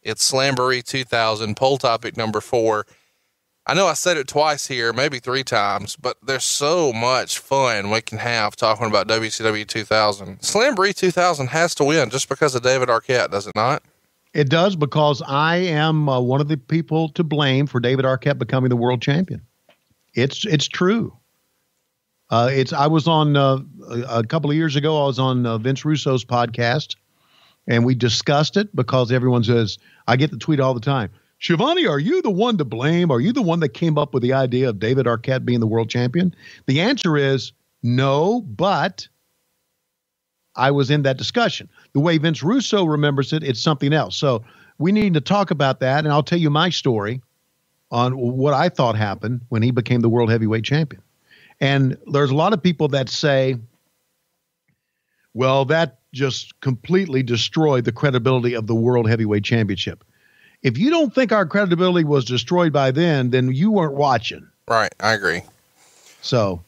It's Slamboree 2000, poll topic number 4. I know I said it twice here, maybe 3 times, but there's so much fun we can have talking about WCW 2000. Slamboree 2000 has to win just because of David Arquette, does it not? It does, because I am one of the people to blame for David Arquette becoming the world champion. It's true. I was on a couple of years ago. I was on Vince Russo's podcast, and we discussed it because everyone says, I get the tweet all the time, Schiavone, are you the one to blame? Are you the one that came up with the idea of David Arquette being the world champion? The answer is no, but I was in that discussion. The way Vince Russo remembers it, it's something else. So we need to talk about that, and I'll tell you my story on what I thought happened when he became the world heavyweight champion. And there's a lot of people that say, well, that just completely destroyed the credibility of the world heavyweight championship. If you don't think our credibility was destroyed by then you weren't watching. Right. I agree. So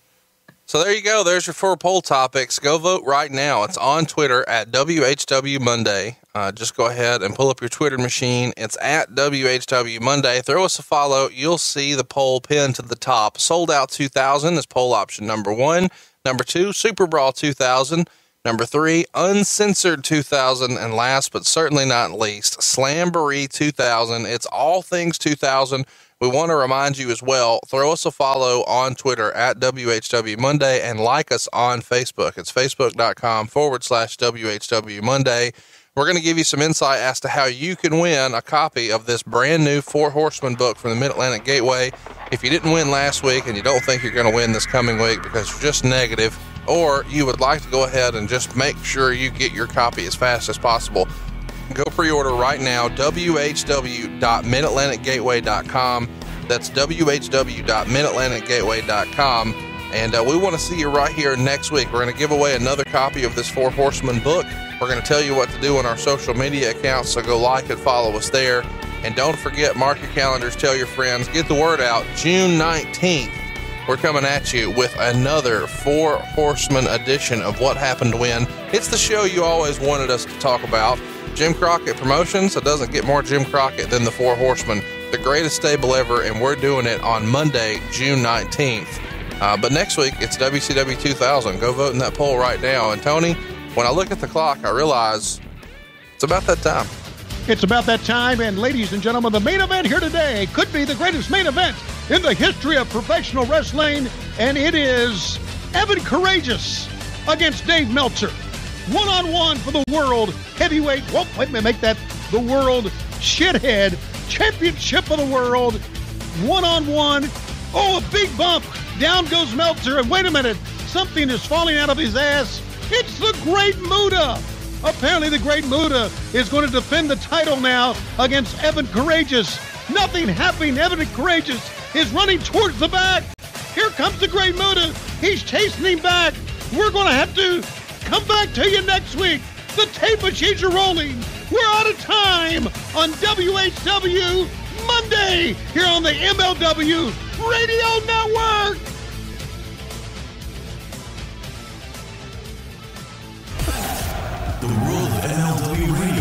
there you go. There's your 4 poll topics. Go vote right now. It's on Twitter at WHW Monday. Just go ahead and pull up your Twitter machine. It's at WHW Monday. Throw us a follow. You'll see the poll pinned to the top. Sold Out 2000 is poll option number 1. Number 2, Super Brawl 2000. Number 3, Uncensored 2000. And last but certainly not least, Slamboree 2000. It's all things 2000. We want to remind you as well, throw us a follow on Twitter at WHW Monday and like us on Facebook. It's facebook.com/WHW Monday. We're going to give you some insight as to how you can win a copy of this brand new 4 Horsemen book from the Mid-Atlantic Gateway. If you didn't win last week and you don't think you're going to win this coming week because you're just negative, or you would like to go ahead and just make sure you get your copy as fast as possible, go pre-order right now, whw.midatlanticgateway.com. That's whw.midatlanticgateway.com. And we want to see you right here next week. We're going to give away another copy of this 4 Horsemen book. We're going to tell you what to do on our social media accounts, so go like and follow us there. And don't forget, mark your calendars, tell your friends, get the word out. June 19th, we're coming at you with another 4 Horsemen edition of What Happened When. It's the show you always wanted us to talk about. Jim Crockett Promotions, it doesn't get more Jim Crockett than the 4 Horsemen, the greatest stable ever, and we're doing it on Monday, June 19th. But next week, it's WCW 2000. Go vote in that poll right now. And Tony, when I look at the clock, I realize it's about that time. it's about that time, and ladies and gentlemen, the main event here today could be the greatest main event in the history of professional wrestling, and it is Evan Courageous against Dave Meltzer. One-on-one for the world heavyweight, well, let me make that the world shithead championship of the world. One-on-one. Oh, a big bump. Down goes Meltzer, and wait a minute, something is falling out of his ass. It's the Great Muta. Apparently the Great Muta is going to defend the title now against Evan Courageous. Nothing happening. Evan Courageous is running towards the back. Here comes the Great Muta. He's chasing him back. We're going to have to come back to you next week. The tape machines are rolling. We're out of time on WHW Monday here on the MLW Radio Network. The world of MLW Radio